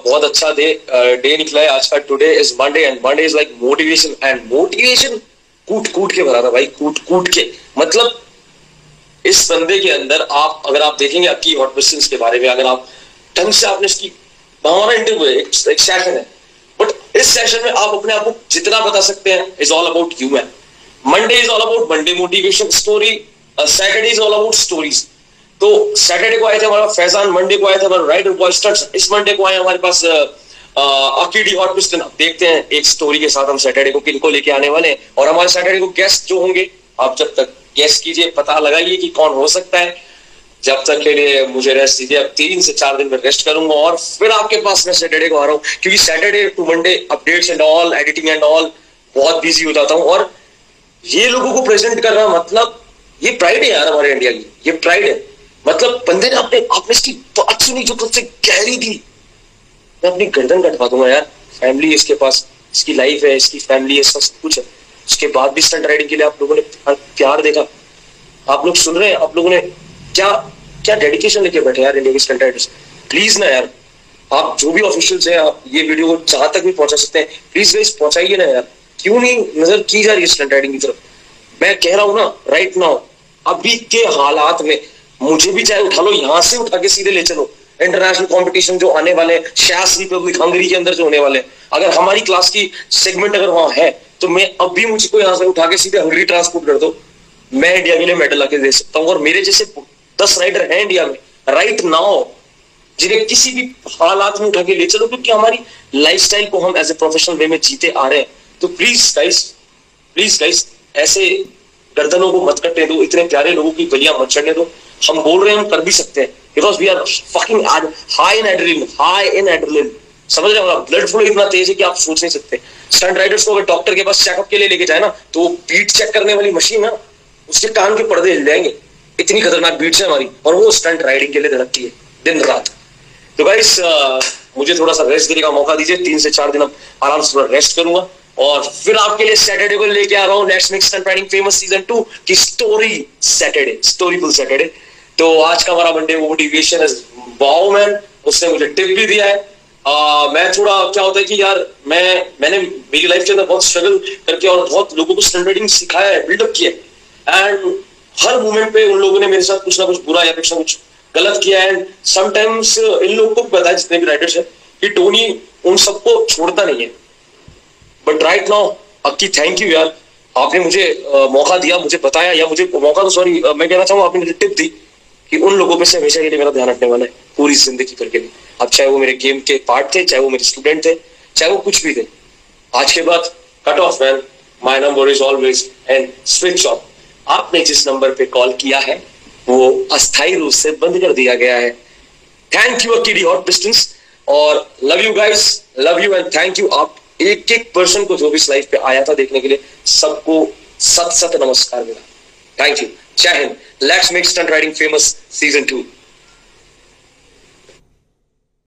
बहुत अच्छा डे निकला है आज का। Today is Monday and Monday is like motivation, and motivation कूट के भरा था भाई, कूट के। मतलब इस बंदे के अंदर अगर आप देखेंगे अक्की हॉट क्वेश्चंस के बारे में, अगर आप ढंग से आपने इसकी हमारा इंटरव्यू है, एक सेशन है, बट इस सेशन में आप अपने आप को जितना बता सकते हैं is all about you man. Monday is all about Monday motivation story, Saturday is all about stories. तो सैटरडे को आए थे हमारा फैजान, मंडे को आए थे हमारा राइडर बॉय स्टट्स, इस मंडे को आए हमारे पास अक्की डी हॉट पिस्टन। देखते हैं एक स्टोरी के साथ हम सैटरडे को किनको लेके आने वाले हैं, और हमारे सैटरडे को गेस्ट जो होंगे, आप जब तक गेस कीजिए, पता लगाइए कि कौन हो सकता है। जब तक के लिए मुझे रेस्ट दीजिए, अब 3 से 4 दिन में रेस्ट करूंगा और फिर आपके पास मैं सैटरडे को आ रहा हूँ, क्योंकि Saturday to Monday updates and all, editing and all, बहुत बिजी हो जाता हूँ। और ये लोगों को प्रेजेंट करना, मतलब ये प्राइड है यार हमारे इंडिया की, ये प्राइड है। मतलब बंदे ने आपने इसकी बात सुनी जो सबसे गहरी थी, मैं अपनी गर्दन कटवा दूंगा यार। फैमिली इसके पास, इसकी लाइफ है, इसकी फैमिली है, सब कुछ है, उसके बाद भी स्टंट राइडिंग के लिए आप लोगों ने प्यार देखा। आप लोग सुन रहे हैं, आप लोगों ने क्या डेडिकेशन लेके बैठे यार इंडिया के स्टंट राइडर्स। प्लीज ना यार, आप जो भी ऑफिशियल्स हैं, आप ये वीडियो को जहां तक भी पहुंचा सकते हैं, प्लीज गाइस पहुंचाइए ना यार। क्यों नहीं नजर की जा रही है स्टंट राइडिंग की तरफ? मैं कह रहा हूं ना, राइट नाउ अभी के हालात में मुझे भी चाहे उठा लो, यहां से उठा के सीधे ले चलो इंटरनेशनल कंपटीशन जो आने वाले, चेक रिपब्लिक हंगरी के अंदर जो होने वाले, अगर हमारी क्लास की सेगमेंट अगर वहां है, तो मैं अभी मुझको यहां से उठा के सीधे हंगरी ट्रांसपोर्ट कर दो, मैं इंडिया के लिए मेडल लाके दे सकता हूँ। और मेरे जैसे 10 राइडर हैं इंडिया में राइट नाउ, जिन्हें किसी भी हालात में उठा के ले चलो, क्योंकि हमारी लाइफस्टाइल को हम एज ए प्रोफेशनल वे में जीते आ रहे हैं। तो प्लीज गाइस ऐसे गर्दनों को मत कटने दो, इतने प्यारे लोगों की बलियां मत चढ़ने दो। हम बोल रहे हैं, हम कर भी सकते हैं, because we are fucking high in adrenaline. समझ रहे हो? ब्लड फ्लो इतना तेज है कि आप सोच नहीं सकते। स्टंट राइडर्स को अगर डॉक्टर के पास चेकअप के लिए लेके जाए ना, तो बीट चेक करने वाली मशीन है, उसके कान के पर्दे हिल जाएंगे, इतनी खतरनाक बीट्स है हमारी, और वो स्टंट राइडिंग के लिए धड़कती है दिन रात। तो गाइस मुझे थोड़ा सा रेस्ट देने का मौका दीजिए, 3 से 4 दिन अब आराम से थोड़ा रेस्ट करूंगा, और फिर आपके लिए सैटरडे को लेके आ रहा हूँ let's make stunt riding famous season 2 की स्टोरीफुल सैटरडे। तो आज का हमारा Monday motivation is wow man, उसने मुझे टिप भी दिया है, मैं थोड़ा क्या होता है कि यार मैंने मेरी लाइफ के अंदर बहुत स्ट्रगल करके और बहुत लोगों को स्टंट राइडिंग सिखाया है, बिल्डअप किया है, एंड हर मोमेंट पे उन लोगों ने मेरे साथ कुछ ना कुछ बुरा या कुछ ना कुछ गलत किया है। एंड समटाइम्स इन लोगों को पता है, जितने भी राइडर्स हैं, कि टोनी उन सबको छोड़ता नहीं है। But right now Akki, thank you यार, आपने मुझे मौका दिया, मुझे बताया, या मुझे मौका तो सॉरी मैं कहना चाहूंगा, आपने मुझे टिप दी कि उन लोगों पे से हमेशा के लिए मेरा ध्यान रखने वाला है पूरी जिंदगी भर के लिए। अब चाहे वो मेरे गेम के पार्ट थे, चाहे वो मेरे स्टूडेंट थे, चाहे वो कुछ भी थे, आज के बाद cut off man, my number is always and switch off. आपने जिस नंबर पे कॉल किया है वो अस्थायी रूप से बंद कर दिया गया है। Thank you Akki the hot pistons, और love you guys, love you and thank you. आप एक एक पर्सन को जो भी इस लाइफ पे आया था देखने के लिए, सबको सत सत नमस्कार मिला। थैंक यू, जय Hind. Let's make stunt riding famous season 2।